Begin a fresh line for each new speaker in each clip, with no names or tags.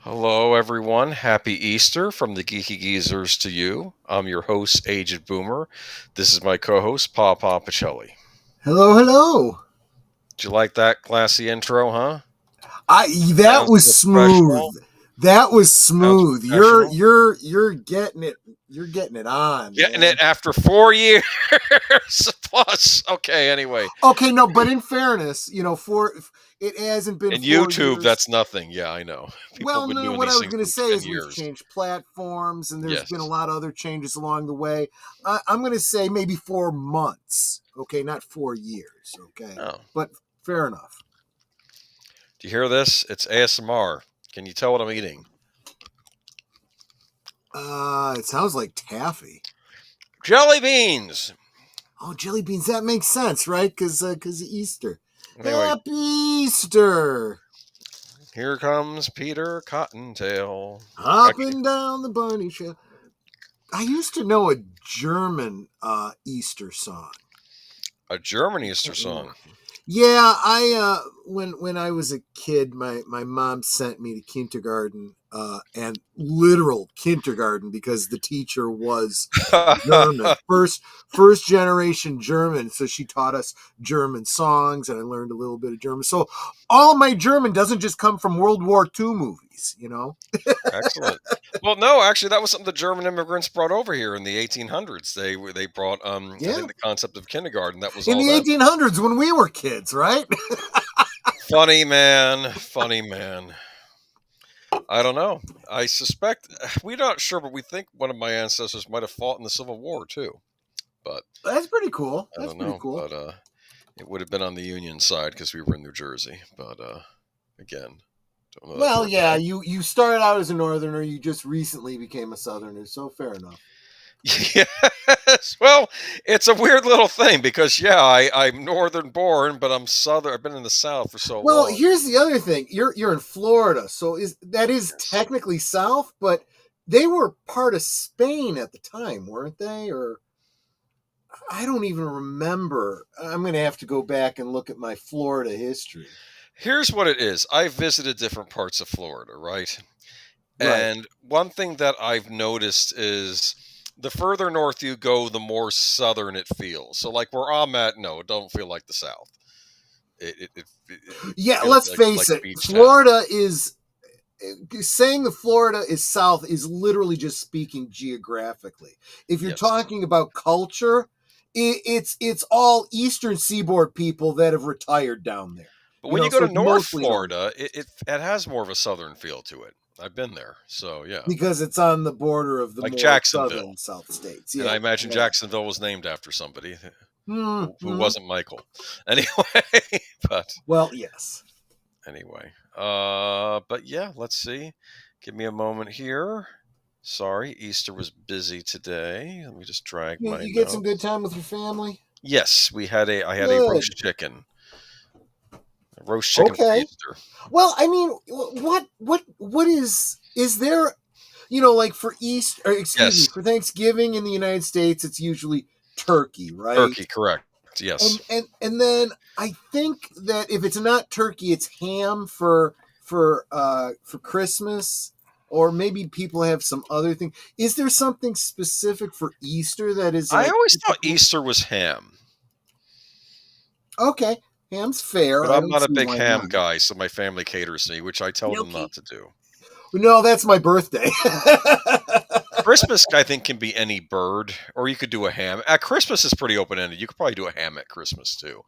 Hello, everyone. Happy Easter from the Geeky Geezers to you. I'm your host, Aged Boomer. This is my co-host, Pacelli.
Hello, hello.
Did you like that classy intro, huh?
That
Sounds
was
professional.
smooth. That was
Sounds
smooth.
professional.
You're getting it. You're getting it on,
Getting
man.
it after 4 years plus. Okay, anyway.
Okay, no, but in fairness, it hasn't been
In
4
YouTube,
years.
that's nothing. Yeah, I know. People
Well,
have been
no,
doing
what I
these
was
things
going to
for
say
10
is we've
years.
changed platforms, and there's been a
Yes.
lot of other changes along the way. I'm going to say maybe 4 months. Okay, not 4 years. Okay,
Oh.
but fair enough.
Do you hear this? It's ASMR. Can you tell what I'm eating?
It sounds like taffy.
Jelly beans.
Oh, jelly beans. That makes sense, right? Because Easter.
Anyway,
Happy Easter.
here comes Peter Cottontail.
Hopping down the bunny trail. I used to know a German Easter song.
A German Easter song.
Yeah, I when I was a kid, my mom sent me to kindergarten, and literal kindergarten, because the teacher was German, first generation German. So she taught us German songs, and I learned a little bit of German. So all my German doesn't just come from World War II movies,
Excellent. Well, no, actually, that was something the German immigrants brought over here in the 1800s. They brought I
Yeah,
think the concept of kindergarten. That was
in
all
the
them.
1800s when we were kids, right?
Funny man, funny man. I don't know. I suspect we're not sure, but we think one of my ancestors might have fought in the Civil War too. But
That's pretty cool.
I
That's
don't
pretty
know.
cool.
But it would have been on the Union side because we were in New Jersey. But again, don't know that
Well,
for a
yeah,
fact.
you started out as a northerner, you just recently became a southerner, so fair enough.
Yes. Well, it's a weird little thing because I'm northern born, but I'm southern. I've been in the South for so
Well,
long.
here's the other thing. You're in Florida, so is
Yes.
technically south, but they were part of Spain at the time, weren't they? Or I don't even remember. I'm going to have to go back and look at my Florida history.
Here's what it is. I've visited different parts of Florida, right?
Right.
And one thing that I've noticed is the further north you go, the more southern it feels. So, like where I'm at, no, it don't feel like the South. It
Yeah,
feels
let's face
like a
it.
beach town.
Florida is saying the Florida is south is literally just speaking geographically. If you're
Yes.
talking about culture, it's all Eastern Seaboard people that have retired down there.
But when you go
So
to
it's
North
mostly northern
Florida, it has more of a southern feel to it. I've been there, so yeah,
because it's on the border of the
like
more
Jacksonville,
southern South states.
and I
Yeah,
imagine
yeah.
Jacksonville was named after somebody who
Mm-hmm.
wasn't Michael. Anyway, but
Well, yes.
anyway, but yeah, let's see. Give me a moment here. Sorry, Easter was busy today. Let me just drag my
You get some good
notes.
time with your family.
Yes, I had a
Good.
roast chicken. A roast chicken for
Okay.
Easter.
Well, I mean, what is there? Like for East, or excuse me,
Yes,
for Thanksgiving in the United States, it's usually turkey, right?
turkey, correct. Yes.
And then I think that if it's not turkey, it's ham for Christmas, or maybe people have some other thing. Is there something specific for Easter that is
I
like
always thought
typical?
Easter was ham.
Okay, ham's fair.
But
I
I'm
don't
not a
see
big
why
ham
not.
guy, so my family caters to me, which I tell them
Okay.
not to do.
No, that's my birthday.
Christmas, I think, can be any bird, or you could do a ham. At Christmas is pretty open ended. You could probably do a ham at Christmas too.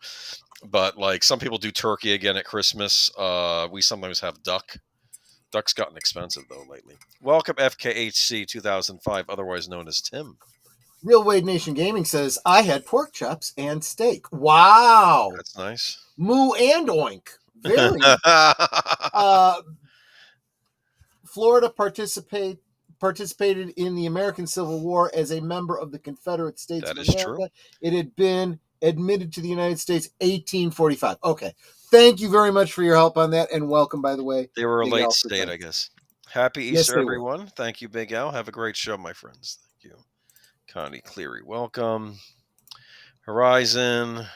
But like some people do turkey again at Christmas. We sometimes have duck. Duck's gotten expensive though lately. Welcome FKHC 2005, otherwise known as Tim.
Real Wade Nation Gaming says, I had pork chops and steak. Wow.
That's nice.
Moo and oink. Very nice. Florida participated in the American Civil War as a member of the Confederate States
That
of
is true.
America. It had been admitted to the United States 1845. Okay. Thank you very much for your help on that, and welcome, by the way,
They were a
Big
late
Al, for
state, I
joining.
guess. Happy
Yes,
Easter,
they were.
everyone. Thank you, Big Al. Have a great show, my friends. Thank you. Connie Cleary, welcome. Horizon.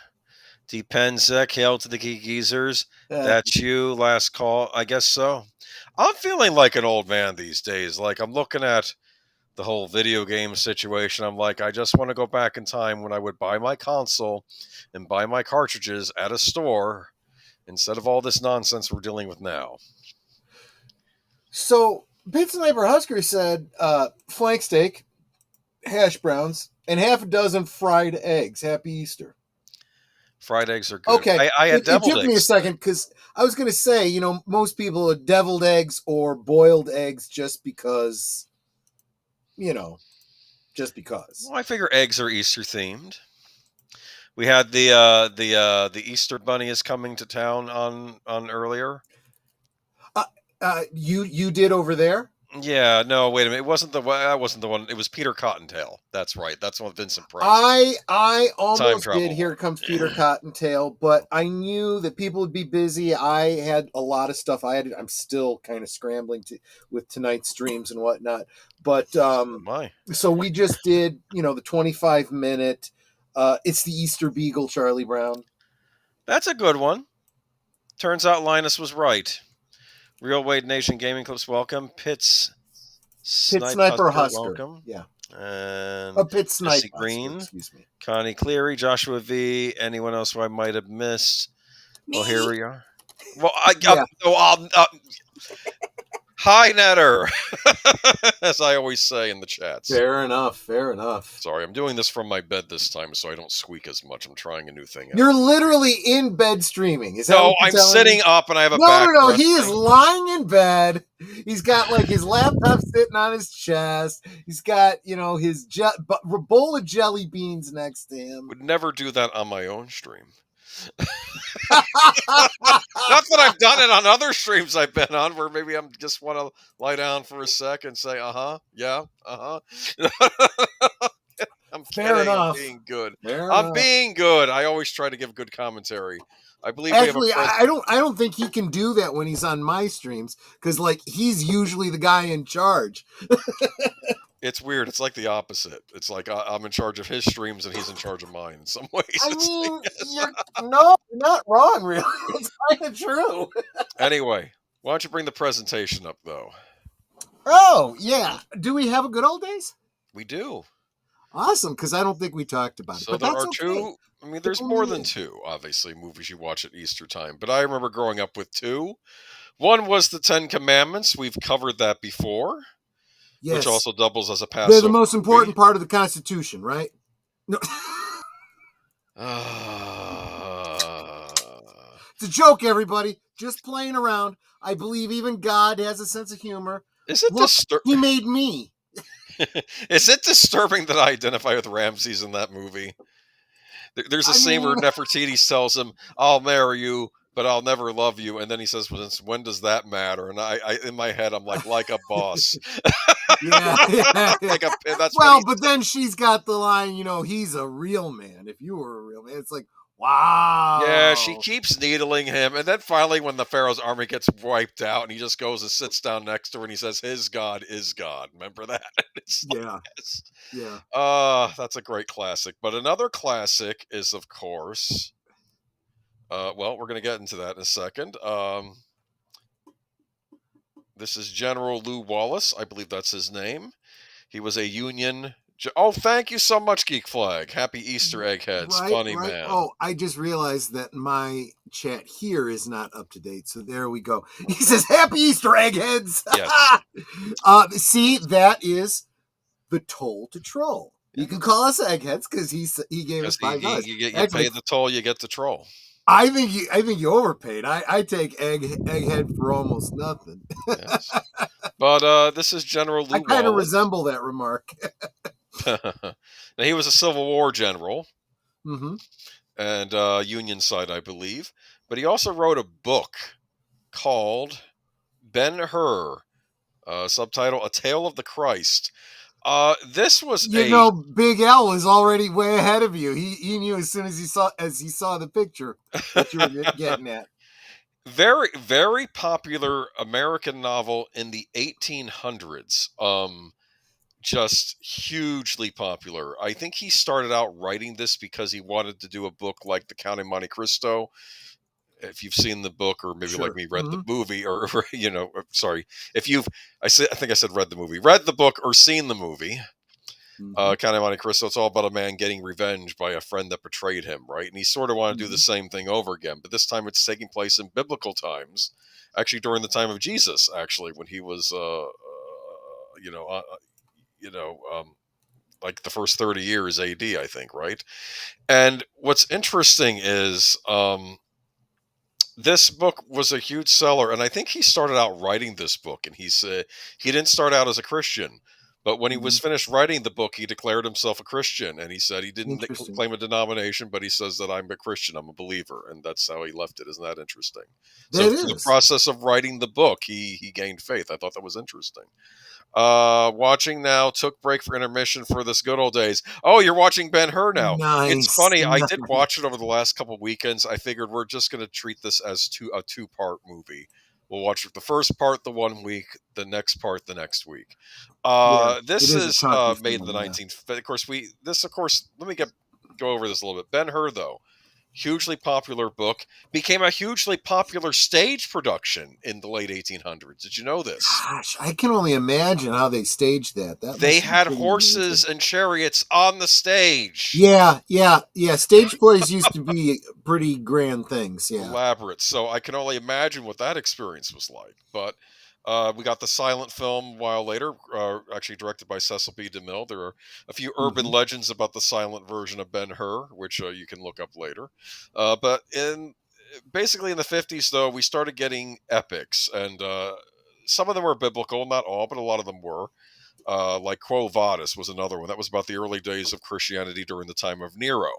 Depends, hail to the Geeky Geezers. That's you, last call. I guess so. I'm feeling like an old man these days. Like, I'm looking at the whole video game situation. I'm like, I just want to go back in time when I would buy my console and buy my cartridges at a store instead of all this nonsense we're dealing with now.
So, Pit Sniper Husker said flank steak, hash browns, and half a dozen fried eggs. Happy Easter.
Fried eggs are good.
Okay.
I had deviled eggs.
It took me a second because I was going to say, you know, most people are deviled eggs or boiled eggs just because, you know, just because.
Well, I figure eggs are Easter themed. We had the Easter Bunny is coming to town on earlier.
You did over there?
Yeah, no, wait a minute. That wasn't the one. It was Peter Cottontail. That's right. That's one with Vincent Price.
I almost did Here Comes Peter Cottontail, but I knew that people would be busy. I had a lot of stuff I'm still kind of scrambling with tonight's streams and whatnot. But so we just did, you know, the 25-minute. It's the Easter Beagle, Charlie Brown.
That's a good one. Turns out Linus was right. Real Wade Nation Gaming Clips, welcome. Pit
Sniper Husker,
welcome.
Yeah.
And
Pit Sniper
Green,
excuse me.
Connie Cleary, Joshua V. Anyone else who I might have missed? Well, here we are. Well, hi, Netter, as I always say in the chats.
Fair enough.
Sorry, I'm doing this from my bed this time, so I don't squeak as much. I'm trying a new thing out.
You're literally in bed streaming. Is that
no, I'm sitting up and I have a
No. He is lying in bed. He's got like his laptop sitting on his chest. He's got, you know, his bowl of jelly beans next to him.
Would never do that on my own stream. Not that I've done it on other streams I've been on where maybe I just want to lie down for a sec and say, yeah, I'm
Fair enough.
I'm being good. Being good. I always try to give good commentary. I believe
actually I don't think he can do that when he's on my streams because like he's usually the guy in charge.
It's weird. It's like the opposite. It's like I'm in charge of his streams and he's in charge of mine in some ways.
I mean, you're not wrong, really. It's kind of true.
Anyway, why don't you bring the presentation up, though?
Oh, yeah. Do we have a good old days?
We do.
Awesome, because I don't think we talked about it.
So there are two. I mean, there's more than two, obviously, movies you watch at Easter time. But I remember growing up with two. One was the Ten Commandments. We've covered that before. Yes. Which also doubles as a Passover.
They're the most important part of the Constitution, right? No. It's a joke, everybody. Just playing around. I believe even God has a sense of humor.
Is it disturbing?
He made me.
Is it disturbing that I identify with Ramses in that movie? There's a scene where Nefertiti tells him, "I'll marry you, but I'll never love you," and then he says, "Well, when does that matter?" And I in my head, I'm like a boss.
Yeah.
That's
but then she's got the line, you know, he's a real man. If you were a real man, it's like, wow.
Yeah, she keeps needling him, and then finally, when the Pharaoh's army gets wiped out, and he just goes and sits down next to her, and he says, "His God is God." Remember that?
Yeah.
That's a great classic. But another classic is, of course. Well, we're going to get into that in a second. This is General Lew Wallace. I believe that's his name. He was a Union... Oh, thank you so much, Geek Flag. Happy Easter, eggheads. Funny man.
Oh, I just realized that my chat here is not up to date. So there we go. He says, "Happy Easter, eggheads." Yes. See, that is the toll to troll. You can call us eggheads because he gave us $5.
You pay the toll, you get the troll.
I think you overpaid. I take egghead for almost nothing.
Yes. But this is General Lew Wallace.
I kind of resemble that remark.
Now, he was a Civil War general,
and
Union side, I believe. But he also wrote a book called Ben-Hur, subtitle "A Tale of the Christ." This was
Big L was already way ahead of you. He knew as soon as he saw the picture that you were getting at.
Very, very popular American novel in the 1800s. just hugely popular. I think he started out writing this because he wanted to do a book like The Count of Monte Cristo. If you've seen the book, or maybe like
Sure.
me, read the movie, or sorry, if you've, I think I said read the movie, read the book, or seen the movie. Count of Monte Cristo, it's all about a man getting revenge by a friend that betrayed him, right? And he sort of wanted to do the same thing over again, but this time it's taking place in biblical times, actually during the time of Jesus, actually, when he was, like the first 30 years AD, I think, right? And what's interesting is, this book was a huge seller, and I think he started out writing this book, and he said he didn't start out as a Christian, but when he was finished writing the book, he declared himself a Christian, and he said he didn't claim a denomination, but he says that I'm a Christian, I'm a believer, and that's how he left it. Isn't that interesting? So through the process of writing the book, he gained faith. I thought that was interesting. Watching now, took break for intermission for this good old days. Oh, you're watching Ben-Hur now.
Nice.
It's funny. I did watch it over the last couple weekends. I figured we're just going to treat this as a two-part movie. We'll watch the first part the one week, the next part the next week. This is made in the 19th. Of course, let me go over this a little bit. Ben-Hur, though, hugely popular book, became a hugely popular stage production in the late 1800s. Did you know this?
Gosh, I can only imagine how they staged that.
They had horses and chariots on the stage.
Yeah. Stage plays used to be pretty grand things. Yeah,
elaborate. So I can only imagine what that experience was like. But we got the silent film a while later, actually directed by Cecil B. DeMille. There are a few urban legends about the silent version of Ben-Hur, which you can look up later. But basically in the 50s, though, we started getting epics, and some of them were biblical, not all, but a lot of them were. Like Quo Vadis was another one. That was about the early days of Christianity during the time of Nero.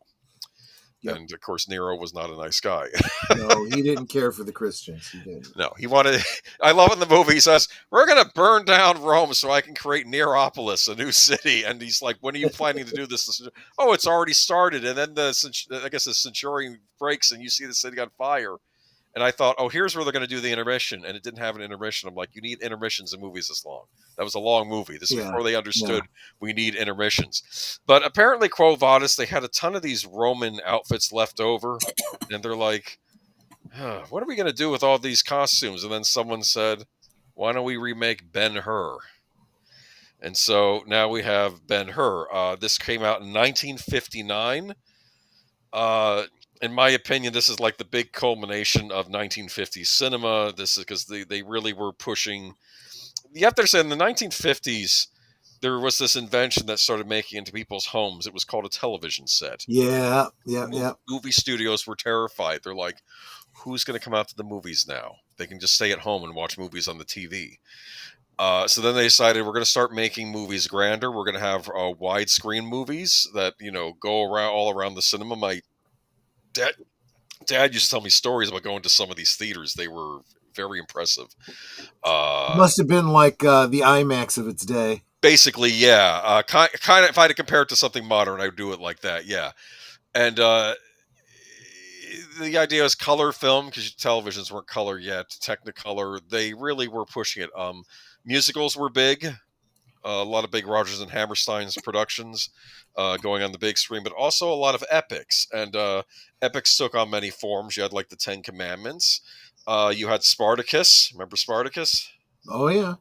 Yep. And of course, Nero was not a nice guy.
No, he didn't care for the Christians. He didn't.
No, he wanted. I love it in the movie. He says, "We're going to burn down Rome so I can create Neropolis, a new city." And he's like, "When are you planning to do this?" Oh, it's already started. And then the centurion breaks, and you see the city on fire. And I thought, oh, here's where they're going to do the intermission, and it didn't have an intermission. I'm like, you need intermissions in movies this long. That was a long movie. This is before they understood we need intermissions. But apparently, Quo Vadis, they had a ton of these Roman outfits left over, and they're like, what are we going to do with all these costumes? And then someone said, why don't we remake Ben-Hur? And so now we have Ben-Hur. This came out in 1959. In my opinion, this is like the big culmination of 1950s cinema. This is because they really were pushing. You have to understand, in the 1950s, there was this invention that started making into people's homes. It was called a television set.
Yeah.
Movie studios were terrified. They're like, who's going to come out to the movies now? They can just stay at home and watch movies on the TV. So then they decided we're going to start making movies grander. We're going to have widescreen movies that go around all around the cinema. My Dad used to tell me stories about going to some of these theaters. They were very impressive.
Must have been like the IMAX of its day.
Basically, yeah. Kind of, if I had to compare it to something modern, I would do it like that, yeah. And the idea is color film, because televisions weren't color yet. Technicolor, they really were pushing it. Musicals were big. A lot of big Rodgers and Hammerstein's productions going on the big screen, but also a lot of epics. And epics took on many forms. You had like the Ten Commandments. You had Spartacus. Remember Spartacus?
Oh, yeah.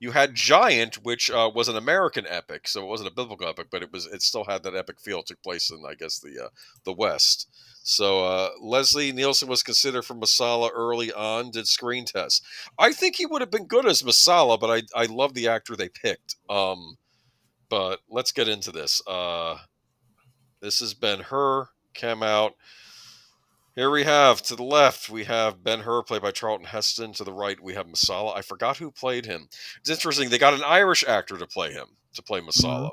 You had Giant, which was an American epic, so it wasn't a biblical epic, but it still had that epic feel. It took place in, I guess, the West. So Leslie Nielsen was considered for Masala early on, did screen tests. I think he would have been good as Masala, but I love the actor they picked. But let's get into this. This is Ben-Hur, came out. Here we have, to the left, we have Ben-Hur, played by Charlton Heston. To the right, we have Masala. I forgot who played him. It's interesting. They got an Irish actor to play Masala.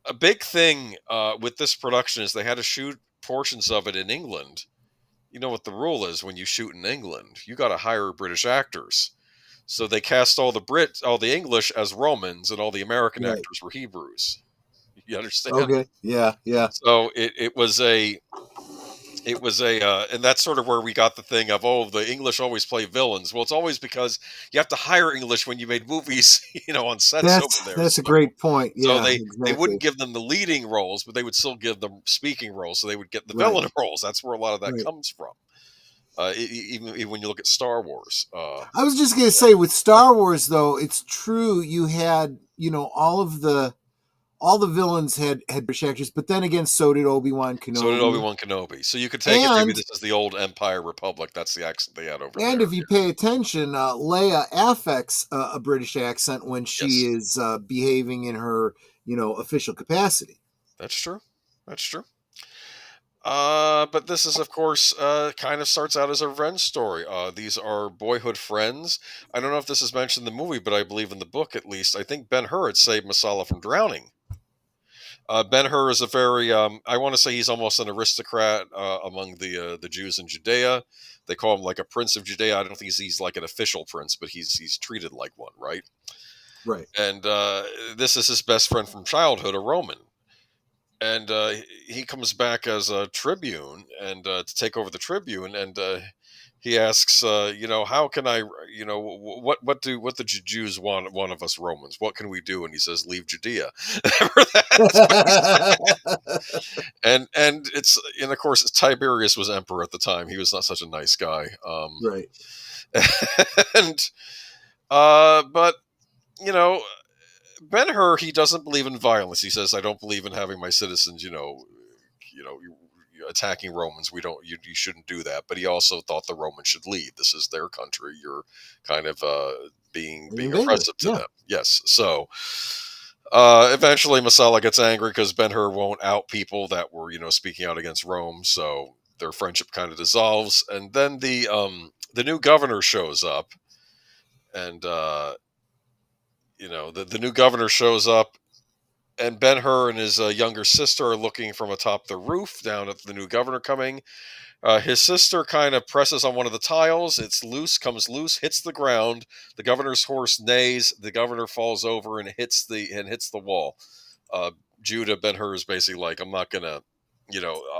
A big thing with this production is they had to shoot portions of it in England. You know what the rule is when you shoot in England. You got to hire British actors. So they cast all the English as Romans, and all the American actors were Hebrews. You understand?
Okay. Yeah.
So it was It was and that's sort of where we got the thing of, oh, the English always play villains. Well, it's always because you have to hire English when you made movies, on sets over there.
That's a great point.
So
Yeah,
they wouldn't
exactly.
give them the leading roles, but they would still give them speaking roles. So they would get the
Right,
villain roles. That's where a lot of that
right.
comes from. Even when you look at Star Wars.
I was just gonna say with Star Wars though, it's true. You had all the villains had British actors, but then again, so did Obi-Wan
So did
Kenobi.
Obi-Wan Kenobi. So you could take it, maybe
And
this is the old Empire Republic. That's the accent they had over
and
there.
if you pay attention, Leia affects a British accent when she
Yes,
is behaving in her official capacity.
that's true. That's true. But this is, of course, kind of starts out as a revenge story. These are boyhood friends. I don't know if this is mentioned in the movie, but I believe in the book at least. I think Ben-Hur had saved Masala from drowning. Ben-Hur is a very, I want to say he's almost an aristocrat among the Jews in Judea. They call him like a prince of Judea. I don't think he's like an official prince, but he's treated like one, right?
Right.
And this is his best friend from childhood, a Roman. And he comes back as a tribune and to take over the tribune, and he asks, how can I, what do the Jews want of us Romans? What can we do? And he says, leave Judea. That's what he said. And of course Tiberius was emperor at the time. He was not such a nice guy.
Right.
And but you know Ben-Hur, he doesn't believe in violence. He says, I don't believe in having my citizens, attacking Romans. We don't. You shouldn't do that. But he also thought the Romans should leave. This is their country. You're kind of being
Invader.
oppressive to
Yeah.
them. Yes. So eventually, Masala gets angry because Ben-Hur won't out people that were, speaking out against Rome. So their friendship kind of dissolves. And then the new governor shows up, and the new governor shows up, and Ben-Hur and his younger sister are looking from atop the roof down at the new governor coming. His sister kind of presses on one of the tiles. It's loose, comes loose, hits the ground. The governor's horse neighs. The governor falls over and hits the wall. Judah Ben-Hur is basically like, I'm not gonna,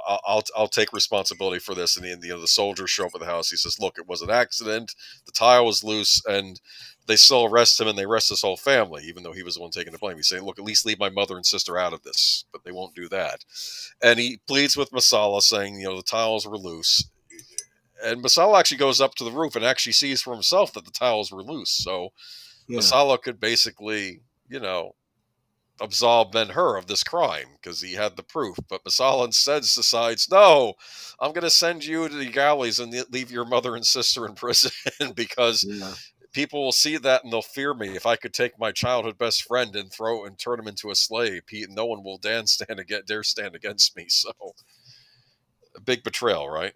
I'll take responsibility for this. And the soldiers show up at the house. He says, look, it was an accident. The tile was loose, and they still arrest him, and they arrest his whole family, even though he was the one taking the blame. He's saying, look, at least leave my mother and sister out of this, but they won't do that. And he pleads with Masala, saying, the tiles were loose. And Masala actually goes up to the roof and actually sees for himself that the tiles were loose. So
Yeah.
Masala could basically, absolve Ben-Hur of this crime because he had the proof. But Masala instead decides, no, I'm going to send you to the galleys and leave your mother and sister in prison because
Yeah.
people will see that and they'll fear me. If I could take my childhood best friend and turn him into a slave, no one will dare stand against me. So a big betrayal, right?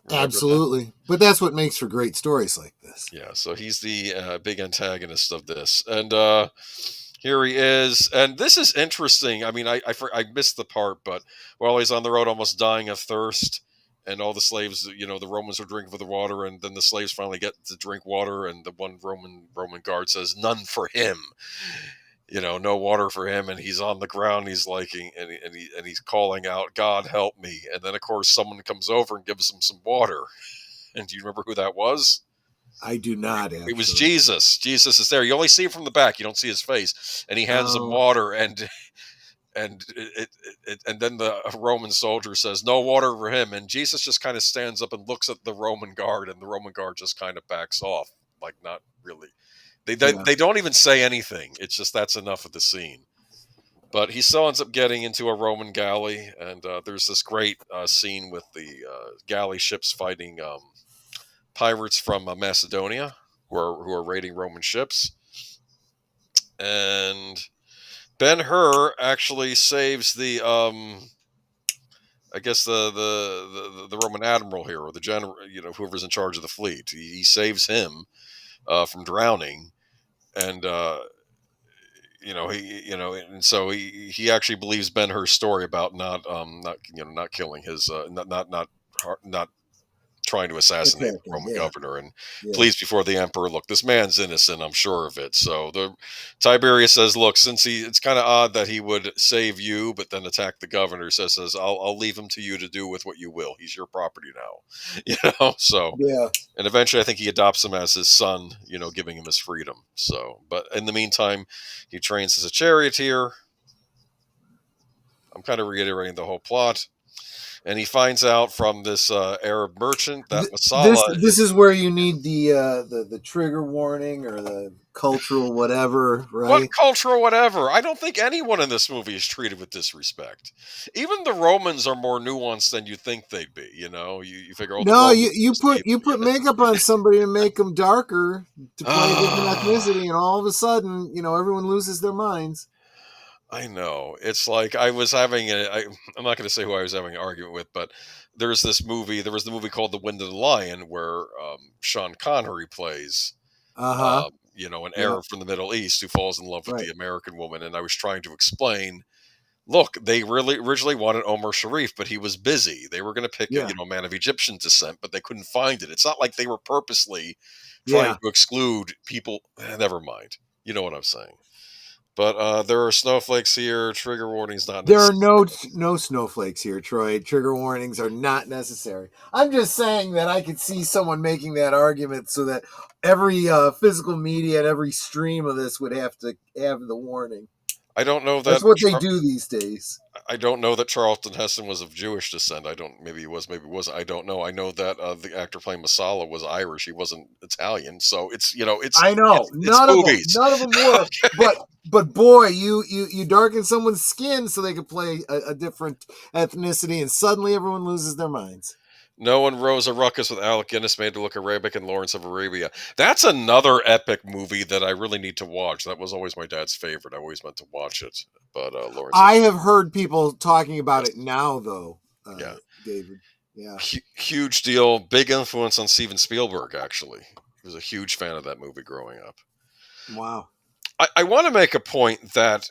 Remember
Absolutely. But that's what makes for great stories like this.
that? Yeah. So he's the big antagonist of this, and here he is. And this is interesting. I mean, I missed the part, but while he's on the road, almost dying of thirst. And all the slaves, the Romans are drinking for the water, and then the slaves finally get to drink water, and the one Roman guard says, "None for him," no water for him, and he's on the ground. He's and he's calling out, "God help me!" And then, of course, someone comes over and gives him some water. And do you remember who that was?
I do not, actually.
It was Jesus. Jesus is there. You only see him from the back. You don't see his face, and he hands him water, and then the Roman soldier says, no water for him. And Jesus just kind of stands up and looks at the Roman guard, and the Roman guard just kind of backs off, like not really. They don't even say anything. It's just that's enough of the scene. But he still ends up getting into a Roman galley, and there's this great scene with the galley ships fighting pirates from Macedonia who are raiding Roman ships. And Ben-Hur actually saves the I guess the Roman admiral here, or the general, whoever's in charge of the fleet. He saves him from drowning, and and so he actually believes Ben-Hur's story about not killing his not trying to assassinate the
Attacking,
Roman
yeah.
governor and
Yeah.
pleads before the emperor, look, this man's innocent, I'm sure of it. So the Tiberius says, look, since it's kind of odd that he would save you but then attack the governor, says I'll leave him to you to do with what you will. He's your property now. So
Yeah.
and eventually I think he adopts him as his son, giving him his freedom. So but in the meantime he trains as a charioteer. I'm kind of reiterating the whole plot. And he finds out from this Arab merchant that
This
masala
this
is
is where you need the trigger warning or the cultural whatever,
what
right?
cultural whatever. I don't think anyone in this movie is treated with disrespect. Even the Romans are more nuanced than you think they'd be. You figure, oh, the
No,
Romans
you
are
you
just
put
evil.
you put makeup on somebody to make them darker to play a different ethnicity, and all of a sudden, everyone loses their minds.
I know. It's like I was having I'm not going to say who I was having an argument with, but there was the movie called The Wind of the Lion where Sean Connery plays
Uh huh.
an
Yep.
Arab from the Middle East who falls in love with
Right.
the American woman. And I was trying to explain, look, they really originally wanted Omar Sharif, but he was busy. They were going to pick
Yeah.
a man of Egyptian descent, but they couldn't find it. It's not like they were purposely trying
Yeah.
to exclude people. Never mind. You know what I'm saying. But there are snowflakes here. Trigger warnings not
There are
necessary.
no snowflakes here, Troy. Trigger warnings are not necessary. I'm just saying that I could see someone making that argument so that every physical media and every stream of this would have to have the warning.
I don't know
That's
that.
what they do these days.
I don't know that Charlton Heston was of Jewish descent. I don't. Maybe he was. Maybe he wasn't. I don't know. I know that the actor playing Masala was Irish. He wasn't Italian. So it's
I know
it's movies.
none of them were. But boy, you darken someone's skin so they could play a different ethnicity, and suddenly everyone loses their minds.
No one rose a ruckus with Alec Guinness made to look Arabic and Lawrence of Arabia. That's another epic movie that I really need to watch. That was always my dad's favorite. I always meant to watch it, but Lawrence.
I have heard people talking about
Yes,
it now, though,
yeah,
David. Yeah.
huge deal. Big influence on Steven Spielberg. Actually, he was a huge fan of that movie growing up.
Wow.
I want to make a point that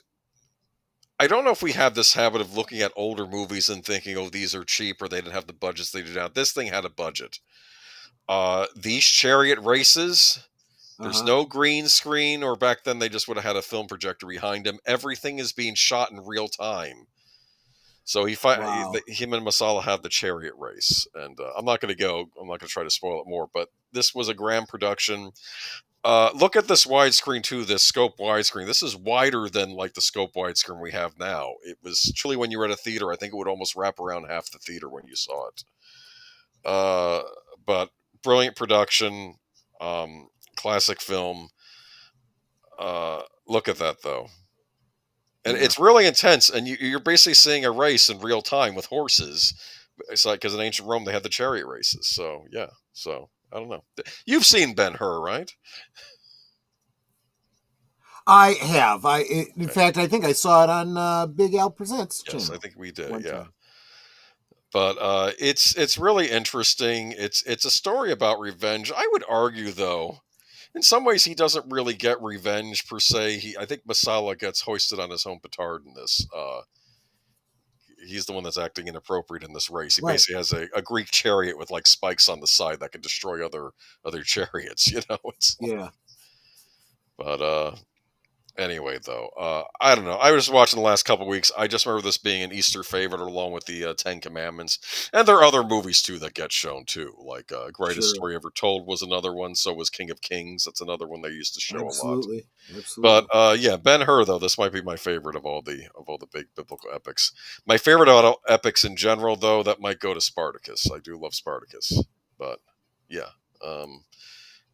I don't know if we have this habit of looking at older movies and thinking, oh, these are cheap or they didn't have the budgets they do now. This thing had a budget. These chariot races, there's
Uh-huh.
no green screen, or back then they just would have had a film projector behind him. Everything is being shot in real time. So
Wow.
him and Masala had the chariot race, and I'm not going to try to spoil it more, but this was a grand production. Look at this widescreen too. This scope widescreen. This is wider than like the scope widescreen we have now. It was truly when you were at a theater. I think it would almost wrap around half the theater when you saw it. But brilliant production, classic film. Look at that though, and
Yeah.
it's really intense. And you're basically seeing a race in real time with horses. It's like because in ancient Rome they had the chariot races. So yeah. So I don't know. You've seen Ben-Hur, right?
I have. In
Okay.
fact, I think I saw it on Big Al Presents
Yes, I
channel
think we did.
one
Yeah.
time.
But it's really interesting. It's a story about revenge. I would argue, though, in some ways, he doesn't really get revenge per se. I think Masala gets hoisted on his own petard in this. He's the one that's acting inappropriate in this race. He
Right.
basically has a Greek chariot with like spikes on the side that can destroy other chariots. It's
Yeah.
but anyway, though, I don't know. I was just watching the last couple weeks. I just remember this being an Easter favorite, along with the Ten Commandments, and there are other movies too that get shown too. Like Greatest
Sure.
Story Ever Told was another one. So was King of Kings. That's another one they used to show a lot.
Absolutely.
But
Absolutely.
yeah, Ben Hur though, this might be my favorite of all the big biblical epics. My favorite auto epics in general, though, that might go to Spartacus. I do love Spartacus, but yeah. Um,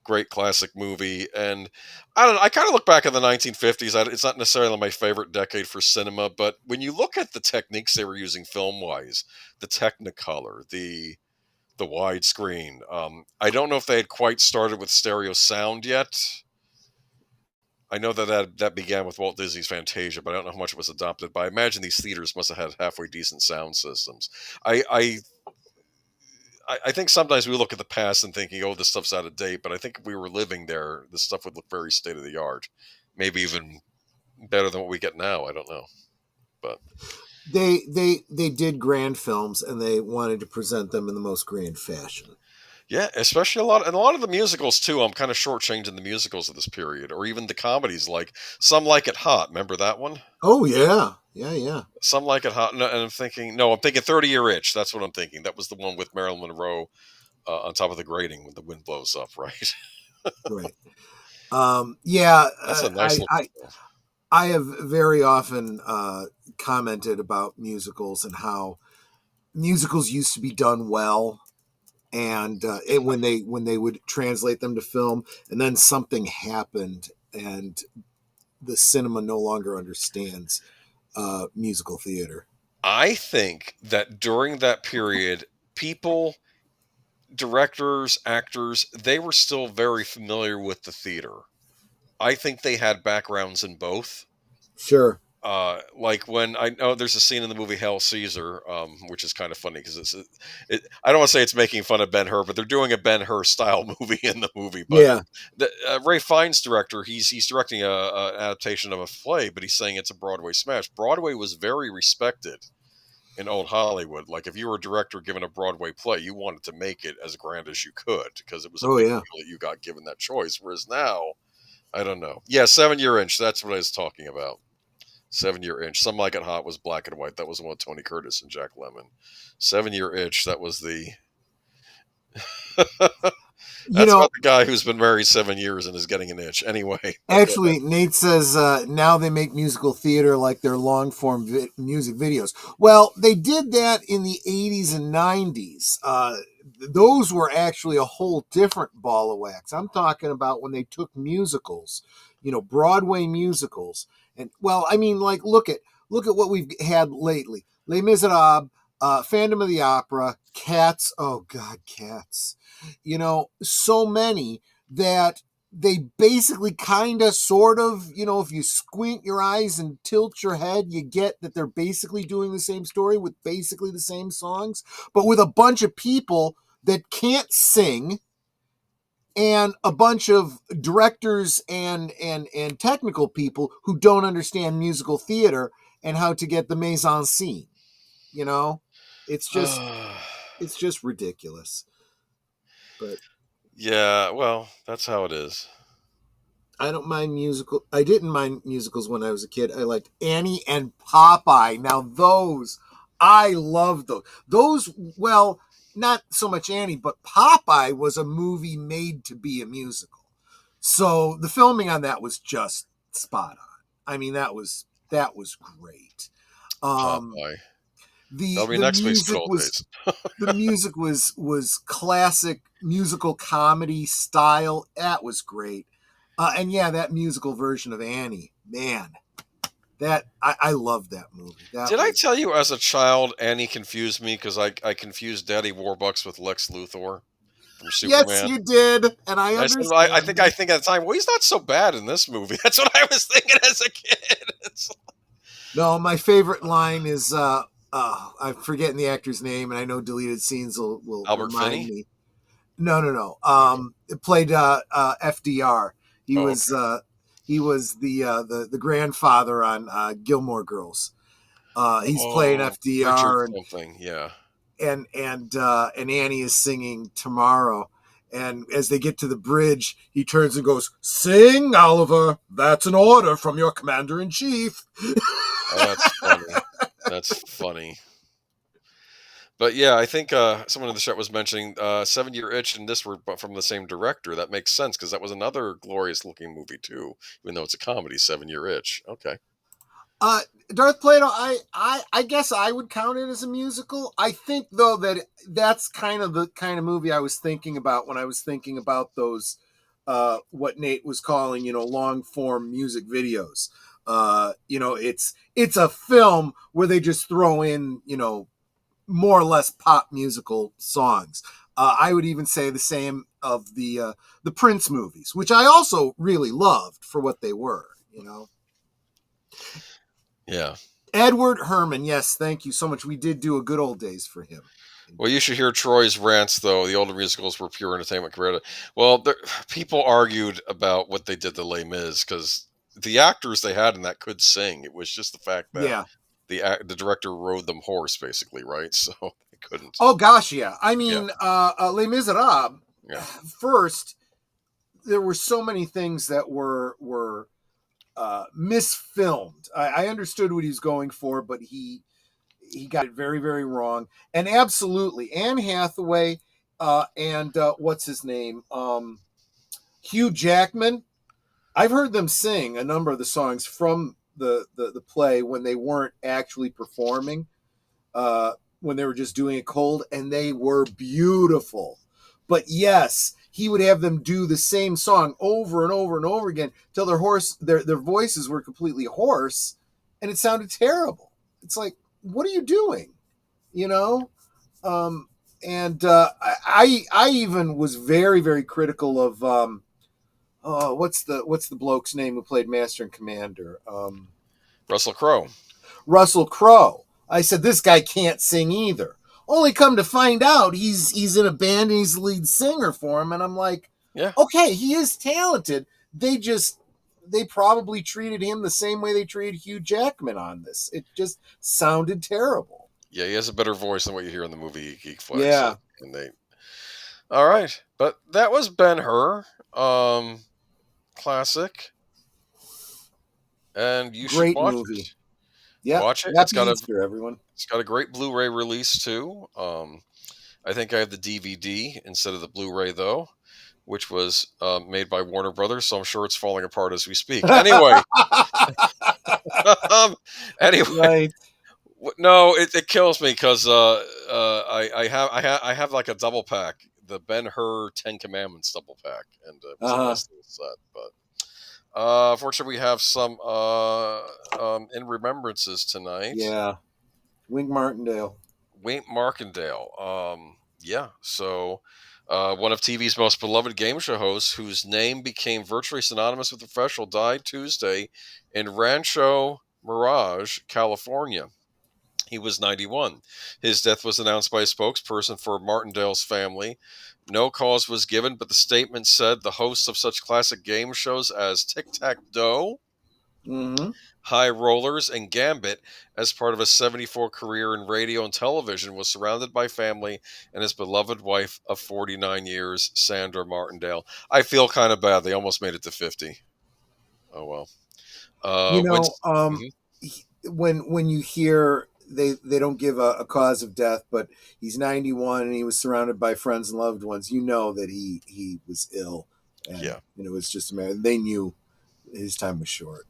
Great classic movie. And I don't know, I kind of look back at the 1950s. It's not necessarily my favorite decade for cinema, but when you look at the techniques they were using film wise, the Technicolor, the widescreen, I don't know if they had quite started with stereo sound yet. I know that began with Walt Disney's Fantasia, but I don't know how much it was adopted. But I imagine these theaters must have had halfway decent sound systems. I, I I think sometimes we look at the past and thinking, "Oh, this stuff's out of date." But I think if we were living there, this stuff would look very state of the art, maybe even better than what we get now. I don't know, but
They did grand films, and they wanted to present them in the most grand fashion.
Yeah, especially a lot of the musicals too. I'm kind of shortchanging the musicals of this period, or even the comedies. Like Some Like It Hot. Remember that one?
Oh yeah, yeah, yeah.
Some Like It Hot. No, and I'm thinking 30 Year Itch. That's what I'm thinking. That was the one with Marilyn Monroe on top of the grating when the wind blows up. Right.
Right. Yeah,
That's a nice looking film.
I have very often commented about musicals and how musicals used to be done well, and when they would translate them to film, and then something happened, and the cinema no longer understands musical theater.
I think that during that period, people, directors, actors, they were still very familiar with the theater. I think they had backgrounds in both.
Sure.
Like when I know there's a scene in the movie Hail Caesar, which is kind of funny because I don't want to say it's making fun of Ben Hur, but they're doing a Ben Hur style movie in the movie. But
Yeah.
Ray Fiennes director, he's directing an adaptation of a play, but he's saying it's a Broadway smash. Broadway was very respected in old Hollywood. Like if you were a director given a Broadway play, you wanted to make it as grand as you could because it was a
Oh
big
yeah.
deal that you got given that choice. Whereas now, I don't know. Yeah, 7 Year Inch. That's what I was talking about. 7 Year Inch. Some Like It Hot was black and white. That was the one with Tony Curtis and Jack Lemmon. 7 Year Itch. That was the.
You
That's
know,
about the guy who's been married 7 years and is getting an itch. Anyway, go ahead.
actually, Nate says now they make musical theater like their long form music videos. Well, they did that in the 80s and 90s. Those were actually a whole different ball of wax. I'm talking about when they took musicals, Broadway musicals. And well, I mean, like look at what we've had lately. Les Miserables, Phantom of the Opera, Cats. Oh God, Cats. So many that they basically kind of sort of, if you squint your eyes and tilt your head, you get that they're basically doing the same story with basically the same songs, but with a bunch of people that can't sing and a bunch of directors and technical people who don't understand musical theater and how to get the mise en scene. You know, it's just it's just ridiculous. But
Yeah, well, that's how it is.
I don't mind musical. I didn't mind musicals when I was a kid. I liked Annie and Popeye. Now those, I love those. Those, well, not so much Annie, but Popeye was a movie made to be a musical. So the filming on that was just spot on. I mean, that was great. Um,
Popeye.
the
That'll be
the
next week's good
music
old
was
days.
was classic musical comedy style. That was great. And yeah, that musical version of Annie, man, that I love that movie. That
Did I
was
tell you as a child Annie confused me because I confused Daddy Warbucks with Lex Luthor from
yes,
Superman?
you did, and I
I said, I, I
understand
think I
you.
think at the time, well, he's not so bad in this movie. That's what I was thinking as a kid.
No, my favorite line is I'm forgetting the actor's name, and I know deleted scenes will
Albert
remind
Finney.
me. No, no, no.
Okay.
It played FDR. He
Oh,
was
okay.
the grandfather on Gilmore Girls. He's playing
Oh, Richard
FDR,
something. Yeah.
and Annie is singing Tomorrow. And as they get to the bridge, he turns and goes, "Sing, Oliver. That's an order from your commander in chief."
Oh, that's funny. That's funny. But yeah, I think someone in the chat was mentioning 7 Year Itch and this were from the same director. That makes sense because that was another glorious looking movie too, even though it's a comedy. 7 Year Itch. Okay.
Uh, Darth Plato, I guess I would count it as a musical. I think though that that's kind of the kind of movie I was thinking about when I was thinking about those, what Nate was calling, long form music videos. It's a film where they just throw in, more or less pop musical songs. I would even say the same of the Prince movies, which I also really loved for what they were.
Yeah.
Edward Herman, yes, thank you so much. We did do a good old days for him.
Well, you
Indeed.
should hear Troy's rants, though. The older musicals were pure entertainment. Well, people argued about what they did to Les Mis because the actors they had in that could sing. It was just the fact that
Yeah.
the director rode them horse, basically, right? So they couldn't.
Oh gosh, yeah. I mean, Les Miserables.
Yeah.
First, there were so many things that were misfilmed. I understood what he was going for, but he got it very, very wrong. And absolutely, Anne Hathaway and what's his name, Hugh Jackman. I've heard them sing a number of the songs from the play when they weren't actually performing, when they were just doing it cold, and they were beautiful. But yes, he would have them do the same song over and over and over again till their voices were completely hoarse, and it sounded terrible. It's like, what are you doing? You know? And I even was very, very critical of what's the bloke's name who played Master and Commander?
Russell Crowe.
Russell Crowe. I said, this guy can't sing either. Only come to find out he's in a band and he's the lead singer for him. And I'm like,
yeah,
okay, he is talented. They probably treated him the same way they treated Hugh Jackman on this. It just sounded terrible.
Yeah, he has a better voice than what you hear in the movie Geek Flex.
Yeah.
All right. But that was Ben-Hur. Classic. And you
Great
should watch
movie.
it.
Yeah.
Watch it.
Happy Easter, everyone.
It's got a great Blu-ray release too. I think I have the DVD instead of the Blu-ray though, which was made by Warner Brothers, so I'm sure it's falling apart as we speak. Anyway. Anyway.
Right.
No, it kills me because I have like a double pack, the Ben-Hur 10 Commandments double pack, and it was a nice little set. But fortunately, we have some in remembrances tonight.
Yeah, Wink Martindale.
Yeah. So one of TV's most beloved game show hosts, whose name became virtually synonymous with the professional, died Tuesday in Rancho Mirage, California. He was 91. His death was announced by a spokesperson for Martindale's family. No cause was given, but the statement said the host of such classic game shows as Tic-Tac-Dough, High Rollers, and Gambit, as part of a 74 career in radio and television, was surrounded by family and his beloved wife of 49 years, Sandra Martindale. I feel kind of bad. They almost made it to 50. Oh, well.
When you hear they don't give a cause of death, but he's 91 and he was surrounded by friends and loved ones, you know that he was ill. And,
yeah.
It was just they knew his time was short.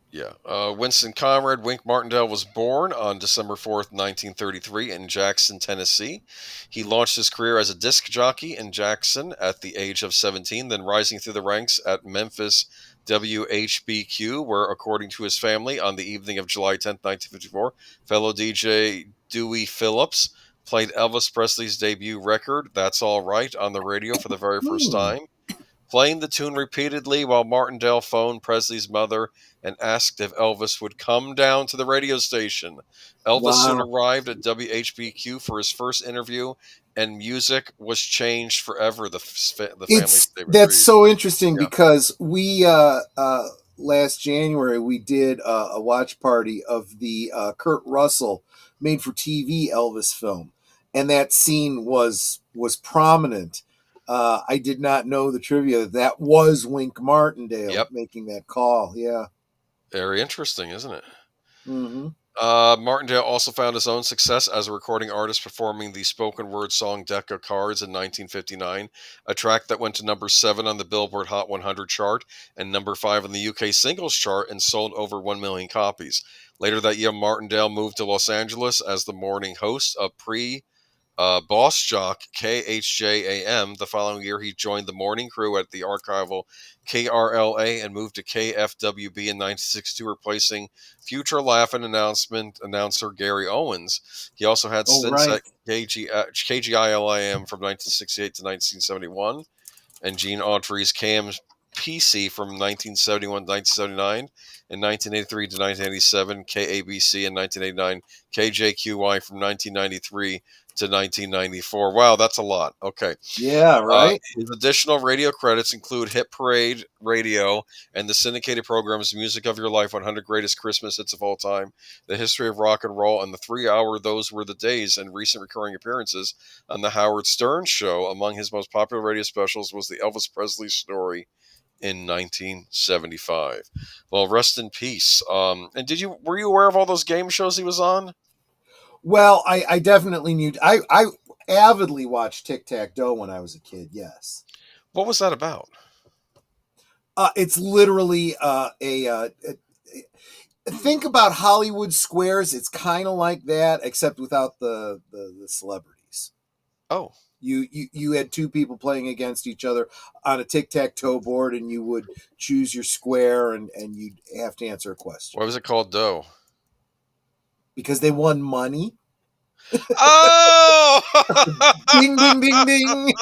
Yeah. Winston Conrad Wink Martindale was born on December 4th, 1933 in Jackson, Tennessee. He launched his career as a disc jockey in Jackson at the age of 17, then rising through the ranks at Memphis WHBQ, where, according to his family, on the evening of July 10th, 1954, fellow DJ Dewey Phillips played Elvis Presley's debut record, That's All Right, on the radio for the very first time. Playing the tune repeatedly while Martindale phoned Presley's mother and asked if Elvis would come down to the radio station. Elvis soon arrived at WHBQ for his first interview, and music was changed forever. The family statement.
That's so interesting because we last January we did a watch party of the Kurt Russell made-for-TV Elvis film, and that scene was prominent. I did not know the trivia that was Wink Martindale making that call. Yeah.
Very interesting, isn't it?
Mm-hmm.
Martindale also found his own success as a recording artist, performing the spoken word song Deck of Cards in 1959, a track that went to number 7 on the Billboard Hot 100 chart and number 5 on the UK singles chart and sold over 1 million copies. Later that year, Martindale moved to Los Angeles as the morning host of Boss Jock KHJAM. The following year, he joined the morning crew at the archival KRLA and moved to KFWB in 1962, replacing future Laugh-In announcer Gary Owens. He also had stints at KGILIM from 1968 to 1971, and Gene Autry's KMPC from 1971 to 1979, in 1983 to 1987, KABC in 1989, KJQY from 1993 to 1994. Wow, that's a lot. Okay.
Yeah, right.
His additional radio credits include Hit Parade Radio and the syndicated programs Music of Your Life, 100 Greatest Christmas Hits of All Time, The History of Rock and Roll, and the 3-hour Those Were the Days, and recent recurring appearances on The Howard Stern Show. Among his most popular radio specials was the Elvis Presley Story in 1975. Well, rest in peace. And were you aware of all those game shows he was on?
Well, I definitely knew. I avidly watched Tic Tac Doe when I was a kid. Yes.
What was that about?
It's literally think about Hollywood Squares. It's kind of like that, except without the celebrities.
Oh.
You had two people playing against each other on a tic-tac-toe board, and you would choose your square, and you'd have to answer a question.
Why was it called Doe?
Because they won money.
Oh!
Ding, ding, ding, ding.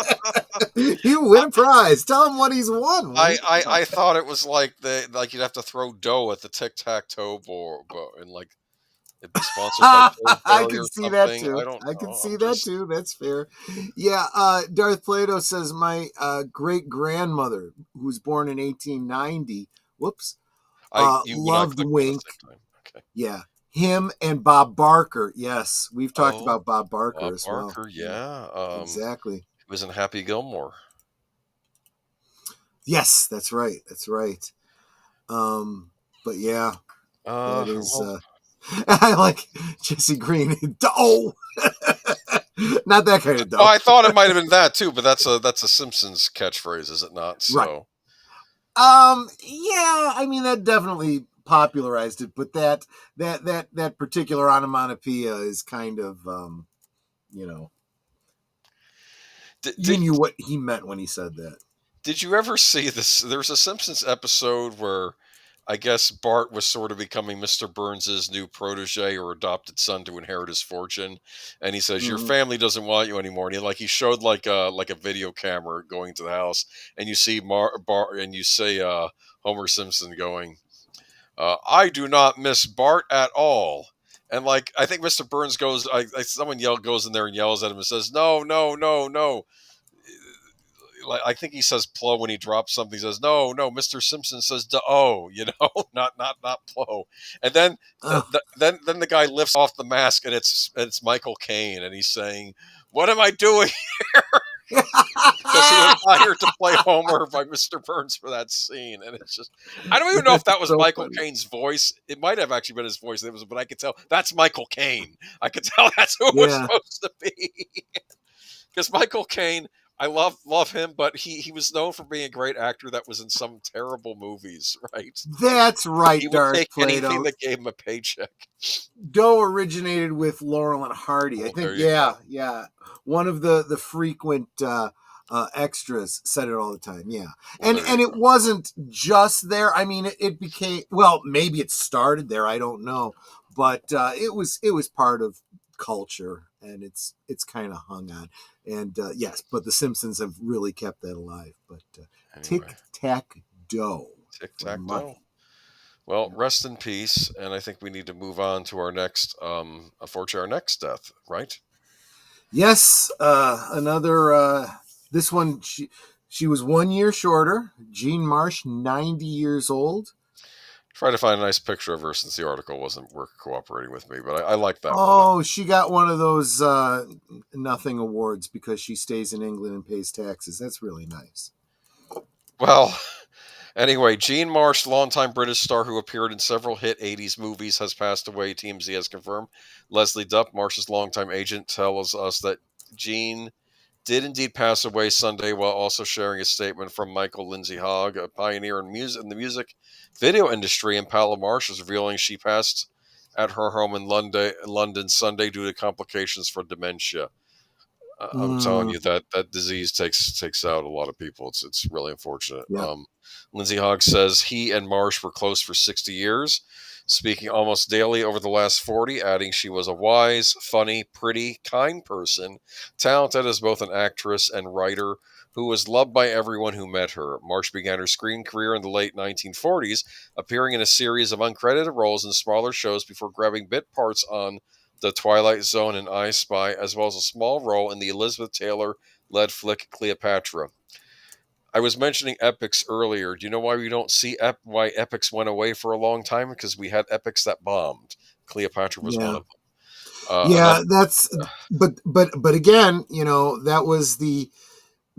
You win a prize. Tell him what he's won.
I thought it was like you'd have to throw dough at the tic-tac-toe board, and like it'd be sponsored by
I can see that too.
I
can see that too. That's fair. Yeah. Darth Plato says my great grandmother, who was born in 1890, loved Wink.
Okay.
Yeah. Him and Bob Barker. Yes, we've talked about Bob Barker as well.
Barker, yeah.
Exactly.
He was in Happy Gilmore.
Yes, that's right. That's right. But yeah, that is. I like Jesse Green. Dough. Not that kind of dough.
Oh, I thought it might have been that too, but that's a Simpsons catchphrase, is it not? So.
Right. Yeah, I mean that definitely popularized it, but that particular onomatopoeia is kind of you knew what he meant when he said that.
Did you ever see this? There's a Simpsons episode where I guess Bart was sort of becoming Mr. Burns' new protege or adopted son to inherit his fortune, and he says, "Your family doesn't want you anymore." And he showed like a video camera going to the house, and you see Bart, and you say Homer Simpson going, "I do not miss Bart at all." And like I think Mr. Burns goes, someone goes in there and yells at him and says, "No, no, no, no." Like I think he says Plo when he drops something. He says, "No, Mr. Simpson says oh, not Plo." And then then the guy lifts off the mask and it's Michael Caine, and he's saying, "What am I doing here?" Because he was hired to play Homer by Mr. Burns for that scene, and it's just I don't even know if that was so Michael Caine's voice. It might have actually been his voice. But I could tell that's Michael Caine. I could tell that's who it was supposed to be. Because Michael Caine, I love him, but he was known for being a great actor that was in some terrible movies, right?
That's right,
he would
Darth
take
Plato.
Anything that gave him a paycheck.
Doe originated with Laurel and Hardy. I think, yeah. One of the frequent extras said it all the time, yeah. And it wasn't just there. I mean, it became, well, maybe it started there, I don't know. But it was part of culture, and it's kind of hung on. And yes, but the Simpsons have really kept that alive. But anyway. Tic-tac-doe.
Tic-tac-doe. Well, rest in peace, and I think we need to move on to our next, unfortunately, our next death, right?
Yes, another. This one, she was 1 year shorter. Jean Marsh, 90 years old.
Try to find a nice picture of her since the article wasn't cooperating with me, but I like that.
Oh, she got one of those nothing awards because she stays in England and pays taxes. That's really nice.
Well, anyway, Jean Marsh, longtime British star who appeared in several hit 80s movies, has passed away, TMZ has confirmed. Leslie Dupp, Marsh's longtime agent, tells us that Jean did indeed pass away Sunday, while also sharing a statement from Michael Lindsay Hogg, a pioneer in the music video industry in pal of Marsh, is revealing she passed at her home in London Sunday due to complications for dementia. I'm telling you that disease takes out a lot of people. It's really unfortunate.
Yeah.
Lindsay Hogg says he and Marsh were close for 60 years, speaking almost daily over the last 40, adding she was a wise, funny, pretty, kind person, talented as both an actress and writer, who was loved by everyone who met her. Marsh began her screen career in the late 1940s, appearing in a series of uncredited roles in smaller shows before grabbing bit parts on The Twilight Zone and I Spy, as well as a small role in the Elizabeth Taylor-led flick Cleopatra. I was mentioning epics earlier. Do you know why we don't see why epics went away for a long time? Because we had epics that bombed. Cleopatra was one
Yeah.
of them. Another,
Yeah, that's but again, that was the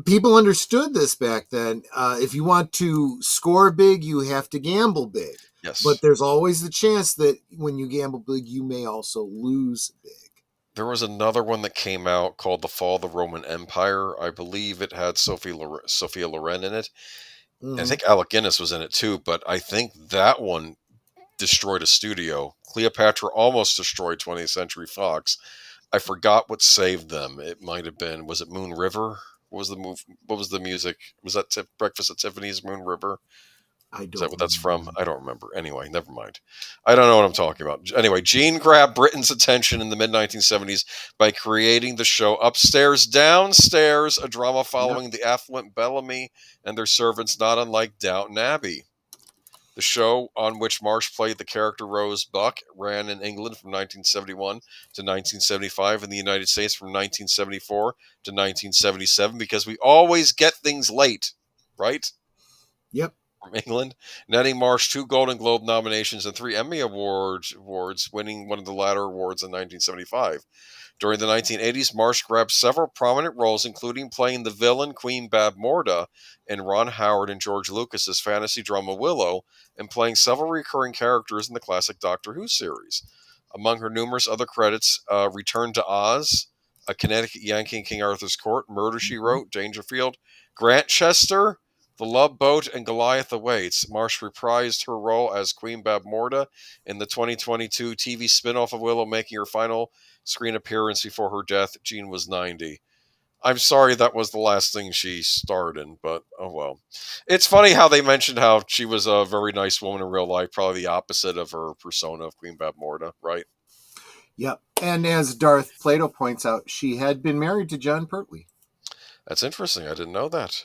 people understood this back then. If you want to score big, you have to gamble big. But
yes.
there's always the chance that when you gamble big, you may also lose big.
There was another one that came out called The Fall of the Roman Empire. I believe it had Sophia Loren in it. I
Mm-hmm.
think Alec Guinness was in it too, but I think that one destroyed a studio. Cleopatra almost destroyed 20th Century Fox. I forgot what saved them. It might have been, was it Moon River? What was the move? What was the music? Was that Breakfast at Tiffany's Moon River?
I
Is that
don't
what that's
remember.
from? I don't remember. Anyway, never mind. I don't know what I'm talking about. Anyway, Gene grabbed Britain's attention in the mid 1970s by creating the show Upstairs, Downstairs, a drama
Yep.
following the affluent Bellamy and their servants, not unlike Downton Abbey. The show, on which Marsh played the character Rose Buck, ran in England from 1971 to 1975, in the United States from 1974 to 1977, because we always get things late, right?
Yep.
From England, netting Marsh 2 Golden Globe nominations and 3 Emmy Awards, winning one of the latter awards in 1975. During the 1980s, Marsh grabbed several prominent roles, including playing the villain Queen Babmorda in Ron Howard and George Lucas's fantasy drama Willow, and playing several recurring characters in the classic Doctor Who series. Among her numerous other credits, Return to Oz, A Connecticut Yankee in King Arthur's Court, Murder, She
Mm-hmm.
Wrote, Dangerfield, Grantchester, The Love Boat, and Goliath Awaits. Marsh reprised her role as Queen Babmorda in the 2022 TV spin-off of Willow, making her final screen appearance before her death. Jean was 90. I'm sorry that was the last thing she starred in, but oh well. It's funny how they mentioned how she was a very nice woman in real life, probably the opposite of her persona of Queen Babmorda, right?
Yep. And as Darth Plato points out, she had been married to John Pertwee.
That's interesting. I didn't know that.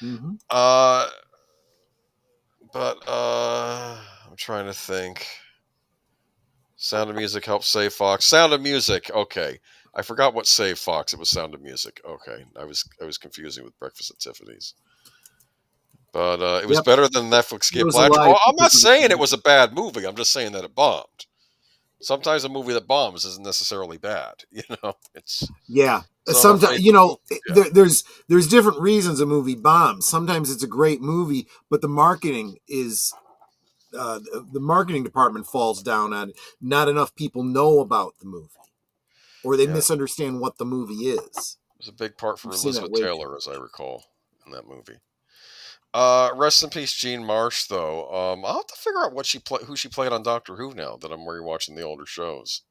Mm-hmm.
Uh, I'm trying to think. Sound of Music helped save Fox. Sound of Music. Okay, I forgot what saved Fox. It was Sound of Music. Okay, I was confusing with Breakfast at Tiffany's. But it was
Yep.
better than Netflix
It
gave
was a
Blatcher.
lie
Oh, I'm not
because of
saying it
the.
was a bad movie. I'm just saying that it bombed. Sometimes a movie that bombs isn't necessarily bad. It's
Yeah.
so I'm
Sometimes
afraid. Yeah,
there's different reasons a movie bombs. Sometimes it's a great movie, but the marketing is the marketing department falls down on it. Not enough people know about the movie, or they
yeah. It
misunderstand what the movie is.
was a big part for
We've seen that
Elizabeth
way too
Taylor, as I
much.
recall, in that movie. Rest in peace, Jean Marsh. Though I'll have to figure out who she played on Doctor Who now that I'm rewatching the older shows.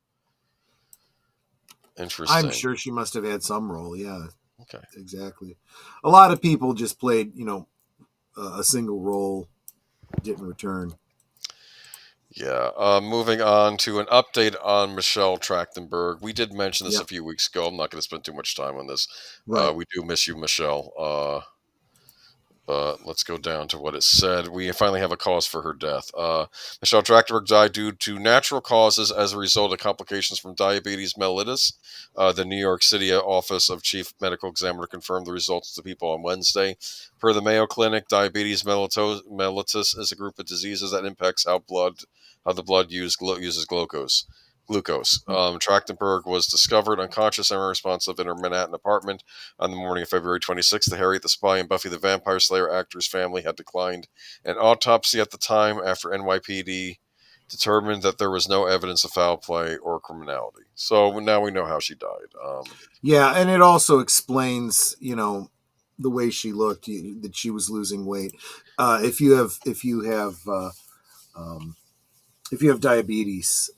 I'm
Interesting.
sure she must have had some role. Yeah,
Okay.
exactly. A lot of people just played, a single role, didn't return.
Yeah. Moving on to an update on Michelle Trachtenberg. We did mention this a
Yep.
few weeks ago. I'm not going to spend too much time on this.
Right.
We do miss you, Michelle. But let's go down to what it said. We finally have a cause for her death. Michelle Trachtenberg died due to natural causes as a result of complications from diabetes mellitus. The New York City Office of Chief Medical Examiner confirmed the results to people on Wednesday. Per the Mayo Clinic, diabetes mellitus is a group of diseases that impacts how the blood uses glucose. Trachtenberg was discovered unconscious and unresponsive in her Manhattan apartment on the morning of February 26th. The Harriet the Spy and Buffy the Vampire Slayer actor's family had declined an autopsy at the time after NYPD determined that there was no evidence of foul play or criminality. So now we know how she died.
Yeah, and it also explains, the way she looked, that she was losing weight. Um, if you have diabetes,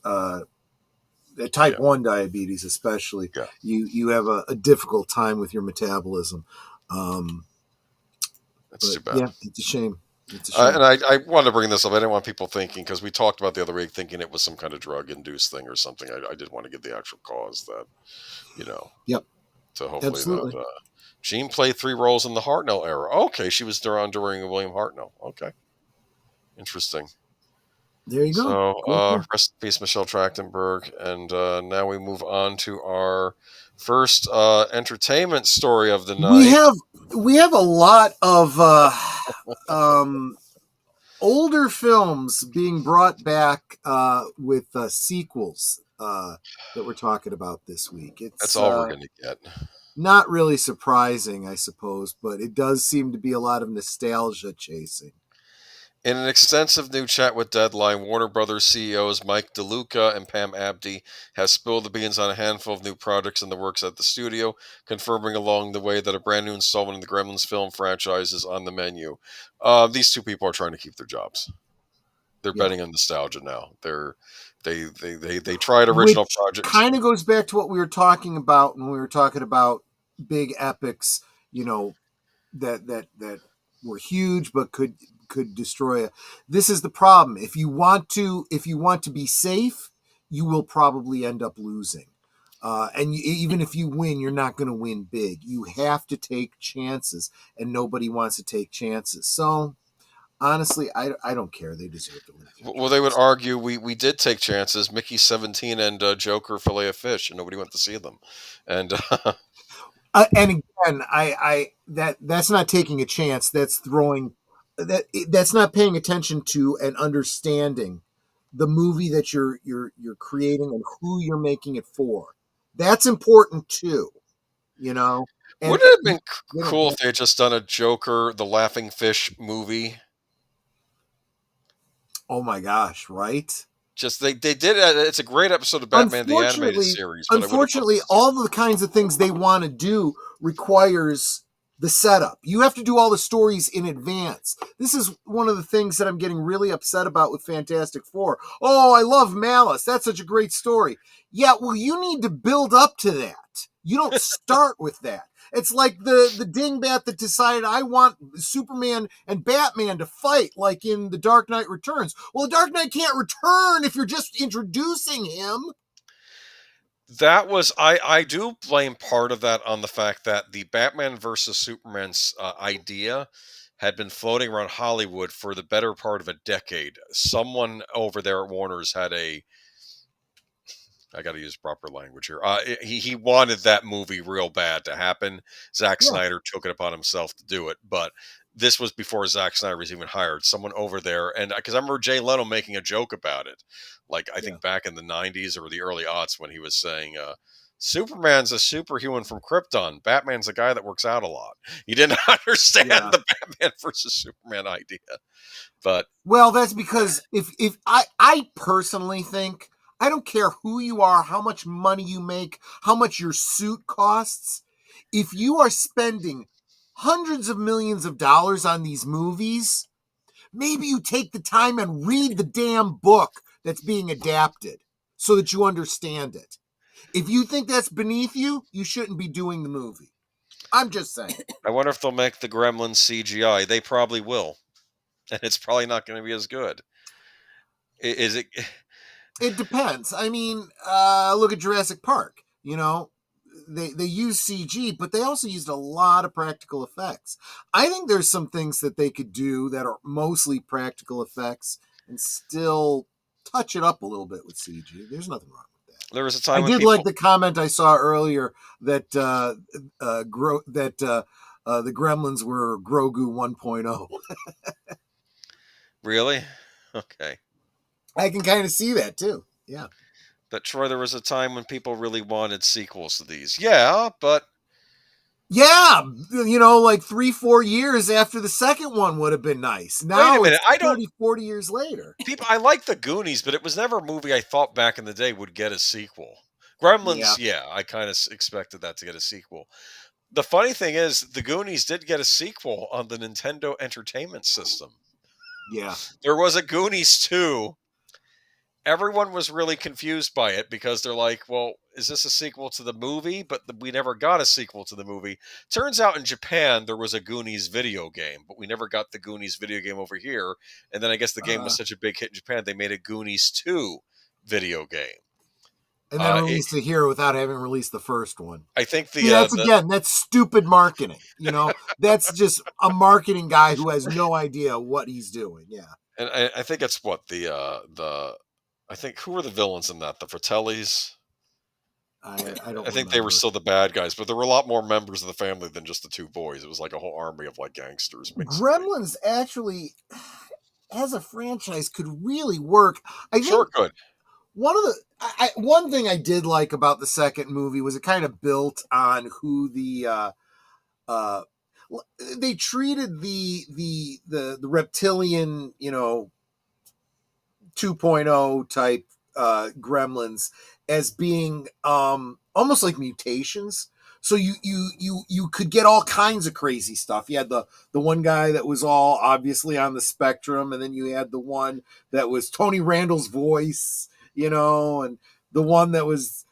type
Yeah,
1 diabetes especially,
yeah.
you have a difficult time with your metabolism. Um,
That's
but
too bad.
yeah, it's a shame. It's a shame.
And I wanted to bring this up. I didn't want people thinking, because we talked about the other week, thinking it was some kind of drug-induced thing or something. I did want to give the actual cause that, you know,
Yep,
to hopefully that.
absolutely.
Jean played 3 roles in the Hartnell era. Okay, she was during William Hartnell. Okay, interesting.
There you go.
So,
Cool.
rest in peace, Michelle Trachtenberg. And now we move on to our first entertainment story of the
We
night.
have a lot of um, older films being brought back with sequels that we're talking about this week.
That's
It's
all we're going to get.
not really surprising, I suppose, but it does seem to be a lot of nostalgia chasing.
In an extensive new chat with Deadline, Warner Brothers CEOs Mike DeLuca and Pam Abdy have spilled the beans on a handful of new projects in the works at the studio, confirming along the way that a brand new installment in the Gremlins film franchise is on the menu. These two people are trying to keep their jobs. They're
Yeah.
betting on nostalgia now. They tried original
Which
projects.
kind of goes back to what we were talking about when we were talking about big epics, that were huge but could destroy it. This is the problem. If you want to be safe, you will probably end up losing. Even if you win, you're not going to win big. You have to take chances, and nobody wants to take chances. So honestly, I don't care. They deserve to lose.
Well, they would argue we did take chances. Mickey 17 and Joker Fillet of Fish, and nobody went to see them. And
And again, that's not taking a chance. That's throwing that's not paying attention to and understanding the movie that you're creating and who you're making it for. That's important too, you know. And
wouldn't it have been
they don't
cool
get
if they had just done a Joker, the Laughing Fish movie?
Oh my gosh, right?
Just they did it. It's a great episode of Batman the Animated Series, but I would have
Unfortunately, all the kinds of things they want to do requires the setup. You have to do all the stories in advance. This is one of the things that I'm getting really upset about with Fantastic Four. Oh, I love Malice. That's such a great story. Yeah, well, you need to build up to that. You don't start with that. It's like the dingbat that decided I want Superman and Batman to fight like in The Dark Knight Returns. Well, The Dark Knight can't return if you're just introducing him.
That was I do blame part of that on the fact that the Batman versus Superman's idea had been floating around Hollywood for the better part of a decade. Someone over there at Warner's had I got to use proper language here. He wanted that movie real bad to happen. Zack
Yeah.
Snyder took it upon himself to do it, but this was before Zack Snyder was even hired. Someone over there, and because I remember Jay Leno making a joke about it, like I think back in the '90s or the early aughts when he was saying, "Superman's a superhuman from Krypton. Batman's a guy that works out a lot." He didn't understand the Batman versus Superman idea, but
well, that's because if I personally think I don't care who you are, how much money you make, how much your suit costs. If you are spending hundreds of millions of dollars on these movies, maybe you take the time and read the damn book that's being adapted so that you understand it. If you think that's beneath you, you shouldn't be doing the movie. I'm just saying.
I wonder if they'll make the Gremlins CGI. They probably will, and it's probably not going to be as good. Is it?
It depends. I mean, look at Jurassic Park. You know, they use CG, but they also used a lot of practical effects. I think there's some things that they could do that are mostly practical effects and still touch it up a little bit with CG. There's nothing wrong with that.
There was a time
I
when
did
people
like the comment I saw earlier that the Gremlins were Grogu 1.0.
really. Okay.
I can kind of see that too. Yeah.
But Troy, there was a time when people really wanted sequels to these. Yeah, but
yeah, like 3-4 years after the second one would have been nice. Now
wait a minute.
it's 30-40 years later.
I like the Goonies, but it was never a movie I thought back in the day would get a sequel. Gremlins, yeah I kind of expected that to get a sequel. The funny thing is, the Goonies did get a sequel on the Nintendo Entertainment System.
Yeah.
There was a Goonies 2. Everyone was really confused by it because they're like, well, is this a sequel to the movie? But we never got a sequel to the movie. Turns out in Japan, there was a Goonies video game, but we never got the Goonies video game over here. And then I guess the game was such a big hit in Japan, they made a Goonies 2 video game.
And then released it here without having released the first one.
I think
that's stupid marketing. That's just a marketing guy who has no idea what he's doing. Yeah.
And I think it's what the I think who were the villains in that? The Fratellis.
I don't
I think they were
remember.
still the bad guys, but there were a lot more members of the family than just the two boys. It was like a whole army of like gangsters, basically.
Gremlins actually, as a franchise, could really work. I
Sure,
think
it could.
one thing I did like about the second movie was it kind of built on who uh they treated the reptilian, 2.0 type gremlins as being almost like mutations. So you could get all kinds of crazy stuff. You had the one guy that was all obviously on the spectrum, and then you had the one that was Tony Randall's voice, and the one that was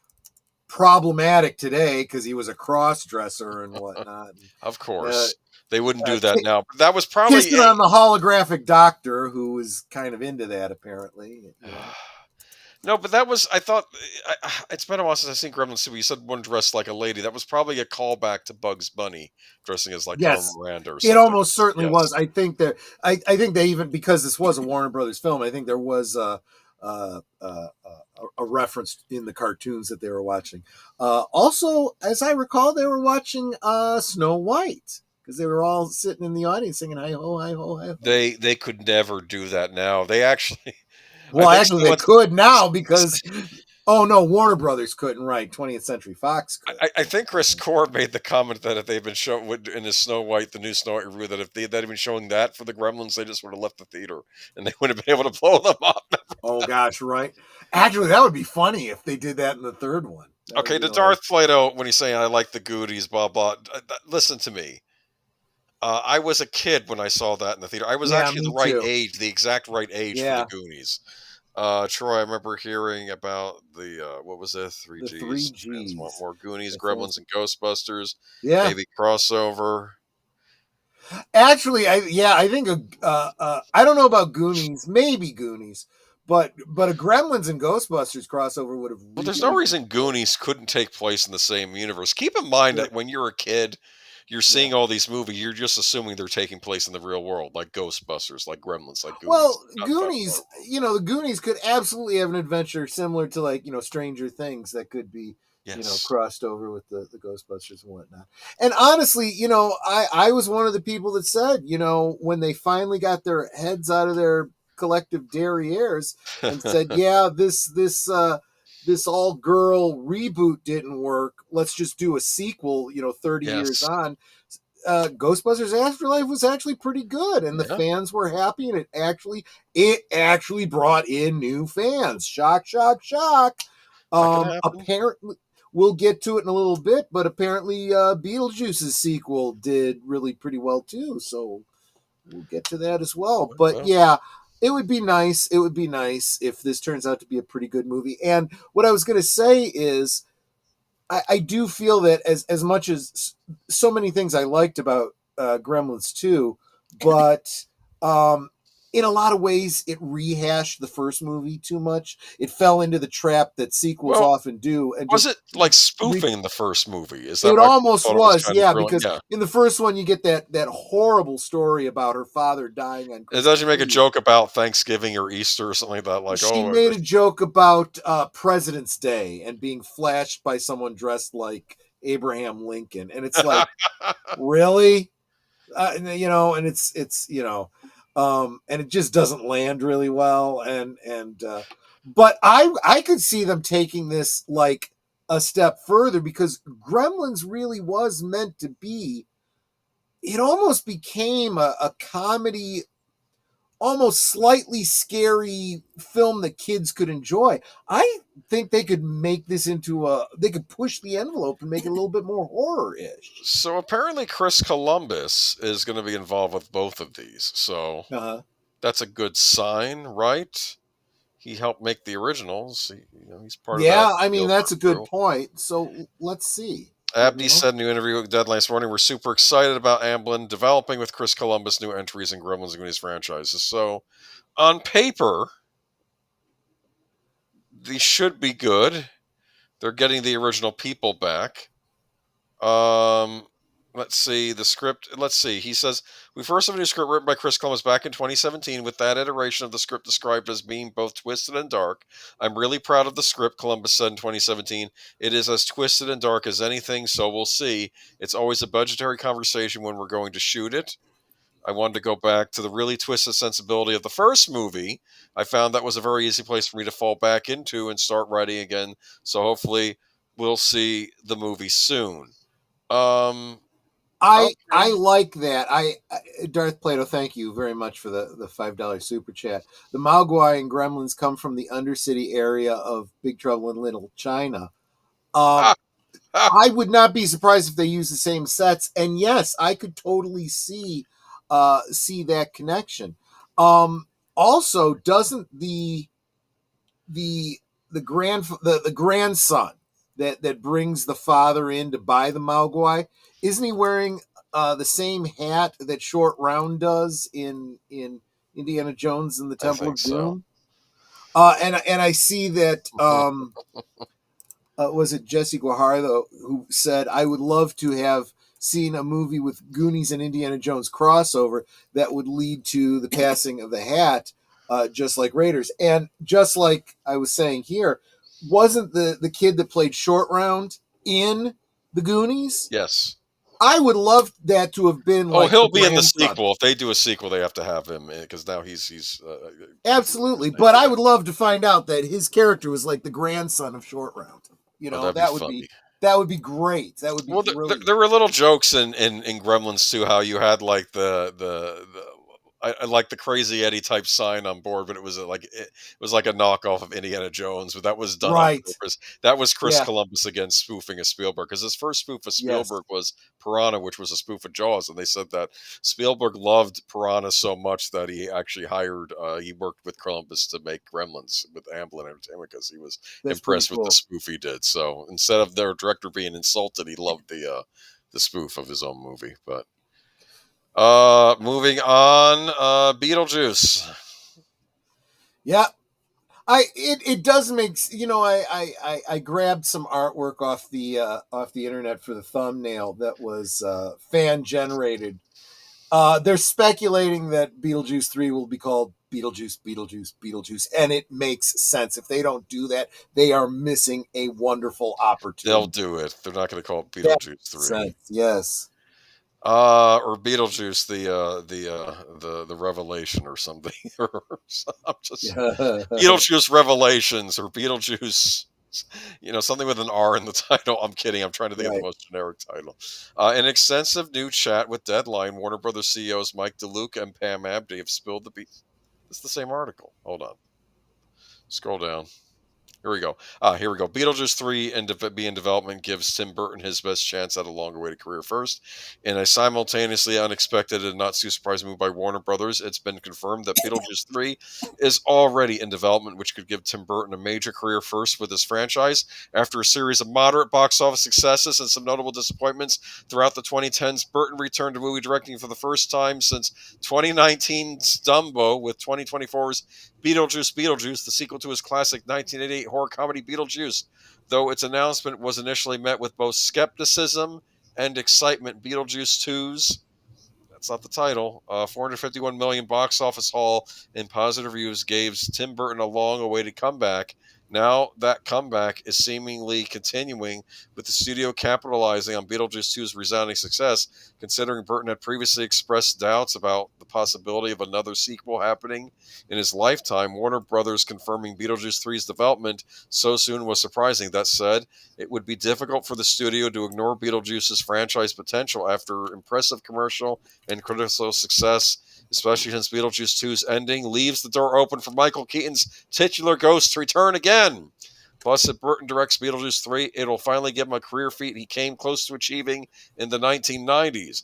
problematic today because he was a cross dresser and whatnot.
Of
Uh,
course, they wouldn't do that
ki-
now. But that was probably
Kissing on the holographic doctor, who was kind of into that apparently.
no, but that was I thought it's been a while since I've seen Gremlins 2. You said one dressed like a lady. That was probably a callback to Bugs Bunny dressing as like Carmen
Yes,
Miranda or
it
something.
almost certainly was.
Yes.
I think that I think they even, because this was a Warner Brothers film, I think there was a reference in the cartoons that they were watching. Also, as I recall, they were watching Snow White because they were all sitting in the audience singing "Hi ho, hi ho, hi ho."
They could never do that now. They actually, I
Well,
think
actually, they
someone.
could now because oh no, Warner Brothers couldn't. Right, 20th Century Fox could.
I think Chris Core made the comment that if they'd been shown in the Snow White, the new Snow White review, that if they had been showing that for the Gremlins, they just would have left the theater and they wouldn't have been able to blow them up.
Oh gosh, right. Actually, that would be funny if they did that in the third one. That would
Okay,
be
to
hilarious.
Darth Plato, when he's saying I like the Goonies, blah blah. Listen to me. I was a kid when I saw that in the theater. I was
Yeah,
actually the
me
right
too.
age, the exact right age for the
Yeah,
Goonies. Troy, I remember hearing about the what was it? Three
the three
Gs. Fans want
G's.
more Goonies,
The
Gremlins,
fans.
and Ghostbusters.
Yeah,
Maybe crossover.
actually, I think I don't know about Goonies, maybe Goonies, but a Gremlins and Ghostbusters crossover would have
Well, there's no
really been
reason
cool.
Goonies couldn't take place in the same universe. Keep in mind
Sure.
that when you're a kid, you're
Yeah.
seeing all these movies. You're just assuming they're taking place in the real world, like Ghostbusters, like Gremlins, like Goonies.
Well,
Not that far.
Goonies, the Goonies could absolutely have an adventure similar to, like, Stranger Things that could be,
Yes.
crossed over with the Ghostbusters and whatnot. And honestly, I was one of the people that said, when they finally got their heads out of their collective derrieres and said, yeah, this all girl reboot didn't work. Let's just do a sequel, 30 years
Yes.
on. Ghostbusters Afterlife was actually pretty good, and the
Yeah.
fans were happy, and it actually brought in new fans. Shock, shock, shock.
That could happen.
Apparently, we'll get to it in a little bit, but apparently, Beetlejuice's sequel did really pretty well too. So we'll get to that as well. But
Well,
yeah, it would be nice. It would be nice if this turns out to be a pretty good movie. And what I was going to say is, I do feel that as much as so many things I liked about Gremlins 2, but um, in a lot of ways it rehashed the first movie too much. It fell into the trap that sequels
well,
often do, and
was
just
it like
re-
spoofing the first movie? Is that
it
why people
almost
thought it was
was,
kind of
yeah,
thrilling?
because
Yeah.
in the first one you get that horrible story about her father dying on
It doesn't
Christmas
make a
Eve.
joke about Thanksgiving or Easter or something like that. Like,
She
oh,
made a joke about President's Day and being flashed by someone dressed like Abraham Lincoln, and it's like, really, and and it just doesn't land really well, but I could see them taking this like a step further, because Gremlins really was meant to be, it almost became a comedy, almost slightly scary film that kids could enjoy. I think they could make this they could push the envelope and make it a little bit more horror-ish.
so apparently Chris Columbus is going to be involved with both of these. So
Uh-huh.
that's a good sign, right? He helped make the originals. He's part of that
Yeah, I mean,
Spielberg
that's a good
crew.
point. So let's see.
Abdi said in a new interview with Deadline this morning, we're super excited about Amblin developing with Chris Columbus new entries in Gremlins and Goonies franchises. So on paper, these should be good. They're getting the original people back. Um, Let's see the script. Let's see. He says we first have a new script written by Chris Columbus back in 2017 with that iteration of the script described as being both twisted and dark. I'm really proud of the script, Columbus said in 2017. It is as twisted and dark as anything, so we'll see. It's always a budgetary conversation when we're going to shoot it. I wanted to go back to the really twisted sensibility of the first movie. I found that was a very easy place for me to fall back into and start writing again. So hopefully we'll see the movie soon.
I
Okay.
like that. Darth Plato, thank you very much for the $5 super chat. The Mogwai and Gremlins come from the Undercity area of Big Trouble in Little China.
Ah, ah,
I would not be surprised if they use the same sets, and yes, I could totally see that connection. Also, doesn't the the grandson that brings the father in to buy the Mogwai, isn't he wearing the same hat that Short Round does in Indiana Jones and the
I
Temple
think
of
so.
Doom? And I see that was it Jesse Guajardo who said, I would love to have seen a movie with Goonies and Indiana Jones crossover that would lead to the passing of the hat, just like Raiders. And just like I was saying here, wasn't the kid that played Short Round in the Goonies?
Yes.
I would love that to have been
Oh,
like the
he'll be in the
grandson.
sequel. If they do a sequel, they have to have him because now he's
Absolutely.
name
But
for
I
that.
would love to find out that his character was like the grandson of Short Round. You
Oh,
know,
that'd be funny.
that would be great. That would be
Well,
brilliant.
there were little jokes in Gremlins too. How you had like I like the Crazy Eddie type sign on board, but it was like a knockoff of Indiana Jones, but that was done on
Right.
purpose. That was Chris
Yeah.
Columbus again spoofing a Spielberg because his first spoof of
Yes.
Spielberg was Piranha, which was a spoof of Jaws, and they said that Spielberg loved Piranha so much that he actually he worked with Columbus to make Gremlins with Amblin Entertainment because he was
That's pretty
impressed with the
cool.
spoof he did. So instead of their director being insulted, he loved the spoof of his own movie. But moving on, Beetlejuice.
Yeah. It does make I grabbed some artwork off the internet for the thumbnail that was fan generated. They're speculating that Beetlejuice 3 will be called Beetlejuice, Beetlejuice, Beetlejuice, and it makes sense. If they don't do that, they are missing a wonderful
They'll
opportunity.
do it. They're not going to call it
That
Beetlejuice
makes
3.
sense. Yes.
Or Beetlejuice, the Revelation or something. I'm just Beetlejuice Revelations or Beetlejuice. Something with an R in the title. I'm kidding. I'm trying to think of the
Right.
most generic title. An extensive new chat with Deadline, Warner Brothers CEOs Mike DeLuca and Pam Abdy have spilled the beans. It's the same article. Hold on. Scroll down. Here we go. Here we go. Beetlejuice 3 being development gives Tim Burton his best chance at a longer awaited career first. In a simultaneously unexpected and not too surprising move by Warner Brothers, it's been confirmed that Beetlejuice 3 is already in development, which could give Tim Burton a major career first with his franchise. After a series of moderate box office successes and some notable disappointments throughout the 2010s, Burton returned to movie directing for the first time since 2019's Dumbo with 2024's Beetlejuice, the sequel to his classic 1988 horror comedy Beetlejuice. Though its announcement was initially met with both skepticism and excitement, Beetlejuice 2's that's not the title. 451 million box office haul and positive reviews gave Tim Burton a long-awaited comeback. Now that comeback is seemingly continuing, with the studio capitalizing on Beetlejuice 2's resounding success. Considering Burton had previously expressed doubts about the possibility of another sequel happening in his lifetime, Warner Brothers confirming Beetlejuice 3's development so soon was surprising. That said, it would be difficult for the studio to ignore Beetlejuice's franchise potential after impressive commercial and critical success, especially since Beetlejuice 2's ending leaves the door open for Michael Keaton's titular ghost to return again. Plus, if Burton directs Beetlejuice 3, it'll finally give him a career feat he came close to achieving in the 1990s.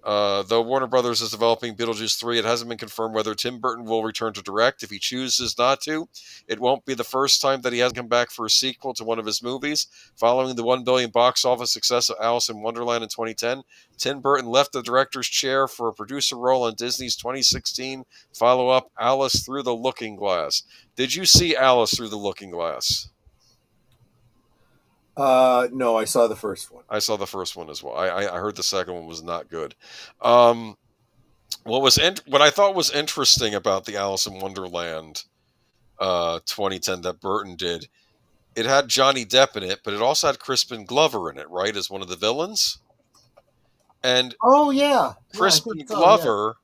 Though Warner Brothers is developing Beetlejuice 3, it hasn't been confirmed whether Tim Burton will return to direct. If he chooses not to, it won't be the first time that he hasn't come back for a sequel to one of his movies. Following the $1 billion box office success of Alice in Wonderland in 2010, Tim Burton left the director's chair for a producer role on Disney's 2016 follow up, Alice Through the Looking Glass. Did you see Alice Through the Looking Glass?
No, I saw the first one.
I saw the first one as well. I heard the second one was not good. What I thought was interesting about the Alice in Wonderland 2010 that Burton did, it had Johnny Depp in it, but it also had Crispin Glover in it, right, as one of the villains. And
Oh yeah, yeah, I think
Crispin
so. Yeah.
Glover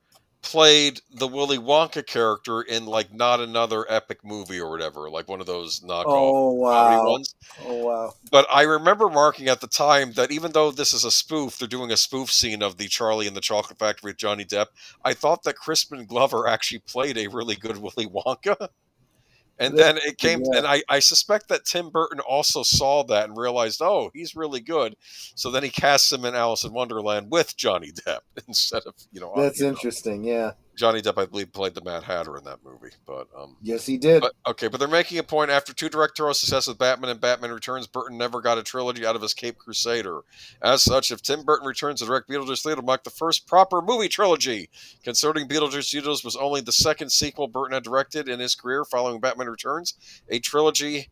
played the Willy Wonka character in like Not Another Epic Movie or whatever, like one of those knockoff
Oh
comedy
wow.
ones.
Oh wow.
But I remember marking at the time that even though this is a spoof, they're doing a spoof scene of the Charlie and the Chocolate Factory with Johnny Depp. I thought that Crispin Glover actually played a really good Willy Wonka. And
That-
then it came,
yeah.
and I suspect that Tim Burton also saw that and realized, oh, he's really good. So then he casts him in Alice in Wonderland with Johnny Depp instead of,
That's interesting. Yeah.
Johnny Depp, I believe, played the Mad Hatter in that movie.
Yes, he did.
But okay, but they're making a point after two directorial successes with Batman and Batman Returns, Burton never got a trilogy out of his Cape Crusader. As such, if Tim Burton returns to direct Beetlejuice 3, it'll mark the first proper movie trilogy. Considering Beetlejuice Studios was only the second sequel Burton had directed in his career following Batman Returns, a trilogy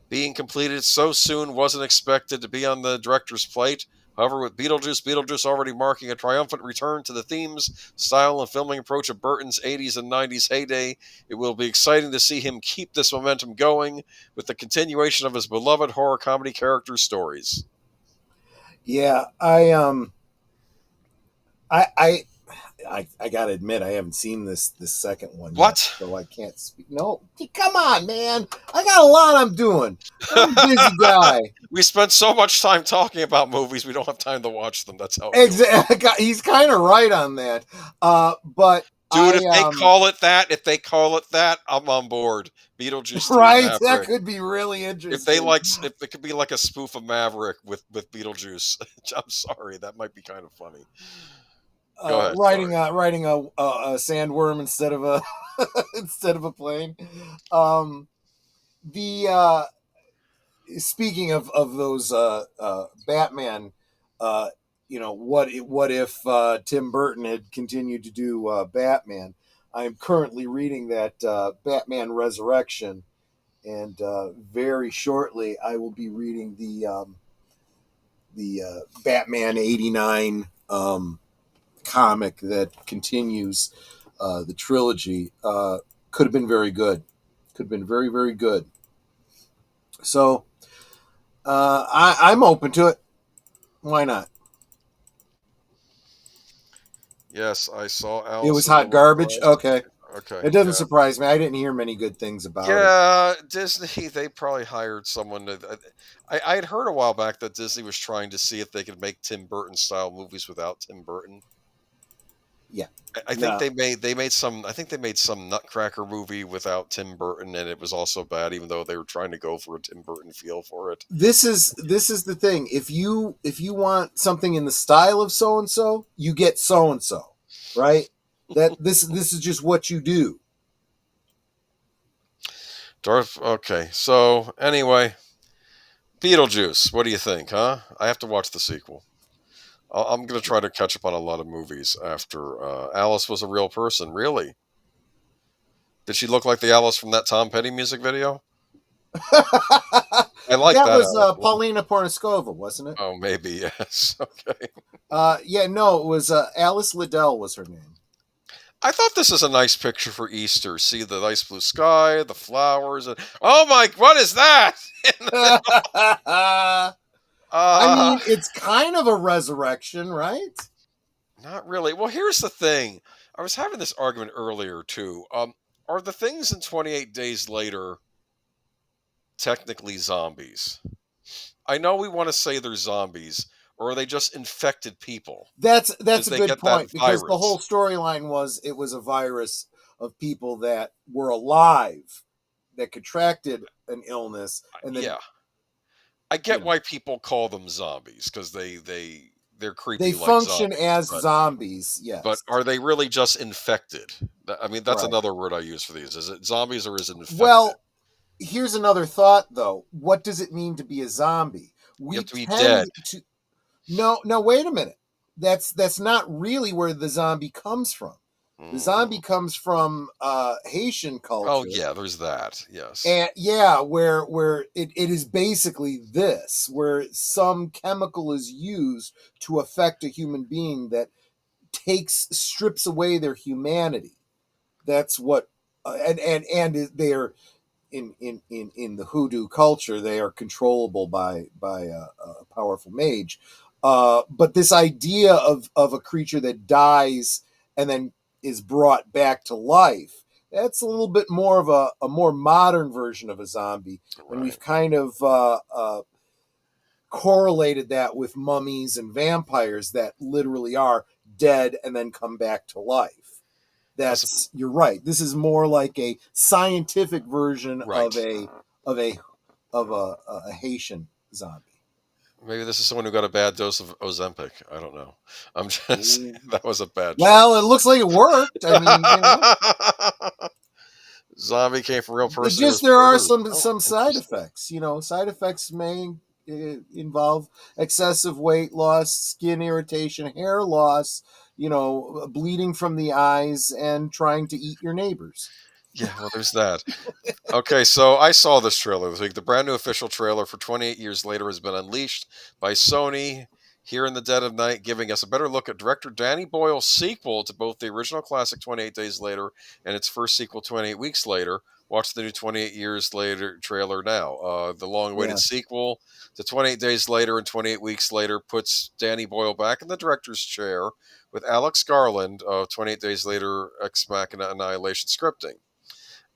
being completed so soon wasn't expected to be on the director's plate. However, with Beetlejuice already marking a triumphant return to the themes, style, and filming approach of Burton's 80s and 90s heyday, it will be exciting to see him keep this momentum going with the continuation of his beloved horror comedy character stories.
Yeah, I gotta admit I haven't seen this second one
What?
yet, so I can't speak. No, come on, man! I got a lot I'm doing. I'm a busy guy.
We spent so much time talking about movies, we don't have time to watch them. That's how it goes.
Exactly. He's kind of right on that. But
Dude, if they call it that, I'm on board. Beetlejuice 3
right,
Maverick.
that could be really interesting.
If it could be like a spoof of Maverick with Beetlejuice, I'm sorry, that might be kind of funny. Go ahead.
Riding a sandworm instead of a instead of a plane. The speaking of those Batman, what if Tim Burton had continued to do Batman? I'm currently reading that Batman Resurrection, and very shortly I will be reading the Batman '89 comic that continues the trilogy. Could have been very good. Could have been very, very good. So I'm open to it. Why not?
Yes, I saw Alice.
It was hot garbage. Okay.
Okay.
It doesn't surprise me. I didn't hear many good things about it.
Yeah, Disney, they probably hired someone to. I had heard a while back that Disney was trying to see if they could make Tim Burton style movies without Tim Burton.
Yeah.
I think they made some Nutcracker movie without Tim Burton, and it was also bad, even though they were trying to go for a Tim Burton feel for it.
This is the thing. If you want something in the style of so and so, you get so and so, right? That this is just what you do.
Okay, so anyway, Beetlejuice. What do you think, huh? I have to watch the sequel. I'm going to try to catch up on a lot of movies after Alice was a real person. Really? Did she look like the Alice from that Tom Petty music video? I like that.
That was Paulina Porniskova, wasn't it?
Oh, maybe, yes. Okay.
Yeah, no, it was Alice Liddell was her name.
I thought this is a nice picture for Easter. See the nice blue sky, the flowers, and oh my, what is that?
I mean, it's kind of a resurrection, right?
Not really. Well, here's the thing. I was having this argument earlier too. Are the things in 28 Days Later technically zombies? I know we want to say they're zombies, or are they just infected people?
That's a good point, because the
virus.
whole storyline was it was a virus of people that were alive that contracted an illness, and then
yeah, I get why people call them zombies, because they're creepy.
They
like
function
zombies,
as zombies, yes.
But are they really just infected? I mean, that's
Right.
another word I use for these. Is it zombies or is it infected?
Well, here's another thought, though. What does it mean to be a zombie?
You have to be dead.
No, wait a minute. That's not really where the zombie comes from. The zombie
Mm.
comes from Haitian
Oh
culture.
yeah, there's that. Yes.
And where it is basically this, where some chemical is used to affect a human being that strips away their humanity. That's what, and they are in the hoodoo culture. They are controllable by a powerful mage. But this idea of a creature that dies and then is brought back to life, that's a little bit more of a more modern version of a zombie. And we've
Right.
kind of correlated that with mummies and vampires that literally are dead and then come back to life.
As
You're right. This is more like a scientific version
right.
of a a Haitian zombie.
Maybe this is someone who got a bad dose of Ozempic. I don't know. I'm just saying
Ooh.
that was a bad choice.
Well, it looks like it worked. I mean,
Zombie came from a real
it
person who
just
was
there are
murdered. Oh,
some side
interesting.
effects. Side effects may involve excessive weight loss, skin irritation, hair loss. Bleeding from the eyes, and trying to eat your neighbors.
Yeah, well, there's that. Okay, so I saw this trailer this week. The brand new official trailer for 28 Years Later has been unleashed by Sony here in the dead of night, giving us a better look at director Danny Boyle's sequel to both the original classic 28 Days Later and its first sequel 28 Weeks Later. Watch the new 28 Years Later trailer now. The long-awaited
Yeah,
sequel to 28 Days Later and 28 Weeks Later puts Danny Boyle back in the director's chair with Alex Garland of 28 Days Later Ex Machina Annihilation scripting.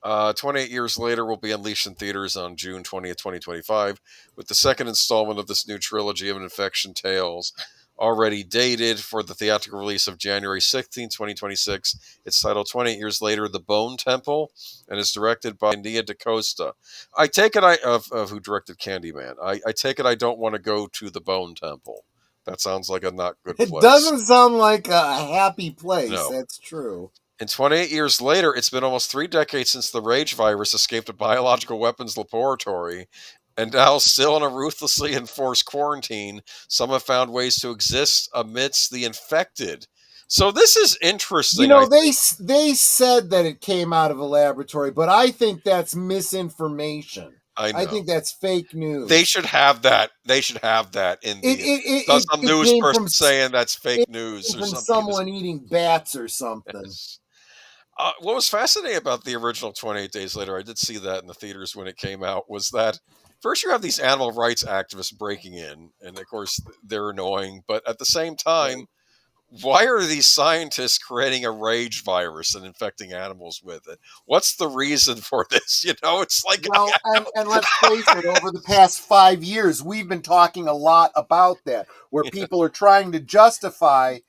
28 Years Later will be unleashed in theaters on June 20th, 2025, with the second installment of this new trilogy of infection tales already dated for the theatrical release of January 16th, 2026. It's titled 28 Years Later, The Bone Temple, and is directed by Nia DaCosta. I take it of who directed Candyman. I take it I don't want to go to the Bone Temple. That sounds like a not good
it
place.
doesn't sound like a happy place.
No.
That's true.
And 28 years later, it's been almost 3 decades since the rage virus escaped a biological weapons laboratory. And now, still in a ruthlessly enforced quarantine, some have found ways to exist amidst the infected. So this is interesting, I think.
They said that it came out of a laboratory, but I think that's misinformation.
I
I
know.
think that's fake news.
They should have that. They should have that in
It
the.
it it,
Does
it,
some
it
news
came
person
from
saying that's
it
fake news
came
or
from
something?
someone eating bats or something.
Yes. What was fascinating about the original 28 Days Later, I did see that in the theaters when it came out, was that first you have these animal rights activists breaking in, and of course they're annoying, but at the same time,
Right.
why are these scientists creating a rage virus and infecting animals with it? What's the reason for this? It's like,
Well, and let's face it, over the past 5 years, we've been talking a lot about that, where people are trying to justify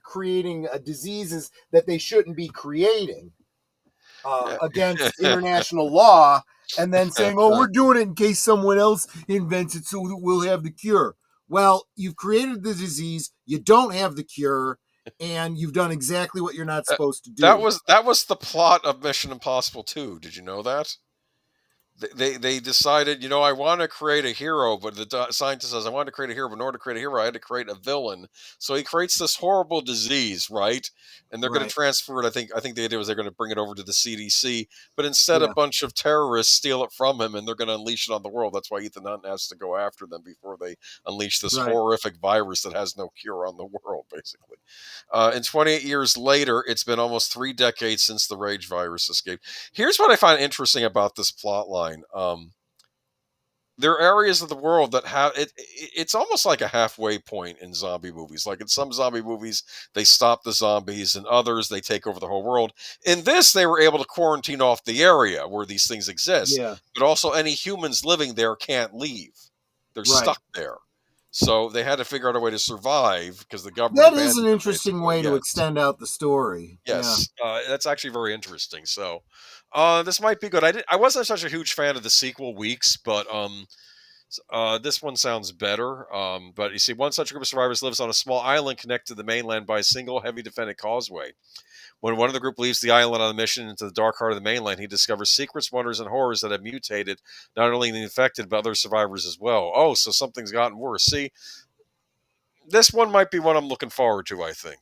creating diseases that they shouldn't be creating
yeah,
against international law, and then saying, "Oh,
right.
we're doing it in case someone else invents it, so we'll have the cure." Well, you've created the disease, you don't have the cure, and you've done exactly what you're not
That,
supposed to
that
do.
was that was the plot of Mission Impossible 2. Did you know that? They decided, I want to create a hero, but the scientist says, I want to create a hero, but in order to create a hero, I had to create a villain. So he creates this horrible disease, right? And they're going to
Right.
transfer it. I think the idea was they're going to bring it over to the CDC, but instead, a
Yeah.
bunch of terrorists steal it from him, and they're going to unleash it on the world. That's why Ethan Hunt has to go after them before they unleash this
Right.
horrific virus that has no cure on the world, basically. And 28 years later, it's been almost 3 decades since the rage virus escaped. Here's what I find interesting about this plot line. There are areas of the world that have it's almost like a halfway point in zombie movies. Like in some zombie movies, they stop the zombies, and others they take over the whole world. In this, they were able to quarantine off the area where these things exist,
Yeah.
but also any humans living there can't leave. They're
Right.
stuck there. So they had to figure out a way to survive because the government
That is an
abandoned them,
interesting
basically.
way to
Yes.
extend out the story. Yeah.
Yes, that's actually very interesting. So, this might be good. I wasn't such a huge fan of the sequel Weeks, but this one sounds better. But you see, one such group of survivors lives on a small island connected to the mainland by a single heavy defended causeway. When one of the group leaves the island on a mission into the dark heart of the mainland, he discovers secrets, wonders, and horrors that have mutated not only the infected but other survivors as well. Oh, so something's gotten worse. See, this one might be what I'm looking forward to. I think.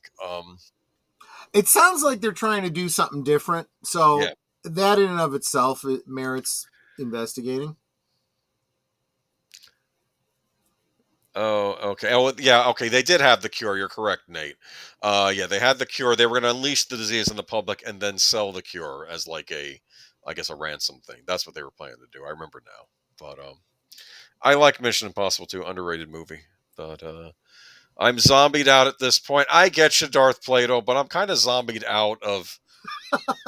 It sounds like they're trying to do something different. So
Yeah.
that in and of itself, it merits investigating.
Oh, okay. Oh, yeah. Okay, they did have the cure. You're correct, Nate. Yeah, they had the cure. They were going to unleash the disease on the public and then sell the cure as like a, I guess, a ransom thing. That's what they were planning to do. I remember now. But I like Mission Impossible 2, underrated movie. But I'm zombied out at this point. I get you, Darth Plato, but I'm kind of zombied out of,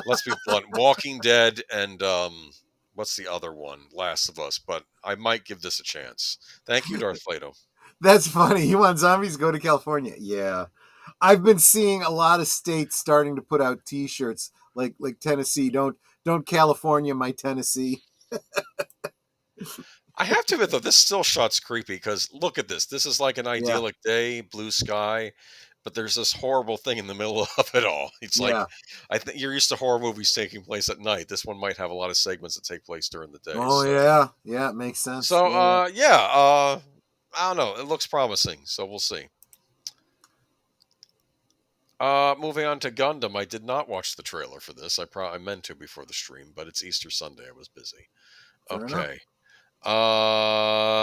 let's be blunt, Walking Dead and what's the other one? Last of Us. But I might give this a chance. Thank you, Darth Plato.
That's funny. You want zombies? Go to California. Yeah. I've been seeing a lot of states starting to put out T-shirts like Tennessee. Don't California my Tennessee.
I have to admit, though, this still shot's creepy because look at this. This is like an
Yeah.
idyllic day, blue sky, but there's this horrible thing in the middle of it all. It's like,
Yeah.
I think you're used to horror movies taking place at night. This one might have a lot of segments that take place during the day.
Oh yeah. Yeah. It makes sense.
So,
Yeah. Yeah.
yeah, I don't know. It looks promising, so we'll see. Moving on to Gundam, I did not watch the trailer for this. I meant to before the stream, but it's Easter Sunday. I was busy.
Fair enough.
Okay.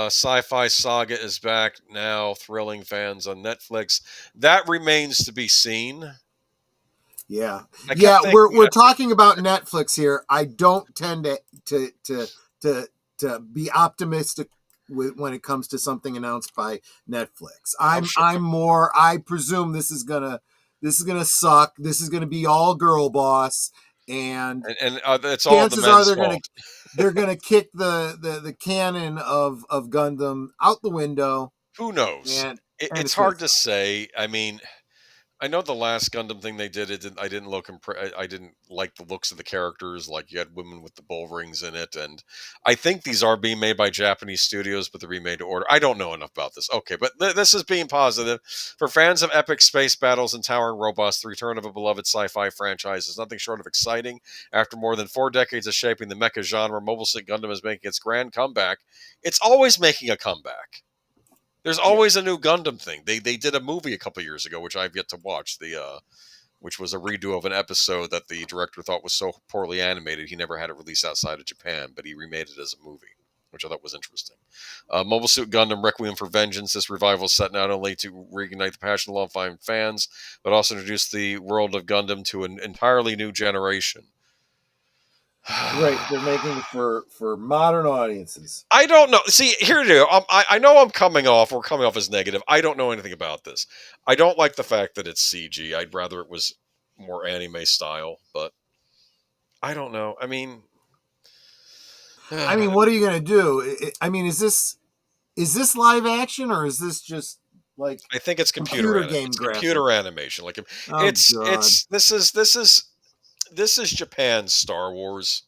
Sci-Fi Saga is back now, thrilling fans on Netflix. That remains to be seen.
Yeah.
I
Yeah.
kept thinking,
We're talking about Netflix here. I don't tend to be optimistic when it comes to something announced by Netflix.
oh shit,
I'm more. I presume this is gonna suck. This is gonna be all girl boss, and
and it's all the
chances are
men's fault.
they're gonna kick the canon of Gundam out the window,
Who knows?
and
It's
it's gonna
hard to
suck.
say. I mean, I know the last Gundam thing they did. I didn't look. I didn't like the looks of the characters. Like you had women with the bull rings in it, and I think these are being made by Japanese studios, but they're remade to order. I don't know enough about this. Okay, but this is being positive for fans of epic space battles and towering robots. The return of a beloved sci-fi franchise is nothing short of exciting. After more than 4 decades of shaping the mecha genre, Mobile Suit Gundam is making its grand comeback. It's always making a comeback. There's
Yeah.
always a new Gundam thing. They did a movie a couple years ago, which I've yet to watch. Which was a redo of an episode that the director thought was so poorly animated he never had it released outside of Japan, but he remade it as a movie, which I thought was interesting. Mobile Suit Gundam Requiem for Vengeance. This revival is set not only to reignite the passion of longtime fans, but also introduce the world of Gundam to an entirely new generation.
Right, they're making it for modern audiences.
I don't know. See, here it is. I know I'm coming off. We're coming off as negative. I don't know anything about this. I don't like the fact that it's CG. I'd rather it was more anime style, but I don't know. I mean,
I mean, what are you gonna do? I mean, is this live action or is this just like
I think it's
computer game
it's
graphic?
computer animation. Like
Oh God,
this is Japan's Star Wars.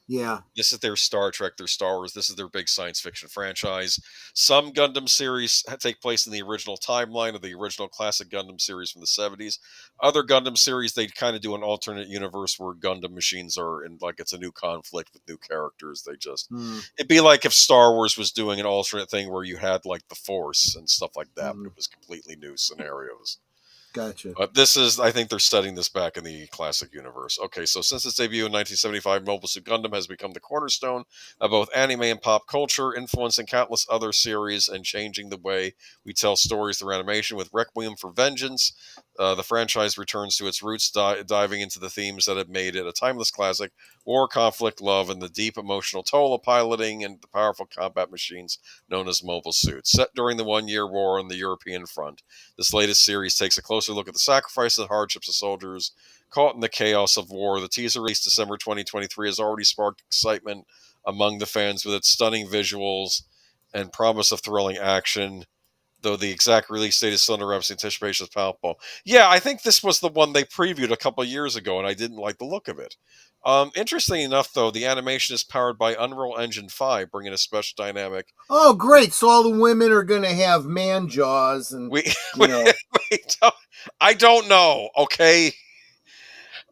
yeah.
This is their Star Trek, their Star Wars. This is their big science fiction franchise. Some Gundam series take place in the original timeline of the original classic Gundam series from the 70s. Other Gundam series, they kind of do an alternate universe where Gundam machines are in, like, it's a new conflict with new characters.
Hmm.
It'd be like if Star Wars was doing an alternate thing where you had, like, the Force and stuff like that, but it was completely new scenarios.
Gotcha.
But I think they're setting this back in the classic universe. Okay, so since its debut in 1975, Mobile Suit Gundam has become the cornerstone of both anime and pop culture, influencing countless other series and changing the way we tell stories through animation. With Requiem for Vengeance, the franchise returns to its roots, diving into the themes that have made it a timeless classic: war, conflict, love, and the deep emotional toll of piloting and the powerful combat machines known as mobile suits. Set during the One-Year War on the European front, this latest series takes a closer look at the sacrifices and hardships of soldiers caught in the chaos of war. The teaser released December 2023 has already sparked excitement among the fans with its stunning visuals and promise of thrilling action, though the exact release date is still under wraps. Anticipation is palpable. Yeah, I think this was the one they previewed a couple of years ago, and I didn't like the look of it. Interestingly enough, though, the animation is powered by Unreal Engine 5, bringing a special dynamic.
Oh, great! So all the women are gonna have man jaws, and
We,
you know,
I don't know. Okay,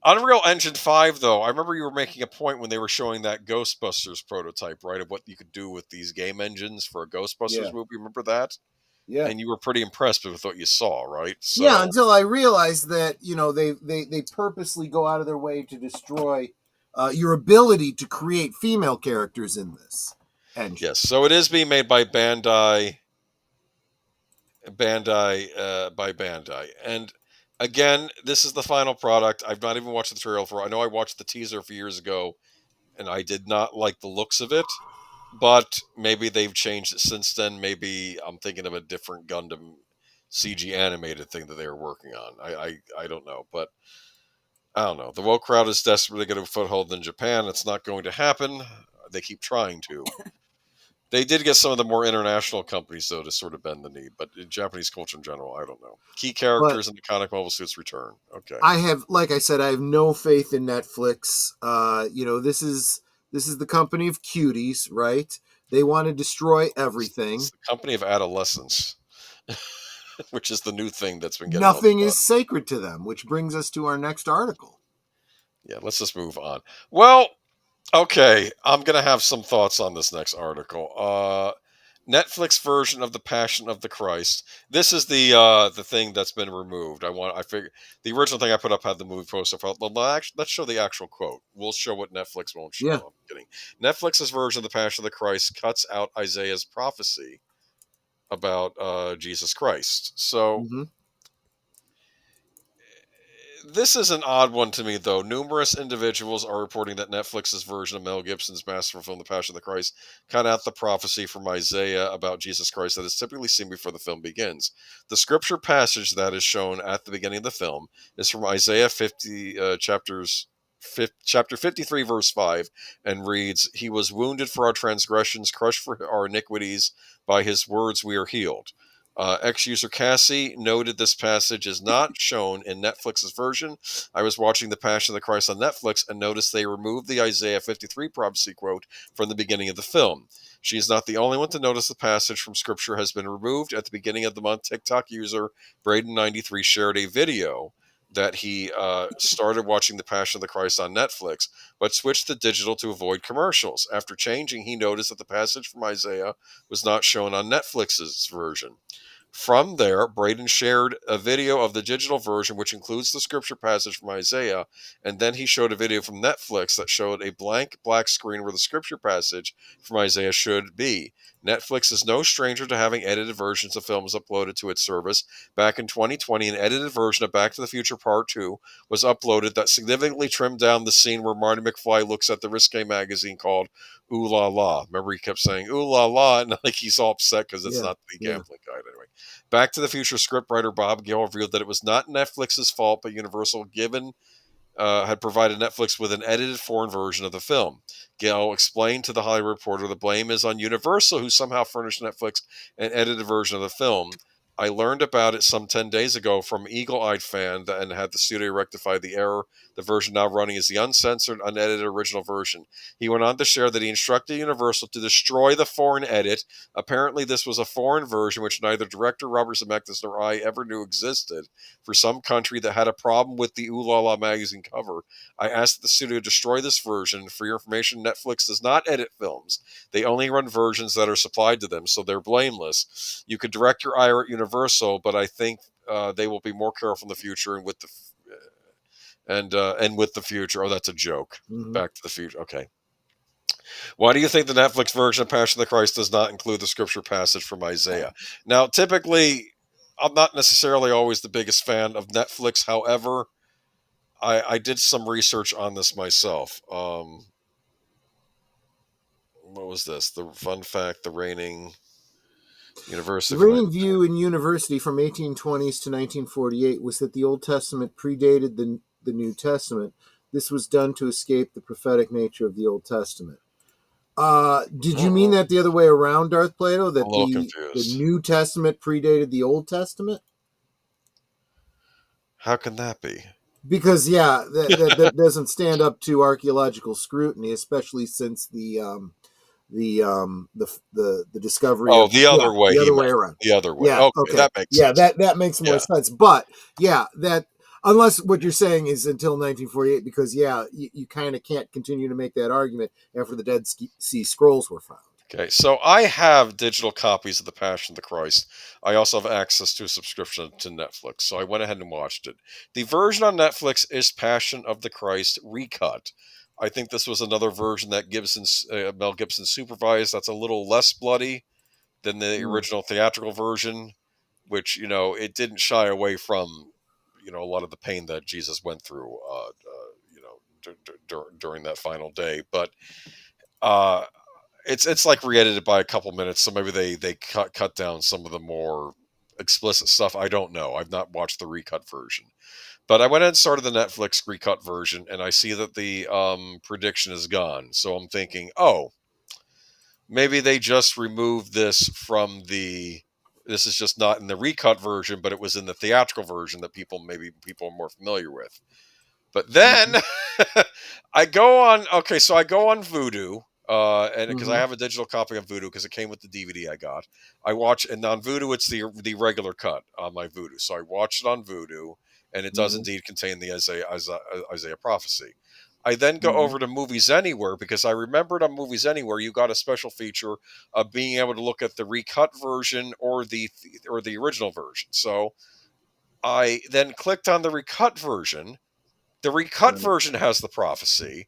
Unreal Engine 5, though, I remember you were making a point when they were showing that Ghostbusters prototype, right, of what you could do with these game engines for a
yeah,
Ghostbusters movie. Remember that?
Yeah.
and you were pretty impressed with what you saw, right? So,
yeah, until I realized that they purposely go out of their way to destroy your ability to create female characters in this engine.
yes. So it is being made by Bandai, and again, this is the final product. I've not even watched the trailer for. I know I watched the teaser a few years ago, and I did not like the looks of it. But maybe they've changed it since then. Maybe I'm thinking of a different Gundam CG animated thing that they were working on. I don't know, but I don't know. The woke crowd is desperately getting a foothold in Japan. It's not going to happen. They keep trying to. They did get some of the more international companies, though, to sort of bend the knee. But in Japanese culture in general, I don't know. Key
But
characters in the comic mobile suits return. Okay.
I have, like I said, I have no faith in Netflix. This is the company of cuties, right? They want to destroy everything.
It's the company of adolescence, which is the new thing that's been getting all the
Nothing
buzz.
is sacred to them, which brings us to our next article.
Yeah, let's just move on. Well, okay, I'm gonna have some thoughts on this next article. Netflix version of the Passion of the Christ. This is the thing that's been removed. I figure the original thing I put up had the movie poster. Let's show the actual quote. We'll show what Netflix won't show.
Yeah.
I'm kidding. Netflix's version of the Passion of the Christ cuts out Isaiah's prophecy about Jesus Christ. So.
Mm-hmm.
This is an odd one to me, though. Numerous individuals are reporting that Netflix's version of Mel Gibson's masterful film, The Passion of the Christ, cut out the prophecy from Isaiah about Jesus Christ that is typically seen before the film begins. The scripture passage that is shown at the beginning of the film is from Isaiah 50, chapter 53, verse 5, and reads, "He was wounded for our transgressions, crushed for our iniquities. By his words we are healed." Ex-user Cassie noted this passage is not shown in Netflix's version. I was watching The Passion of the Christ on Netflix and noticed they removed the Isaiah 53 prophecy quote from the beginning of the film. She is not the only one to notice the passage from Scripture has been removed. At the beginning of the month, TikTok user Braden93 shared a video that he started watching The Passion of the Christ on Netflix, but switched to digital to avoid commercials. After changing, he noticed that the passage from Isaiah was not shown on Netflix's version. From there, Braden shared a video of the digital version, which includes the scripture passage from Isaiah, and then he showed a video from Netflix that showed a blank black screen where the scripture passage from Isaiah should be. Netflix is no stranger to having edited versions of films uploaded to its service. Back in 2020, an edited version of Back to the Future Part 2 was uploaded that significantly trimmed down the scene where Marty McFly looks at the Risque magazine called Ooh La La. Remember, he kept saying Ooh La La, and like he's all upset because it's not the gambling guide anyway. Back to the Future scriptwriter Bob Gale revealed that it was not Netflix's fault, but Universal had provided Netflix with an edited foreign version of the film. Gale explained to the Hollywood Reporter the blame is on Universal, who somehow furnished Netflix an edited version of the film. I learned about it some 10 days ago from Eagle-Eyed Fan and had the studio rectify the error. The version now running is the uncensored, unedited original version. He went on to share that he instructed Universal to destroy the foreign edit. Apparently, this was a foreign version which neither director Robert Zemeckis nor I ever knew existed for some country that had a problem with the Ooh La La magazine cover. I asked the studio to destroy this version. For your information, Netflix does not edit films. They only run versions that are supplied to them, so they're blameless. You could direct your ire at Universal, but I think they will be more careful in the future and with the with the future. Oh, that's a joke.
Mm-hmm.
Back to the Future. Okay. Why do you think the Netflix version of Passion of the Christ does not include the scripture passage from Isaiah? Now, typically, I'm not necessarily always the biggest fan of Netflix. However, I did some research on this myself. What was this? The fun fact: the reigning university.
The reigning view in university from 1820s to 1948 was that the Old Testament predated the New Testament. This was done to escape the prophetic nature of the Old Testament. Did you mean that the other way around, Darth Plato? That the New Testament predated the Old Testament?
How can that be?
Because that doesn't stand up to archaeological scrutiny, especially since the discovery.
Oh, the other way.
The other way around.
The other way.
Yeah.
Okay. That makes sense.
That makes more sense. But that unless what you're saying is until 1948, because you kind of can't continue to make that argument after the Dead Sea Scrolls were found.
Okay, so I have digital copies of The Passion of the Christ. I also have access to a subscription to Netflix, so I went ahead and watched it. The version on Netflix is Passion of the Christ recut. I think this was another version that Mel Gibson supervised. That's a little less bloody than the
Mm.
original theatrical version, which it didn't shy away from a lot of the pain that Jesus went through, during that final day, but. Uh, it's like re-edited by a couple minutes, so maybe they cut down some of the more explicit stuff. I don't know. I've not watched the recut version, but I went and started the Netflix recut version, and I see that the prediction is gone. So I'm thinking, oh, maybe they just removed this from the. This is just not in the recut version, but it was in the theatrical version that people are more familiar with. But then
Mhm.
I go on. Okay, so I go on Vudu, and because I
Mhm.
have a digital copy of Vudu because it came with the DVD I got. I watch, and on Vudu it's the regular cut on my Vudu. So I watched it on Vudu, and it does
Mhm.
indeed contain the Isaiah prophecy. I then go
Mhm.
over to Movies Anywhere because I remembered on Movies Anywhere you got a special feature of being able to look at the recut version or the original version. So I then clicked on the recut version. The recut
Right.
version has the prophecy,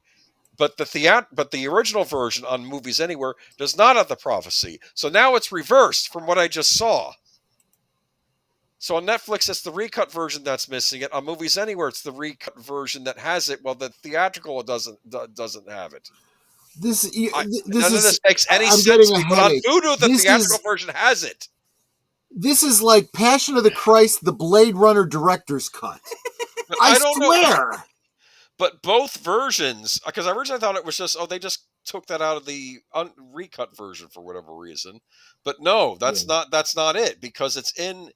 but the original version on Movies Anywhere does not have the prophecy. So now it's reversed from what I just saw. So on Netflix, it's the recut version that's missing it. On Movies Anywhere, it's the recut version that has it. Well, the theatrical doesn't have it.
This this
None of
is
this makes any
I'm
sense
getting
to
a
me. But on
headache.
Vudu, the
This
theatrical
is
version has it.
this is like Passion of the Christ, the Blade Runner director's cut.
But
I
I don't know.
swear.
But both versions, because I originally thought it was just, they just took that out of the recut version for whatever reason. But no,
Yeah.
that's not it, because it's in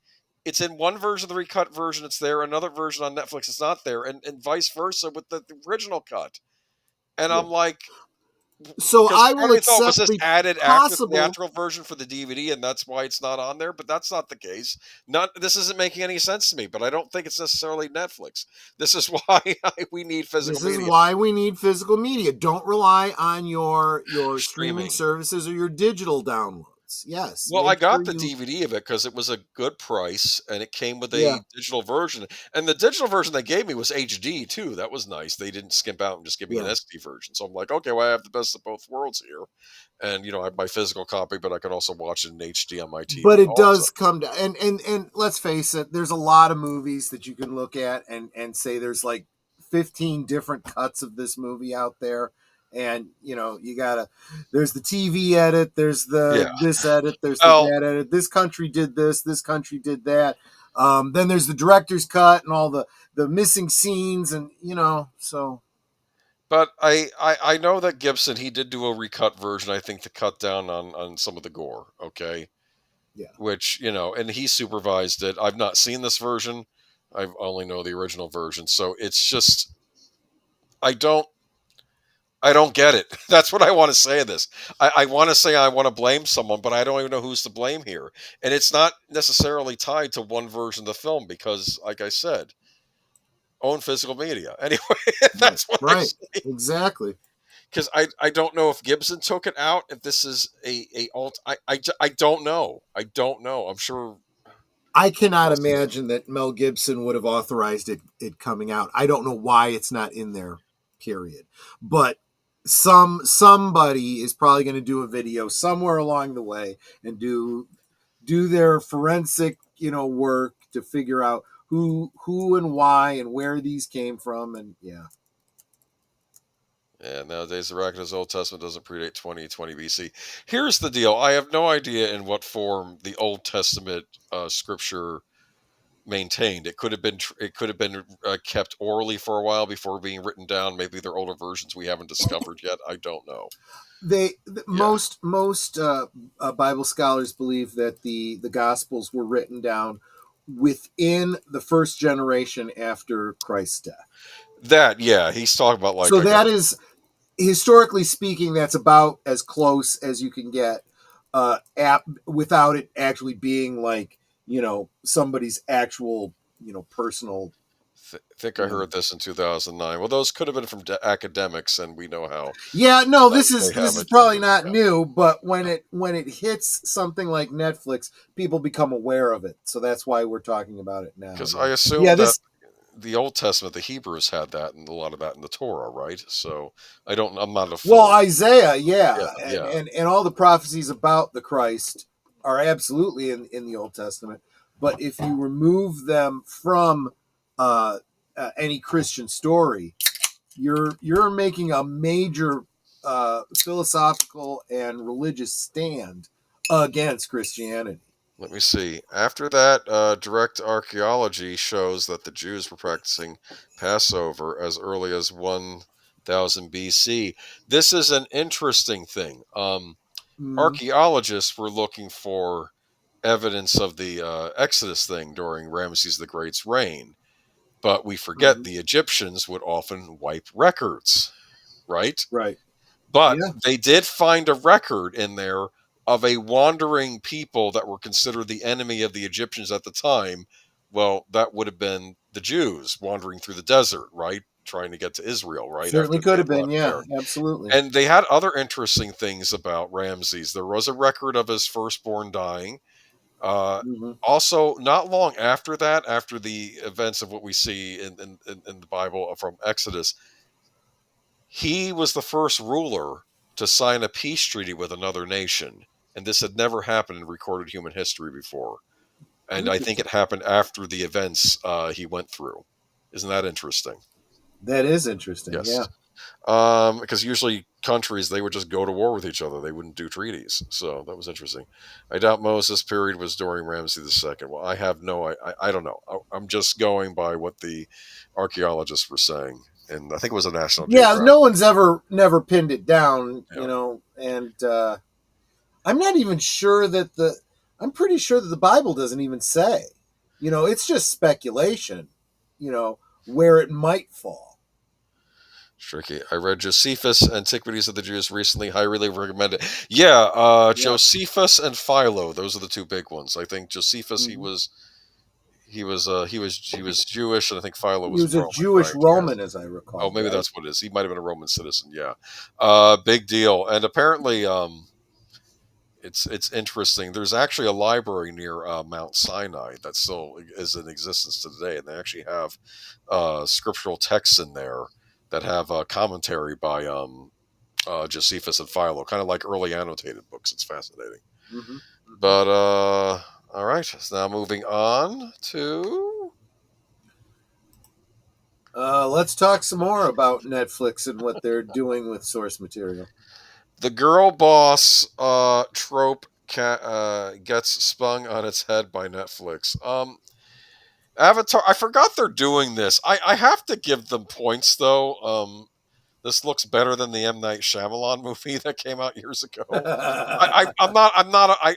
one version of the recut version, it's there. Another version on Netflix, it's not there, and vice versa with the original cut. And
Yeah.
I'm like,
So
because
I
part
will
of me thought, was
accept
this
the
added after the
possible.
theatrical version for the DVD, and that's why it's not on there? But that's not the case. Not This isn't making any sense to me. But I don't think it's necessarily Netflix. This is why we need physical
This is
media.
why we need physical media. Don't rely on your streaming
Streaming.
services or your digital downloads. Yes,
Well, I
make sure
got the
you.
DVD of it because it was a good price, and it came with
Yeah,
a digital version. And the digital version they gave me was HD too. That was nice. They didn't skimp out and just give me an
yeah.
SD version. So I'm like, okay, well, I have the best of both worlds here. And I have my physical copy, but I can also watch it in HD on my
But
TV
it
also.
does come to and let's face it, there's a lot of movies that you can look at and say there's like 15 different cuts of this movie out there. And you gotta there's the TV edit, there's the
Yeah.
this edit, there's the
Well,
that edit, this country did this country did that. Then there's the director's cut and all the missing scenes, and so
but I know that Gibson, he did do a recut version, I think, to cut down on some of the gore. Okay.
yeah.
Which and he supervised it. I've not seen this version. I only know the original version, so it's just I don't I don't get it. That's what I want to say of this. I want to say I want to blame someone, but I don't even know who's to blame here. And it's not necessarily tied to one version of the film because, like I said, own physical media. Anyway,
Right,
that's what I
right,
say.
exactly.
Because I don't know if Gibson took it out. If this is a alt, I don't know. I don't know. I'm sure.
I cannot
Must have.
imagine that Mel Gibson would have authorized it coming out. I don't know why it's not in there, period. But somebody is probably going to do a video somewhere along the way and do their forensic, work to figure out who and why and where these came from, and yeah.
Yeah, nowadays the record of the Old Testament doesn't predate 2020 BC. Here's the deal: I have no idea in what form the Old Testament scripture maintained. It could have been kept orally for a while before being written down. Maybe they're older versions we haven't discovered yet. I don't know. Yeah,
Most Bible scholars believe that the Gospels were written down within the first generation after Christ's death.
yeah, he's talking about, like,
So
I guess.
that is, historically speaking, that's about as close as you can get, without it actually being like somebody's actual personal
think I heard this in 2009. Well, those could have been from academics, and we know how
Yeah, no,
they have
this is probably
agendas.
not
Yeah.
new, but when it hits something like Netflix, people become aware of it. So that's why we're talking about it now.
Because I
Yeah, yeah,
assume that
this
the Old Testament, the Hebrews had that, and a lot of that in the Torah, right? So I'm not a
well,
full.
Isaiah,
Yeah,
yeah,
yeah.
and all the prophecies about the Christ are absolutely in the Old Testament. But if you remove them from any Christian story, you're making a major philosophical and religious stand against Christianity.
Let me see. After that, direct archaeology shows that the Jews were practicing Passover as early as 1000 BC. This is an interesting thing.
Mm-hmm.
Archaeologists were looking for evidence of the Exodus thing during Ramses the Great's reign, but we forget
Mm-hmm.
the Egyptians would often wipe records, right?
Right.
But
Yeah.
they did find a record in there of a wandering people that were considered the enemy of the Egyptians at the time. Well, that would have been the Jews wandering through the desert, right? Trying to get to Israel, right?
Certainly
After
could
they
have been.
left
Yeah.
there.
Absolutely.
And they had other interesting things about Ramses. There was a record of his firstborn dying. Uh,
Mm-hmm.
Also, not long after that, after the events of what we see in the Bible from Exodus, he was the first ruler to sign a peace treaty with another nation. And this had never happened in recorded human history before. And I think
Interesting.
it happened after the events he went through. Isn't that interesting?
That is interesting. Yeah.
Yes. Because usually countries, they would just go to war with each other. They wouldn't do treaties. So that was interesting. I doubt Moses' period was during Ramses II. Well, I have no, I don't know. I'm just going by what the archaeologists were saying. And I think it was a National
Yeah.
Geographic.
No one's never pinned it down,
Yeah.
and I'm not even sure that I'm pretty sure that the Bible doesn't even say. It's just speculation, where it might fall.
Tricky. I read Josephus, Antiquities of the Jews recently. Highly recommended. Yeah,
Yeah.
Josephus and Philo. Those are the two big ones. I think Josephus,
Mm-hmm.
he was Jewish, and I think Philo
He
was
was a
Roman,
Jewish
right?
Roman,
Yes.
as I
Oh,
recall,
maybe
right?
that's what it is. He might have been a Roman citizen. Yeah. Big deal. And apparently, it's interesting. There's actually a library near Mount Sinai that still is in existence today, and they actually have scriptural texts in there that have a commentary by Josephus and Philo, kind of like early annotated books. It's fascinating.
Mm-hmm. Mm-hmm.
But all right, so now moving on to
Let's talk some more about Netflix and what they're doing with source material.
the girl boss trope. Gets spun on its head by Netflix. Avatar. I forgot they're doing this. I have to give them points though. This looks better than the M Night Shyamalan movie that came out years ago. I'm not. I'm not. I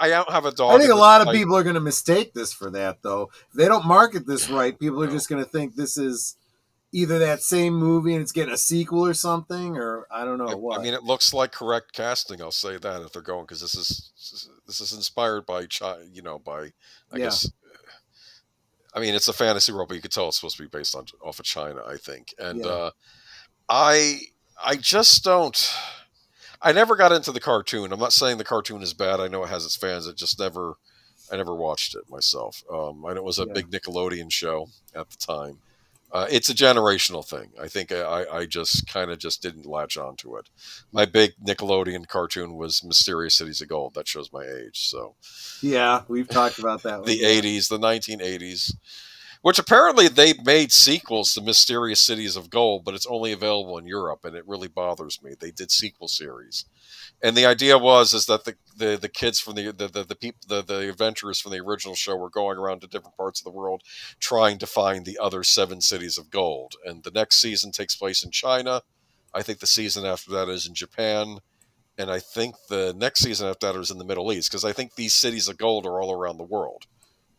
don't have a
I
dog
think
in
a
this
lot of
fight.
people are going to mistake this for that, though. If they don't market this right, people are
No.
just going to think this is either that same movie and it's getting a sequel or something, or I don't know
I
what.
mean, it looks like correct casting. I'll say that if they're going because this is inspired by by I
Yeah,
guess. I mean, it's a fantasy world, but you could tell it's supposed to be based on off of China, I think. And
yeah,
I I just don't. I never got into the cartoon. I'm not saying the cartoon is bad. I know it has its fans. I never watched it myself. I know it was a
yeah.
big Nickelodeon show at the time. It's a generational thing. I think I just kind of just didn't latch onto it. My big Nickelodeon cartoon was Mysterious Cities of Gold. That shows my age. So
Yeah, we've talked about that one.
the
Yeah.
80s, the 1980s, which apparently they made sequels to Mysterious Cities of Gold, but it's only available in Europe, and it really bothers me. They did sequel series, and the idea is that the kids from the people the adventurers from the original show were going around to different parts of the world trying to find the other seven cities of gold. And the next season takes place in China. I think the season after that is in Japan, and I think the next season after that is in the Middle East, because I think these cities of gold are all around the world,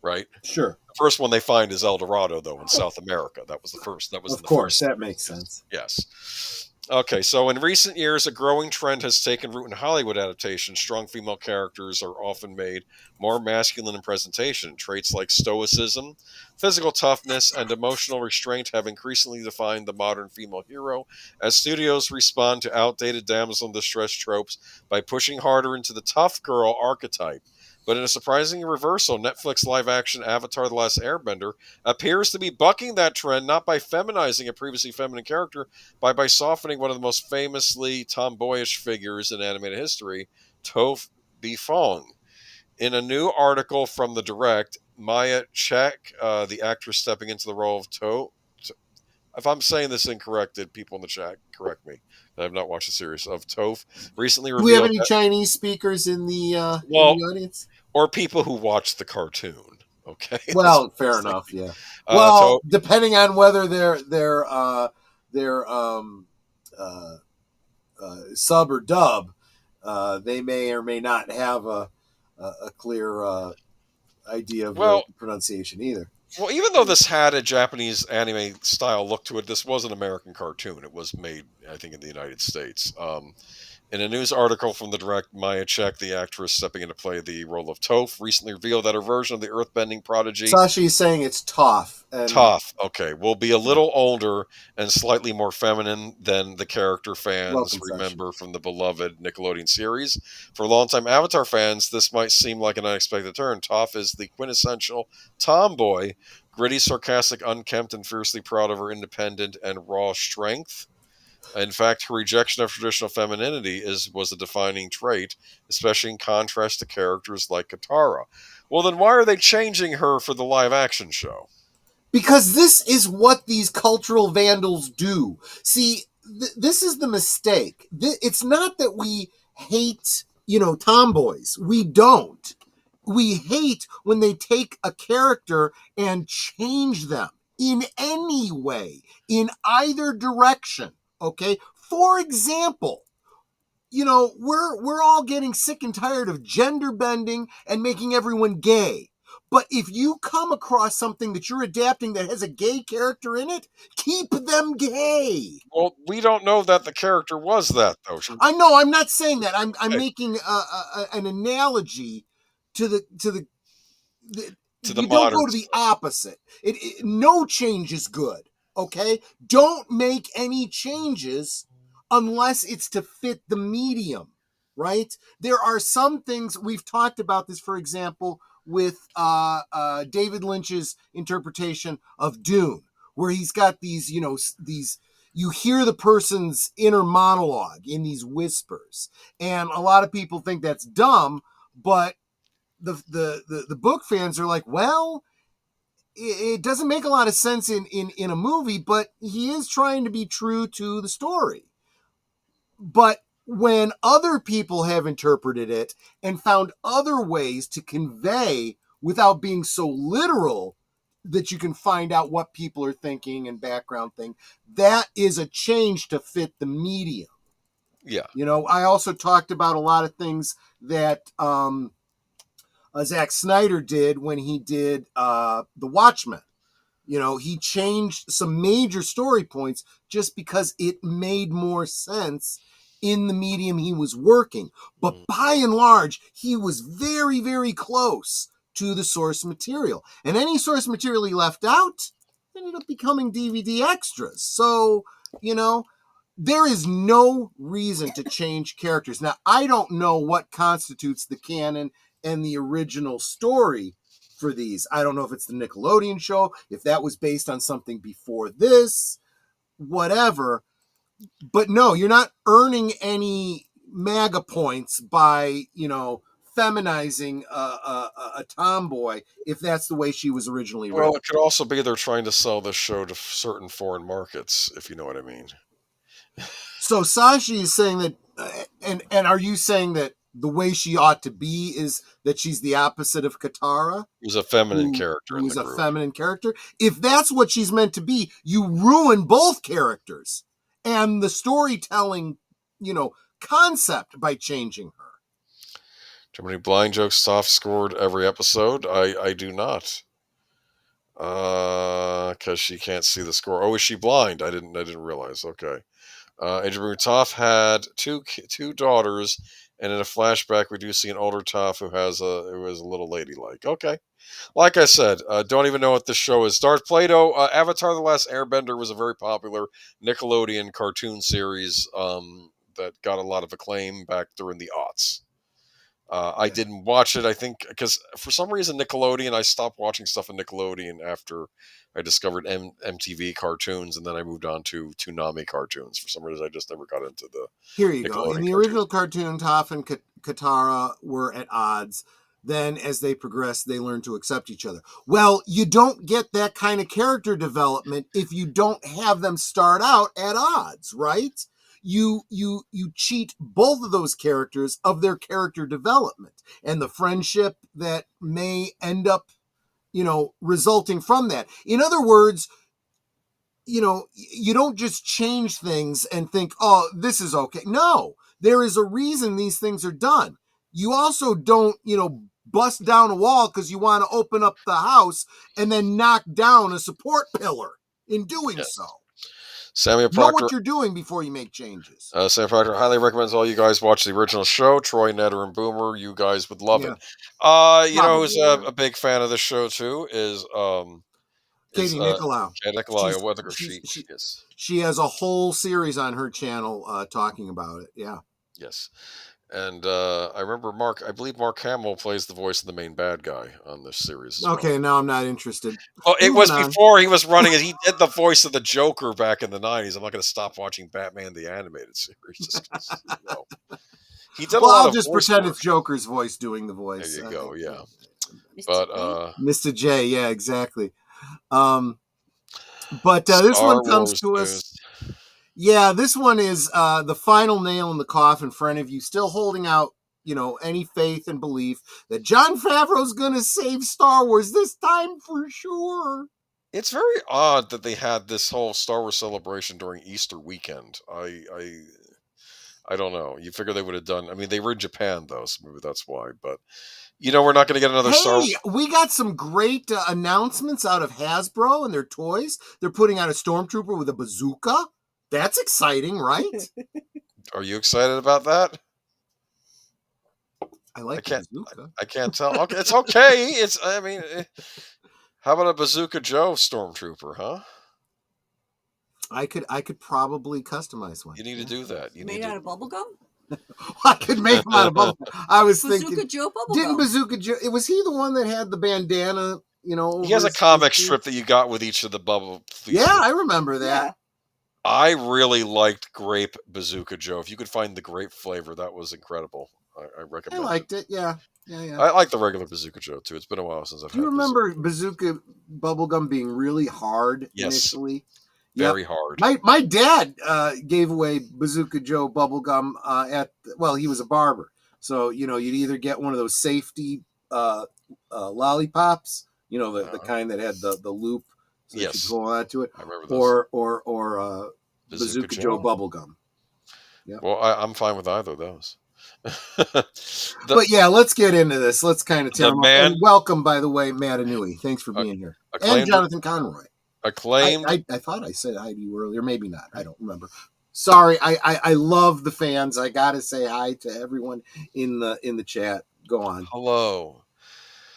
right?
Sure.
The first one they find is El Dorado, though, in South America. That was the first. That was in
Of
the
course,
first
that makes
series.
sense.
Yes. Okay, so in recent years, a growing trend has taken root in Hollywood adaptations. Strong female characters are often made more masculine in presentation. Traits like stoicism, physical toughness, and emotional restraint have increasingly defined the modern female hero as studios respond to outdated damsel in distress tropes by pushing harder into the tough girl archetype. But in a surprising reversal, Netflix live action Avatar The Last Airbender appears to be bucking that trend not by feminizing a previously feminine character by softening one of the most famously tomboyish figures in animated history, Toph Beifong. In a new article from the Direct, Maya Chek, the actress stepping into the role of Toph, if I'm saying this incorrected, people in the chat correct me. I have not watched the series of Toph. Recently
Do we have
revealed
any
that,
Chinese speakers in the
well,
audience?
or people who watch the cartoon. Okay, that's
Well,
what I'm
fair
saying.
enough. Yeah. Well,
Toph,
depending on whether they're uh, sub or dub, they may or may not have a clear idea of the
well,
pronunciation either.
Well, even though this had a Japanese anime style look to it, this was an American cartoon. It was made, I think, in the United States. In a news article from the Direct, Maya Chek, the actress stepping in to play the role of Toph, recently revealed that her version of the earthbending prodigy,
Sashi is saying it's tough, and
Toph, okay, will be a
yeah,
little older and slightly more feminine than the character fans
welcome, Sashi.
remember from the beloved Nickelodeon series. For longtime Avatar fans, this might seem like an unexpected turn. Toph is the quintessential tomboy, gritty, sarcastic, unkempt, and fiercely proud of her independent and raw strength. In fact, her rejection of traditional femininity was a defining trait, especially in contrast to characters like Katara. Well, then why are they changing her for the live action show?
Because this is what these cultural vandals do. See, this is the mistake. It's not that we hate, tomboys. We don't. We hate when they take a character and change them in any way, in either direction. Okay. For example, we're all getting sick and tired of gender bending and making everyone gay. But if you come across something that you're adapting that has a gay character in it, keep them gay.
Well, we don't know that the character was that though.
I know. I'm not saying that. I'm
Okay,
making an analogy to
to the
you don't go
modern
to the
stuff.
opposite. No change is good. Okay, don't make any changes unless it's to fit the medium, right? There are some things we've talked about this, for example, with David Lynch's interpretation of Dune, where he's got these, these. You hear the person's inner monologue in these whispers, and a lot of people think that's dumb, but the book fans are like, well, it doesn't make a lot of sense in a movie, but he is trying to be true to the story. But when other people have interpreted it and found other ways to convey without being so literal that you can find out what people are thinking and background thing, that is a change to fit the medium.
Yeah.
I also talked about a lot of things that Zack Snyder did when he did The Watchmen. He changed some major story points just because it made more sense in the medium he was working. But by and large, he was very, very close to the source material. And any source material he left out ended up becoming DVD extras. So, there is no reason to change characters. Now, I don't know what constitutes the canon and the original story for these. I don't know if it's the Nickelodeon show, if that was based on something before this, whatever. But no, you're not earning any MAGA points by, feminizing a tomboy if that's the way she was originally
Well,
written.
it could also be they're trying to sell this show to certain foreign markets, if you know what I mean.
So Sashi is saying that, and are you saying that the way she ought to be is that she's the opposite of Katara,
He was a feminine
who
character in
who's
the
a
group.
feminine character? If that's what she's meant to be, you ruin both characters and the storytelling, concept by changing her.
Too many blind jokes soft scored every episode? I do not. Because she can't see the score. Oh, is she blind? I didn't realize. Okay. Adrian Toph had two daughters, and in a flashback, we do see an older Toph who was a little ladylike. Okay, like I said, don't even know what this show is. Darth Plato, Avatar: The Last Airbender was a very popular Nickelodeon cartoon series that got a lot of acclaim back during the aughts. I didn't watch it, I think, because for some reason Nickelodeon, I stopped watching stuff on Nickelodeon after I discovered MTV cartoons, and then I moved on to Toonami cartoons. For some reason, I just never got into the
Here you go. In
Nickelodeon
the
cartoons.
original cartoon, Toph and Katara were at odds. Then, as they progressed, they learned to accept each other. Well, you don't get that kind of character development if you don't have them start out at odds, right? You cheat both of those characters of their character development and the friendship that may end up, resulting from that. In other words, you don't just change things and think, oh, this is okay. No, there is a reason these things are done. You also don't, bust down a wall because you want to open up the house and then knock down a support pillar in doing so.
Samuel Procter,
know what you're doing before you make changes.
Samuel Procter highly recommends all you guys watch the original show. Troy, Netter, and Boomer. You guys would love it. You know who's a big fan of this show too is
Katie Nicolau.
Katie Nicolau.
She has a whole series on her channel talking about it. Yeah.
Yes. And I remember I believe Mark Hamill plays the voice of the main bad guy on this series.
Okay, now I'm not interested.
Oh, it was before he was running it. He did the voice of the Joker back in the 90s. I'm not going to stop watching Batman the Animated Series. Just he did a lot
I'll
of
just pretend it's Joker's voice doing the voice.
There you go, yeah.
But
Mr. J, yeah, exactly. But this one comes to us. Yeah, this one is the final nail in the coffin for any of you still holding out, any faith and belief that Jon Favreau's going to save Star Wars this time for sure.
It's very odd that they had this whole Star Wars celebration during Easter weekend. I don't know. You figure they would have done. I mean, they were in Japan though, so maybe that's why. But we're not going to get another Star Wars.
We got some great announcements out of Hasbro and their toys. They're putting out a Stormtrooper with a bazooka. That's exciting, right?
Are you excited about that?
I like bazooka.
I can't tell. Okay, it's okay. How about a Bazooka Joe Stormtrooper, huh?
I could probably customize one.
You need to do that.
Made out of bubblegum?
I could make them out of bubblegum. I was
Bazooka
thinking.
Joe bubblegum.
Didn't Bazooka Joe? Was he the one that had the bandana?
He has a comic strip that you got with each of the bubble.
Yeah, I remember that.
Yeah.
I really liked grape Bazooka Joe. If you could find the grape flavor, that was incredible. I recommend.
I liked it. Yeah.
I like the regular Bazooka Joe too. It's been a while since I've.
Do you remember Bazooka bubblegum being really hard initially?
Very hard.
My dad gave away Bazooka Joe bubblegum he was a barber. So, you'd either get one of those safety lollipops, the kind that had the loop so you could go on to it.
I remember those.
Or Bazooka Joe bubblegum.
Yeah. Well, I'm fine with either of those.
But yeah, let's get into this. Let's kind of tell them. And welcome, by the way, Matt Anui. Thanks for being here. And Jonathan Conroy.
Acclaimed.
I thought I said hi to you earlier. Maybe not. I don't remember. Sorry. I love the fans. I got to say hi to everyone in the chat. Go on.
Hello.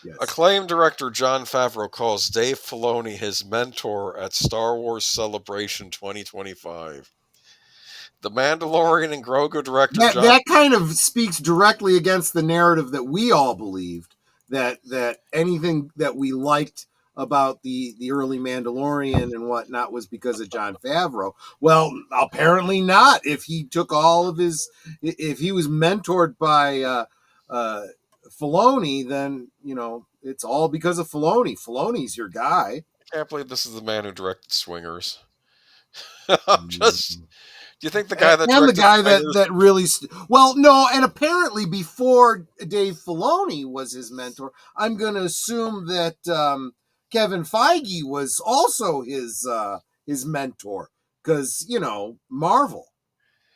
Yes.
Acclaimed director Jon Favreau calls Dave Filoni his mentor at Star Wars Celebration 2025. The Mandalorian and Grogu director
that kind of speaks directly against the narrative that we all believed, that anything that we liked about the early Mandalorian and whatnot was because of Jon Favreau. Well, apparently not. If he took if he was mentored by Filoni, then it's all because of Filoni. Filoni's your guy.
I can't believe this is the man who directed Swingers. Do you think the guy
that really no, and apparently before Dave Filoni was his mentor, I'm going to assume that Kevin Feige was also his mentor because Marvel.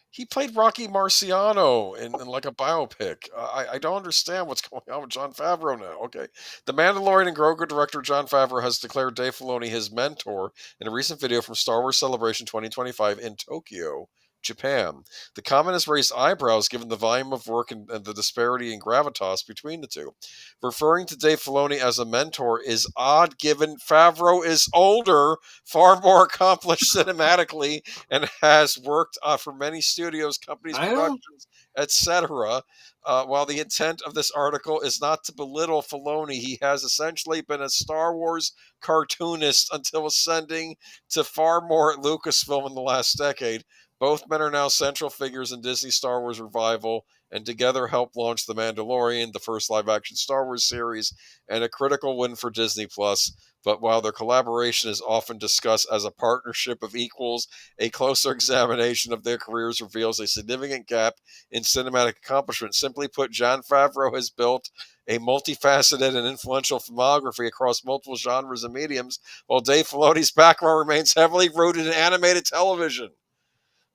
He played Rocky Marciano in like a biopic. I don't understand what's going on with Jon Favreau now. Okay. The Mandalorian and Grogu director Jon Favreau has declared Dave Filoni his mentor in a recent video from Star Wars Celebration 2025 in Tokyo, Japan. The comment has raised eyebrows given the volume of work and the disparity in gravitas between the two. Referring to Dave Filoni as a mentor is odd given Favreau is older, far more accomplished cinematically, and has worked for many studios, companies, productions, etc. While the intent of this article is not to belittle Filoni, he has essentially been a Star Wars cartoonist until ascending to far more at Lucasfilm in the last decade. Both men are now central figures in Disney's Star Wars revival, and together helped launch The Mandalorian, the first live-action Star Wars series, and a critical win for Disney+. But while their collaboration is often discussed as a partnership of equals, a closer examination of their careers reveals a significant gap in cinematic accomplishment. Simply put, Jon Favreau has built a multifaceted and influential filmography across multiple genres and mediums, while Dave Filoni's background remains heavily rooted in animated television.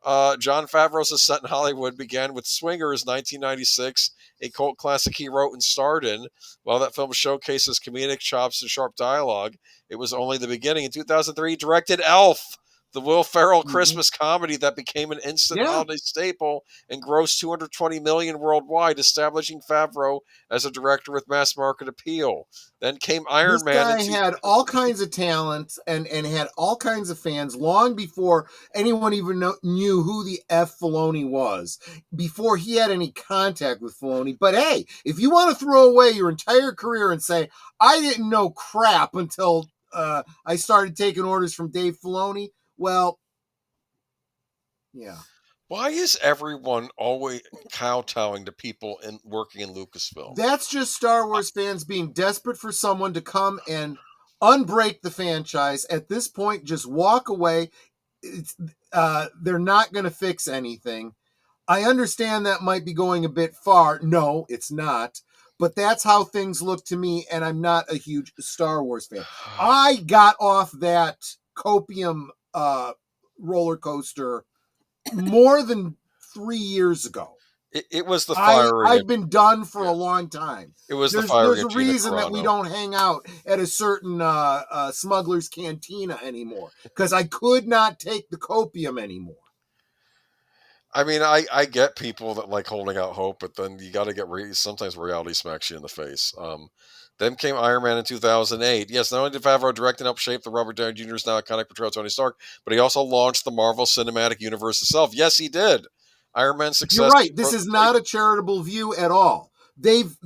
Jon Favreau's ascent in Hollywood began with Swingers 1996, a cult classic he wrote and starred in. While that film showcases comedic chops and sharp dialogue, it was only the beginning. In 2003, he directed Elf, the Will Ferrell Christmas comedy that became an instant holiday staple and grossed $220 million worldwide, establishing Favreau as a director with mass market appeal. Then came Iron Man.
This guy had all kinds of talent and had all kinds of fans long before anyone even knew who the F Filoni was, before he had any contact with Filoni. But hey, if you want to throw away your entire career and say, I didn't know crap until I started taking orders from Dave Filoni, well, yeah.
Why is everyone always kowtowing to people working in Lucasfilm?
That's just Star Wars fans being desperate for someone to come and unbreak the franchise. At this point, just walk away. They're not going to fix anything. I understand that might be going a bit far. No, it's not. But that's how things look to me, and I'm not a huge Star Wars fan. I got off that copium roller coaster more than 3 years ago.
It was the firing.
I've been done for a long time.
It was the firing.
There's a reason that we don't hang out at a certain smuggler's cantina anymore, because I could not take the copium anymore.
I mean, I get people that like holding out hope, but then you got to get sometimes reality smacks you in the face. Then came Iron Man in 2008. Yes, not only did Favreau direct and help shape the Robert Downey Jr.'s now iconic portrayal of Tony Stark, but he also launched the Marvel Cinematic Universe itself. Yes, he did. Iron Man's success.
You're right. This is not a charitable view at all. They've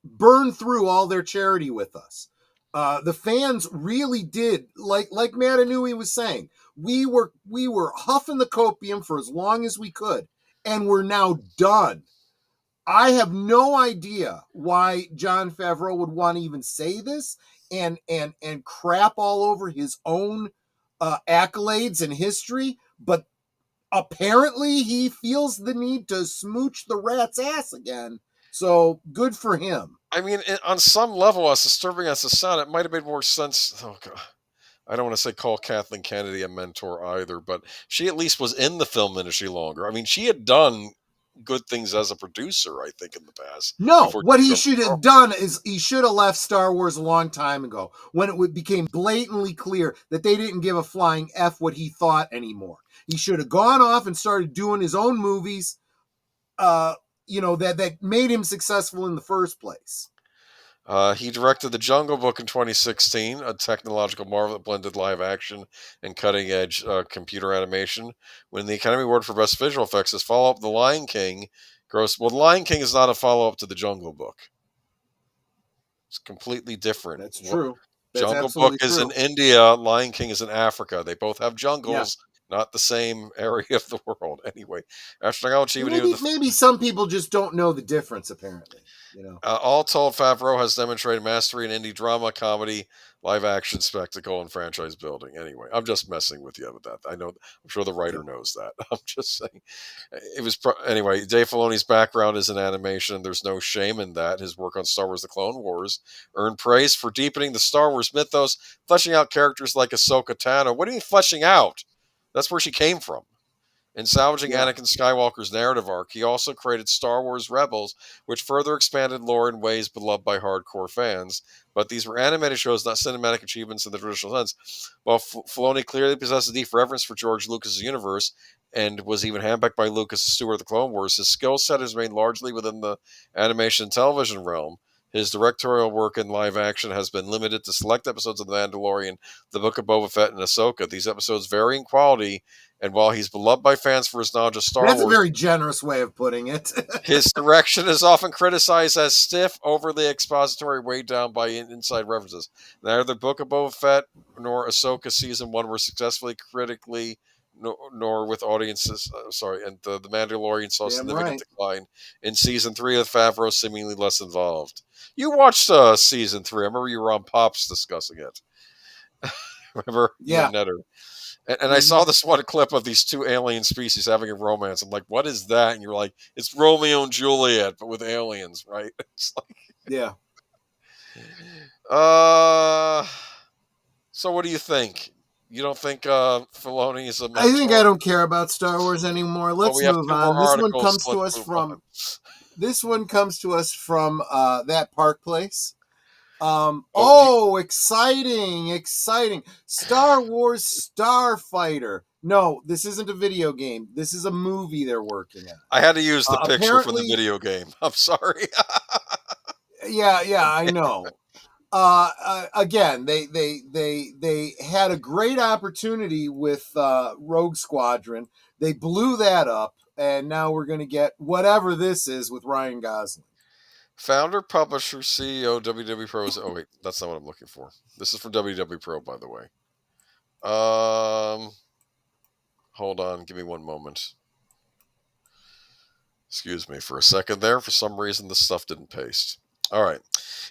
burned through all their charity with us. The fans really did, like Maddy was saying, we were huffing the copium for as long as we could, and we're now done. I have no idea why Jon Favreau would want to even say this and crap all over his own accolades and history, but apparently he feels the need to smooch the rat's ass again. So good for him.
I mean, on some level, as disturbing as it sounded, it might have made more sense. Oh God, I don't want to say call Kathleen Kennedy a mentor either, but she at least was in the film industry longer. I mean, she had done good things as a producer, I think, in the past.
No, what he should have done is he should have left Star Wars a long time ago, when it became blatantly clear that they didn't give a flying F what he thought anymore. He should have gone off and started doing his own movies, that made him successful in the first place.
He directed The Jungle Book in 2016, a technological marvel that blended live action and cutting-edge computer animation. When the Academy Award for Best Visual Effects, his follow-up, The Lion King, The Lion King is not a follow-up to The Jungle Book. It's completely different.
That's true.
Jungle Book is in India, Lion King is in Africa. They both have jungles. Yeah. Not the same area of the world. Anyway,
maybe some people just don't know the difference, apparently.
All told, Favreau has demonstrated mastery in indie drama, comedy, live action, spectacle, and franchise building. Anyway, I'm just messing with you with that. I'm sure the writer knows that. I'm just saying. Anyway, Dave Filoni's background is in animation. There's no shame in that. His work on Star Wars The Clone Wars earned praise for deepening the Star Wars mythos, fleshing out characters like Ahsoka Tano. What do you mean fleshing out? That's where she came from. In salvaging Anakin Skywalker's narrative arc, he also created Star Wars Rebels, which further expanded lore in ways beloved by hardcore fans. But these were animated shows, not cinematic achievements in the traditional sense. While Filoni clearly possessed a deep reverence for George Lucas' universe and was even handpicked by Lucas as steward of the Clone Wars, his skill set has remained largely within the animation and television realm. His directorial work in live action has been limited to select episodes of The Mandalorian, The Book of Boba Fett, and Ahsoka. These episodes vary in quality, and while he's beloved by fans for his knowledge of Star Wars...
That's a very generous way of putting it.
His direction is often criticized as stiff, overly expository, weighed down by inside references. Neither The Book of Boba Fett nor Ahsoka Season 1 were successfully critically nor with audiences. And the Mandalorian saw significant decline in Season 3 with Favreau seemingly less involved. You watched Season 3. I remember you were on Pops discussing it. Remember?
Yeah.
Netter. And I saw this one clip of these two alien species having a romance. I'm like, what is that? And you're like, it's Romeo and Juliet, but with aliens, right? It's like,
yeah.
So what do you think? You don't think Filoni is a mentor?
I think I don't care about Star Wars anymore. Let's move on. This one comes to us from That Park Place. Exciting. Star Wars Starfighter. No, this isn't a video game. This is a movie they're working on.
I had to use the picture from the video game. I'm sorry.
yeah, I know. Again, they had a great opportunity with Rogue Squadron. They blew that up, and now we're going to get whatever this is with Ryan Gosling.
Founder, publisher, CEO, WW Pro. Oh, wait, that's not what I'm looking for. This is from WW Pro, by the way. Hold on. Give me one moment. Excuse me for a second there. For some reason, this stuff didn't paste. All right.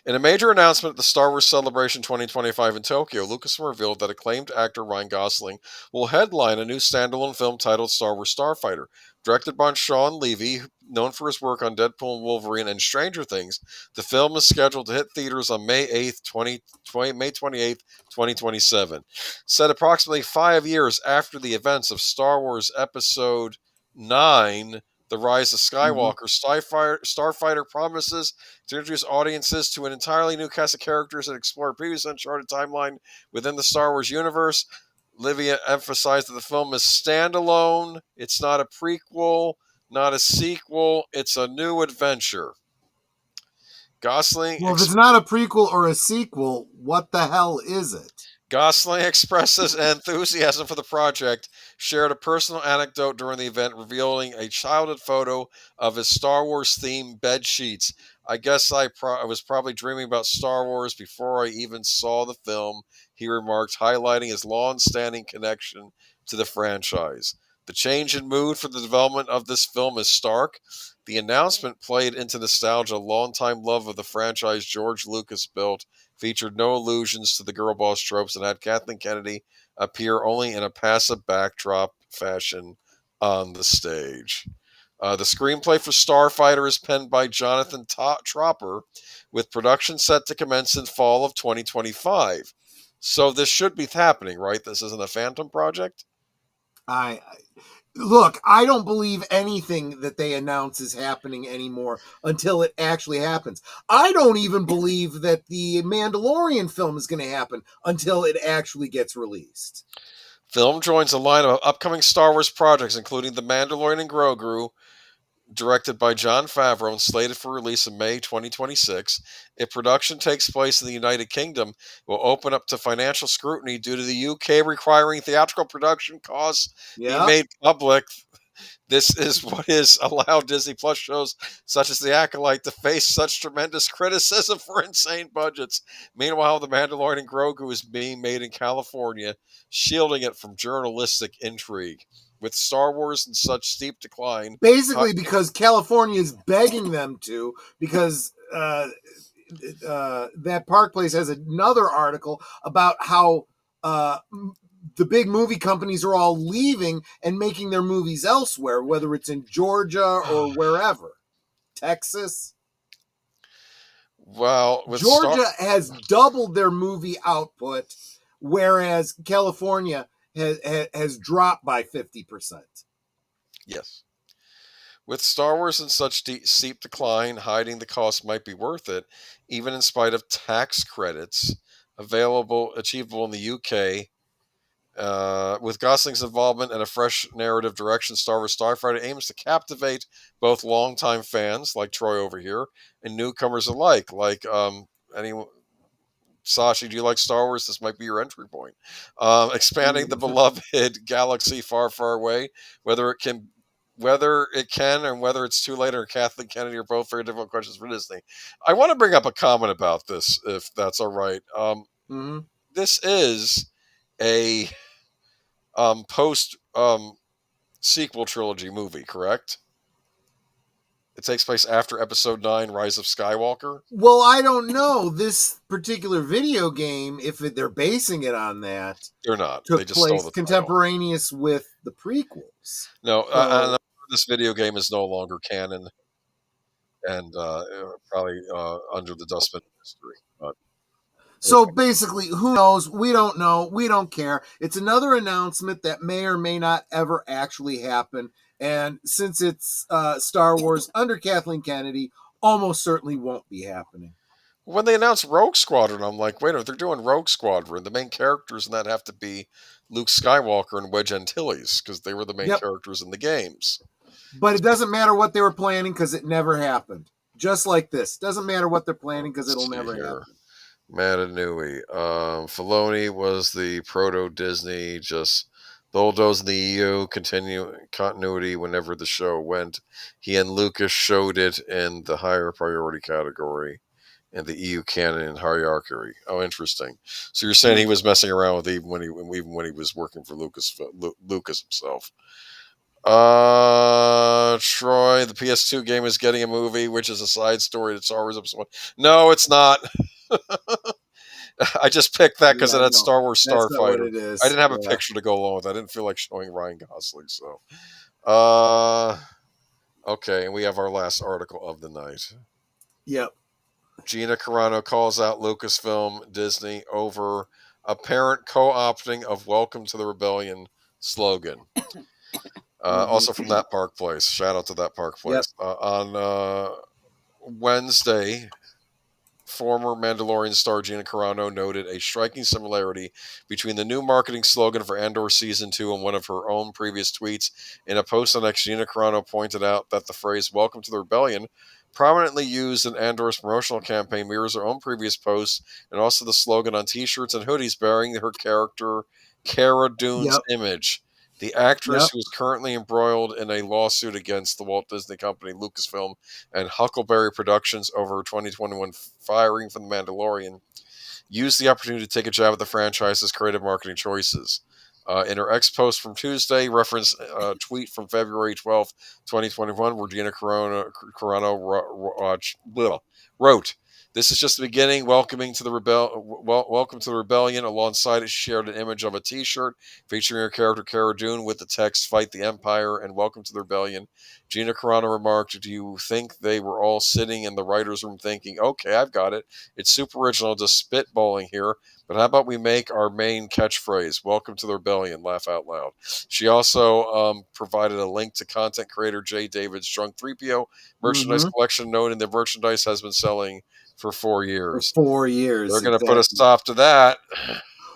In a major announcement at the Star Wars Celebration 2025 in Tokyo, Lucasfilm revealed that acclaimed actor Ryan Gosling will headline a new standalone film titled Star Wars Starfighter. Directed by Sean Levy, known for his work on Deadpool and Wolverine and Stranger Things, the film is scheduled to hit theaters on May 28th, 2027. Set approximately 5 years after the events of Star Wars Episode 9, The Rise of Skywalker, Starfighter promises to introduce audiences to an entirely new cast of characters and explore a previous uncharted timeline within the Star Wars universe. Livia emphasized that the film is standalone. It's not a prequel, not a sequel. It's a new adventure. Gosling...
Well, if it's not a prequel or a sequel, what the hell is it?
Gosling expresses enthusiasm for the project, shared a personal anecdote during the event, revealing a childhood photo of his Star Wars-themed bed sheets. I guess I was probably dreaming about Star Wars before I even saw the film, he remarked, highlighting his long-standing connection to the franchise. The change in mood for the development of this film is stark. The announcement played into nostalgia, longtime love of the franchise George Lucas built, featured no allusions to the girl boss tropes, and had Kathleen Kennedy appear only in a passive backdrop fashion on the stage. The screenplay for Starfighter is penned by Jonathan Tropper, with production set to commence in fall of 2025. So this should be happening, right? This isn't a phantom project?
Look, I don't believe anything that they announce is happening anymore until it actually happens. I don't even believe that the Mandalorian film is going to happen until it actually gets released.
Film joins a line of upcoming Star Wars projects, including The Mandalorian and Grogu, directed by Jon Favreau and slated for release in May 2026. If production takes place in the United Kingdom, it will open up to financial scrutiny due to the UK requiring theatrical production costs be made public. This is what has allowed Disney Plus shows such as The Acolyte to face such tremendous criticism for insane budgets. Meanwhile, The Mandalorian and Grogu is being made in California, shielding it from journalistic intrigue. With Star Wars in such steep decline...
Basically because California is begging them to, because That Park Place has another article about how the big movie companies are all leaving and making their movies elsewhere, whether it's in Georgia or wherever. Texas.
Well,
Georgia has doubled their movie output, whereas California has dropped by 50%.
Yes. With Star Wars in such steep decline, hiding the cost might be worth it, even in spite of tax credits achievable in the UK. With Gosling's involvement and a fresh narrative direction, Star Wars Starfighter aims to captivate both longtime fans, like Troy over here, and newcomers alike, like anyone. Sashi, do you like Star Wars? This might be your entry point. Expanding the beloved galaxy far, far away, whether it can, and whether it's too late, or Kathleen Kennedy are both very difficult questions for Disney. I want to bring up a comment about this, if that's all right. This is a post sequel trilogy movie, correct? It takes place after Episode 9, Rise of Skywalker.
Well, I don't know. This particular video game, if they're basing it on that,
they're not.
Took
they just
place
stole the
contemporaneous title with the prequels.
No, so, this video game is no longer canon, and probably under the dustbin of history. But
so basically, who knows? We don't know. We don't care. It's another announcement that may or may not ever actually happen. And since it's Star Wars under Kathleen Kennedy, almost certainly won't be happening.
When they announced Rogue Squadron, I'm like, wait a minute, they're doing Rogue Squadron. The main characters in that have to be Luke Skywalker and Wedge Antilles, because they were the main characters in the games.
But it doesn't matter what they were planning, because it never happened. Just like this. Doesn't matter what they're planning, because it'll never happen.
Madanui. Filoni was the proto-Disney, just bulldoze in the EU, continuity whenever the show went. He and Lucas showed it in the higher priority category in the EU canon and hierarchy. Oh, interesting. So you're saying he was messing around with even when he was working for Lucas himself. Troy, the PS2 game is getting a movie, which is a side story to Star Wars Episode 1. No, it's not. I just picked that because it had Star Wars Starfighter. I didn't have a picture to go along with it. I didn't feel like showing Ryan Gosling. So, okay, and we have our last article of the night.
Yep.
Gina Carano calls out Lucasfilm Disney over apparent co-opting of "Welcome to the Rebellion" slogan. Also from That Park Place. Shout out to That Park Place. On Wednesday, former Mandalorian star Gina Carano noted a striking similarity between the new marketing slogan for Andor Season 2 and one of her own previous tweets. In a post on X, Gina Carano pointed out that the phrase "Welcome to the Rebellion," prominently used in Andor's promotional campaign, mirrors her own previous posts and also the slogan on t-shirts and hoodies bearing her character Cara Dune's image. The actress, who is currently embroiled in a lawsuit against the Walt Disney Company, Lucasfilm, and Huckleberry Productions over her 2021 firing from The Mandalorian, used the opportunity to take a jab at the franchise's creative marketing choices. In her X post from Tuesday, reference a tweet from February 12th, 2021, where Gina Carano wrote, "This is just the beginning. Welcome to the Rebellion." Alongside it, she shared an image of a T-shirt featuring her character Cara Dune with the text "Fight the Empire" and "Welcome to the Rebellion." Gina Carano remarked, "Do you think they were all sitting in the writers' room thinking, 'Okay, I've got it. It's super original, just spitballing here. But how about we make our main catchphrase, 'Welcome to the Rebellion,' laugh out loud." She also provided a link to content creator Jay David's Drunk 3PO merchandise collection, noting the merchandise has been selling for 4 years.
For 4 years.
They're going to put a stop to that.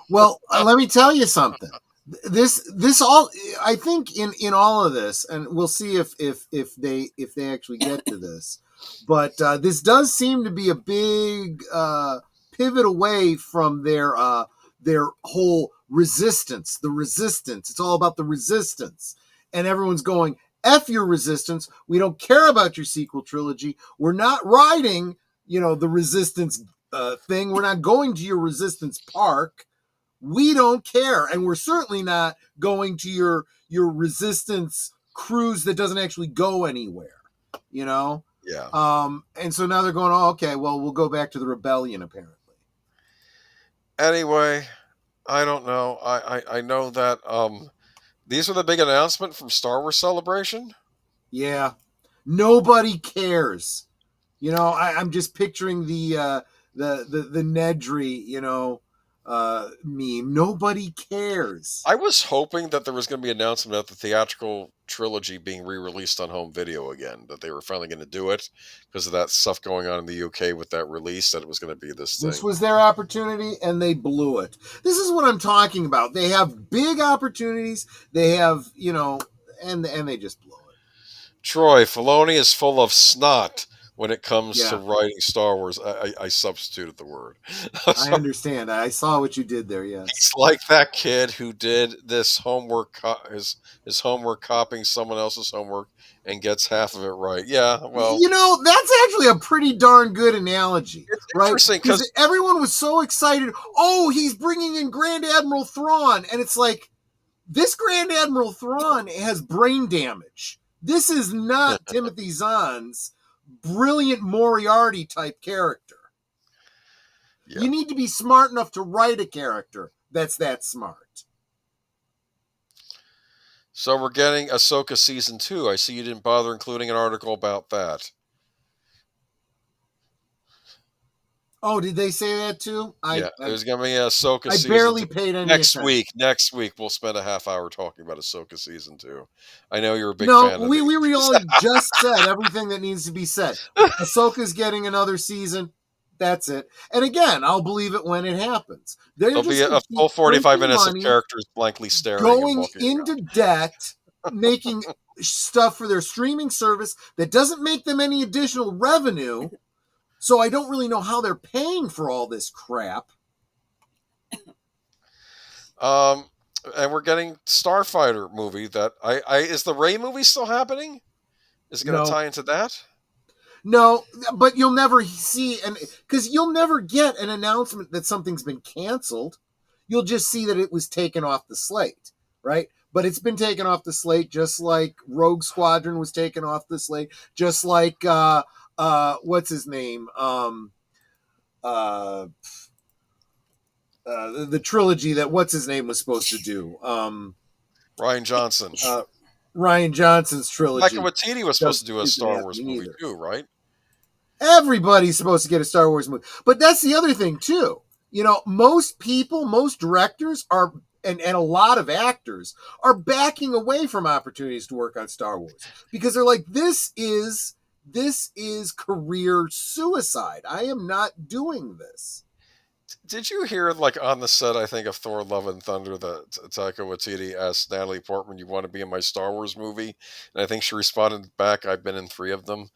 Well, let me tell you something. This all, I think in all of this, and we'll see if they actually get to this, but this does seem to be a big pivot away from their whole resistance. The resistance. It's all about the resistance, and everyone's going, "F your resistance. We don't care about your sequel trilogy. We're not riding, the resistance thing. We're not going to your resistance park. We don't care, and we're certainly not going to your resistance cruise that doesn't actually go anywhere."
Yeah.
And so now they're going, "Oh, okay, well, we'll go back to the Rebellion," apparently.
Anyway, I don't know. I know that these are the big announcement from Star Wars Celebration.
Yeah. Nobody cares. I'm just picturing the Nedry, meme. Nobody cares.
I was hoping that there was going to be an announcement about the theatrical trilogy being re-released on home video again, that they were finally going to do it because of that stuff going on in the UK with that release, that it was going to be this thing.
This was their opportunity, and they blew it. This is what I'm talking about. They have big opportunities. They have, and they just blow it.
Troy, Filoni is full of snot when it comes to writing Star Wars. I substituted the word.
I understand. I saw what you did there, yes.
He's like that kid who did this homework, his homework copying someone else's homework and gets half of it right. Yeah, well.
That's actually a pretty darn good analogy.
It's
right?
Interesting because
everyone was so excited. Oh, he's bringing in Grand Admiral Thrawn. And it's like, this Grand Admiral Thrawn has brain damage. This is not Timothy Zahn's brilliant Moriarty type character. Yeah. You need to be smart enough to write a character that's that smart.
So we're getting Ahsoka Season 2. I see you didn't bother including an article about that.
Oh, did they say that too?
There's going to be Ahsoka Season 2.
I barely paid any attention.
Next week, we'll spend a half hour talking about Ahsoka Season 2. I know you're a big fan of it.
No, we really just said everything that needs to be said. Ahsoka's getting another season. That's it. And again, I'll believe it when it happens.
There'll be a full 45 minutes of characters blankly staring.
Going into debt, making stuff for their streaming service that doesn't make them any additional revenue. So I don't really know how they're paying for all this crap.
And we're getting Starfighter movie that is the Rey movie still happening? Is it going to tie into that?
No, but you'll never see, because you'll never get an announcement that something's been canceled. You'll just see that it was taken off the slate, right? But it's been taken off the slate, just like Rogue Squadron was taken off the slate, just like what's his name? The trilogy that what's his name was supposed to do.
Rian Johnson.
Rian Johnson's trilogy.
Taika Waititi was supposed to do a Star Wars movie too, right?
Everybody's supposed to get a Star Wars movie. But that's the other thing too. Most people, most directors are, and a lot of actors are backing away from opportunities to work on Star Wars because they're like, this is career suicide. I am not doing this.
Did you hear, on the set, I think, of Thor: Love and Thunder, that Taika Waititi asked Natalie Portman, "You want to be in my Star Wars movie?" And I think she responded back, "I've been in 3 of them."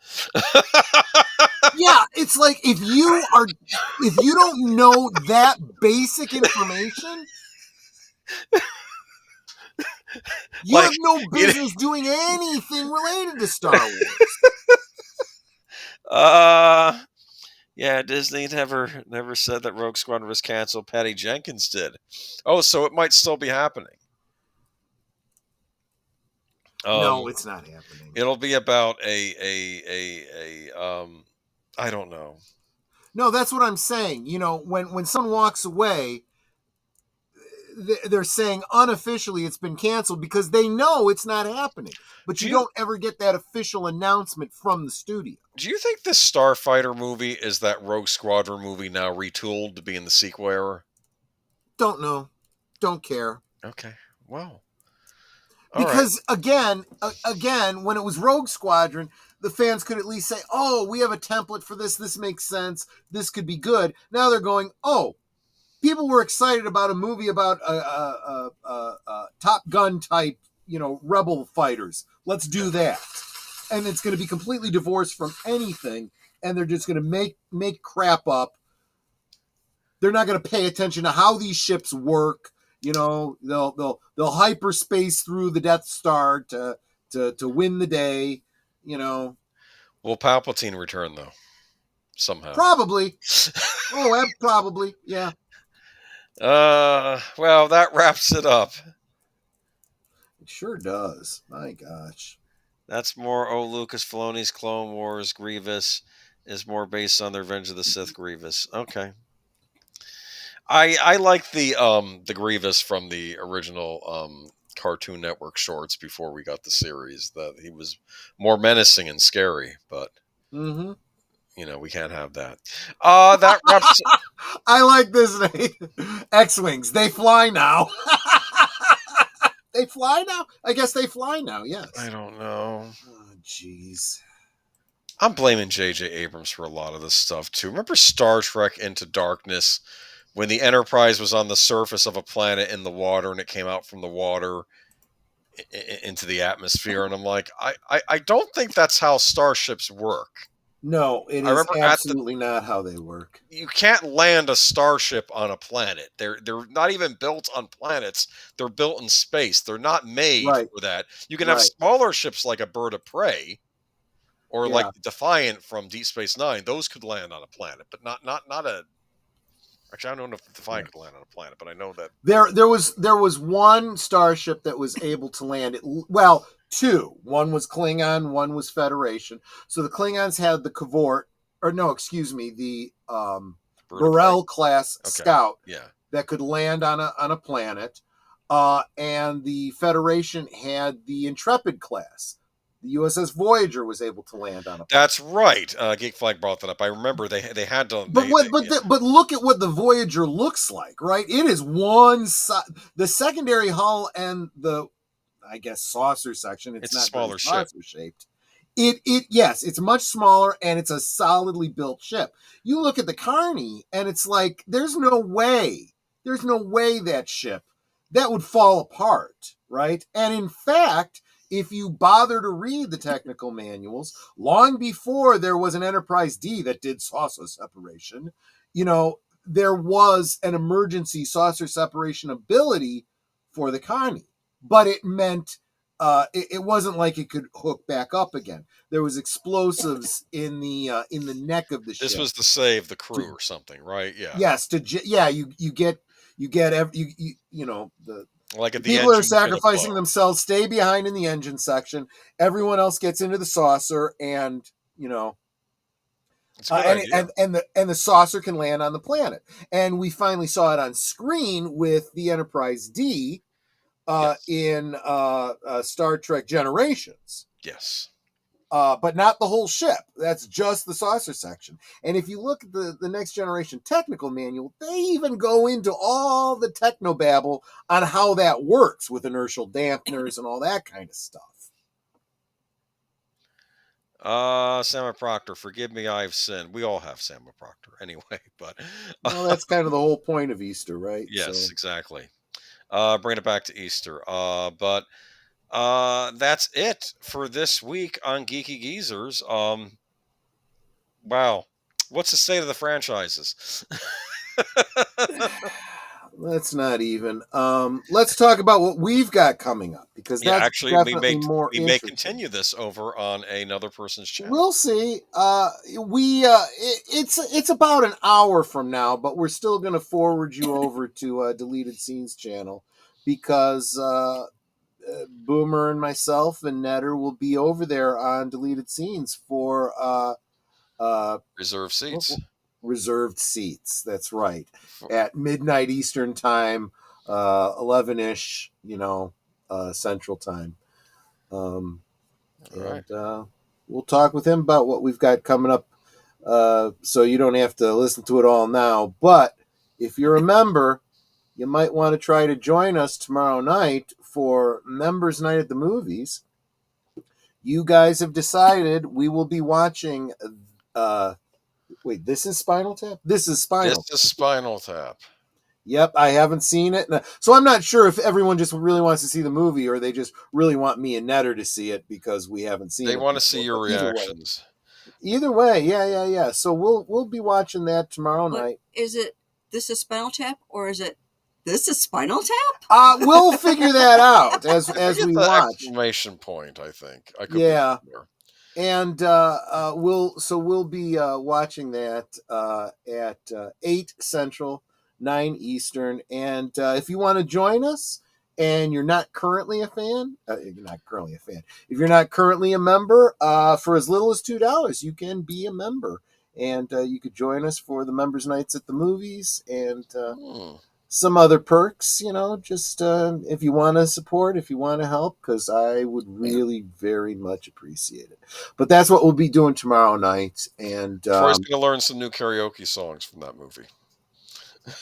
Yeah, it's like, if you don't know that basic information, you have no business doing anything related to Star Wars.
Yeah, Disney never said that Rogue Squadron was canceled. Patty Jenkins did. Oh, so it might still be happening.
No, it's not happening.
It'll be about I don't know.
No, that's what I'm saying. When someone walks away, they're saying unofficially it's been canceled because they know it's not happening. But you don't ever get that official announcement from the studio.
Do you think this Starfighter movie is that Rogue Squadron movie now retooled to be in the sequel era?
Don't know. Don't care.
Okay. Well.
Because again, when it was Rogue Squadron, the fans could at least say, "Oh, we have a template for this. This makes sense. This could be good." Now they're going, "Oh, people were excited about a movie about a Top Gun type, rebel fighters. Let's do that." And it's going to be completely divorced from anything, and they're just going to make crap up. They're not going to pay attention to how these ships work. They'll hyperspace through the Death Star to win the day. Will
Palpatine return though? Somehow.
Probably. Probably. Yeah.
Well, that wraps it up.
It sure does. My gosh.
That's more Lucas Filoni's Clone Wars. Grievous is more based on the Revenge of the Sith Grievous. Okay. I like the Grievous from the original Cartoon Network shorts before we got the series. That he was more menacing and scary, but we can't have that. That wraps.
I like this name. X-Wings. They fly now. They fly now? I guess they fly now, yes.
I don't know.
Oh, jeez.
I'm blaming J.J. Abrams for a lot of this stuff, too. Remember Star Trek Into Darkness, when the Enterprise was on the surface of a planet in the water, and it came out from the water into the atmosphere? And I'm like, I don't think that's how starships work.
No, it is absolutely not how they work.
You can't land a starship on a planet. They're not even built on planets. They're built in space. They're not made for that. You can have smaller ships like a Bird of Prey, or like Defiant from Deep Space Nine. Those could land on a planet, but not a. Actually, I don't know if Defiant could land on a planet, but I know that
there was one starship that was able to land. Well, two. One was Klingon, one was Federation. So the Klingons had the the Burrell class scout that could land on a planet, and the Federation had the Intrepid class. The USS Voyager was able to land on a planet.
That's right. Geek Flag brought that up. I remember they had to.
But look at what the Voyager looks like, right? It is one side. The secondary hull and the, I guess, saucer section. It's not
a smaller ship.
Shaped. Yes, it's much smaller, and it's a solidly built ship. You look at the Carney, and it's like there's no way that ship that would fall apart, right? And in fact, if you bother to read the technical manuals, long before there was an Enterprise D that did saucer separation, there was an emergency saucer separation ability for the Connie. But it meant it wasn't like it could hook back up again. There was explosives in the neck of the ship.
This was to save the crew or something, right? Yeah.
Yes. You get
like at the
people are sacrificing themselves, stay behind in the engine section. Everyone else gets into the saucer, and and the saucer can land on the planet. And we finally saw it on screen with the Enterprise D in Star Trek Generations.
Yes.
But not the whole ship. That's just the saucer section. And if you look at the Next Generation technical manual, they even go into all the technobabble on how that works with inertial dampeners and all that kind of stuff.
Samuel Procter, forgive me, I've sinned. We all have Samuel Procter anyway, but
well, that's kind of the whole point of Easter, right?
Yes, exactly. Bring it back to Easter. But that's it for this week on Geeky Geezers. Wow. What's the state of the franchises?
Let's not even. Let's talk about what we've got coming up, because that's
actually
definitely more
we may continue this over on another person's channel.
We'll see. It's about an hour from now, but we're still going to forward you over to Deleted Scenes channel, because Boomer and myself and Netter will be over there on Deleted Scenes for
reserved seats.
Reserved seats. That's right. At midnight Eastern time, 11-ish, Central time.
Right.
And we'll talk with him about what we've got coming up. So you don't have to listen to it all now. But if you're a member, you might want to try to join us tomorrow night for Members Night at the Movies. You guys have decided we will be watching. Wait, this is Spinal Tap? This is Spinal
Tap.
Yep, I haven't seen it. So I'm not sure if everyone just really wants to see the movie, or they just really want me and Netter to see it because we haven't seen it.
They want to see your reactions.
Either way, yeah. So we'll be watching that tomorrow night.
Is it This is Spinal Tap, or is it This is Spinal Tap?
We'll figure that out as we watch.
Exclamation point, I think. I could
And we'll be watching that at 8 Central, 9 Eastern. And if you want to join us and you're not currently a fan, if you're not currently a member, for as little as $2, you can be a member. And you could join us for the Members Nights at the Movies. And some other perks, just if you want to support, if you want to help, because I would really very much appreciate it. But that's what we'll be doing tomorrow night. And
Troy's going to learn some new karaoke songs from that movie.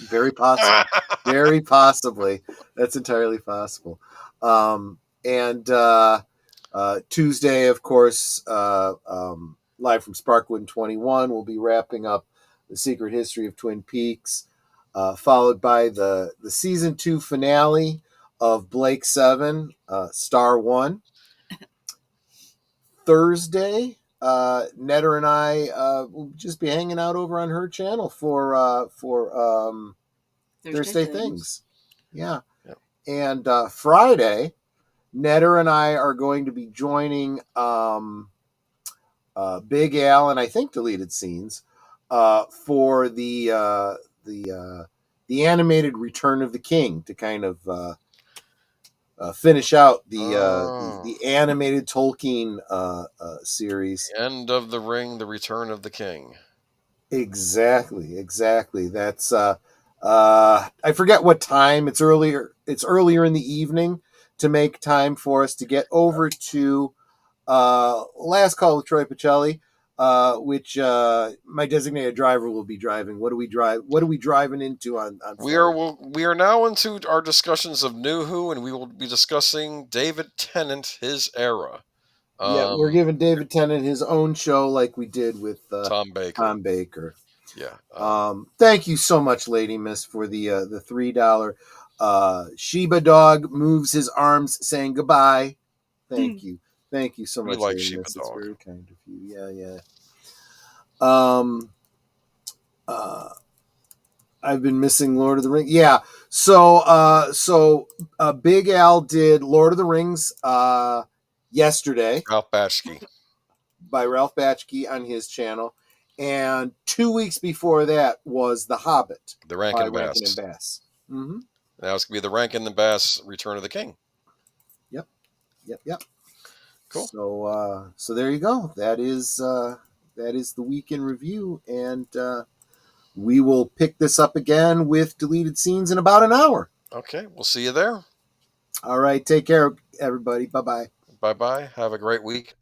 very possible. Very possibly. That's entirely possible. And Tuesday, of course, live from Sparkwood 21, we'll be wrapping up The Secret History of Twin Peaks, followed by the season 2 finale of Blake 7, Star 1. Thursday, Netter and I will just be hanging out over on her channel for Thursday Things. Yeah.
Yep.
And Friday, Netter and I are going to be joining Big Al and I think Deleted Scenes for the animated Return of the King to kind of finish out the animated Tolkien series.
The End of the Ring, The Return of the King.
Exactly. That's I forget what time. It's earlier in the evening to make time for us to get over to Last Call with Troy Pacelli, which my designated driver will be driving. What are we driving into on Friday?
We are now into our discussions of New Who, and we will be discussing David Tennant, his era.
Yeah, we're giving David Tennant his own show like we did with
Tom Baker.
Yeah. Thank you so much, Lady Miss, for the $3. Sheba Dog moves his arms saying goodbye. Thank you so much,
like
Lady
Sheba
Miss.
Dog.
It's very kind of you. Yeah. I've been missing Lord of the Rings. Yeah. So Big Al did Lord of the Rings yesterday.
Ralph Bakshi.
By Ralph Bakshi on his channel. And 2 weeks before that was The Hobbit.
The Rankin and Bass.
Mm-hmm.
Now it's going to be the Rankin and Bass Return of the King.
Yep.
Cool.
So there you go. That is the week in review, and we will pick this up again with Deleted Scenes in about an hour.
Okay, we'll see you there.
All right, take care, everybody. Bye-bye.
Bye-bye. Have a great week.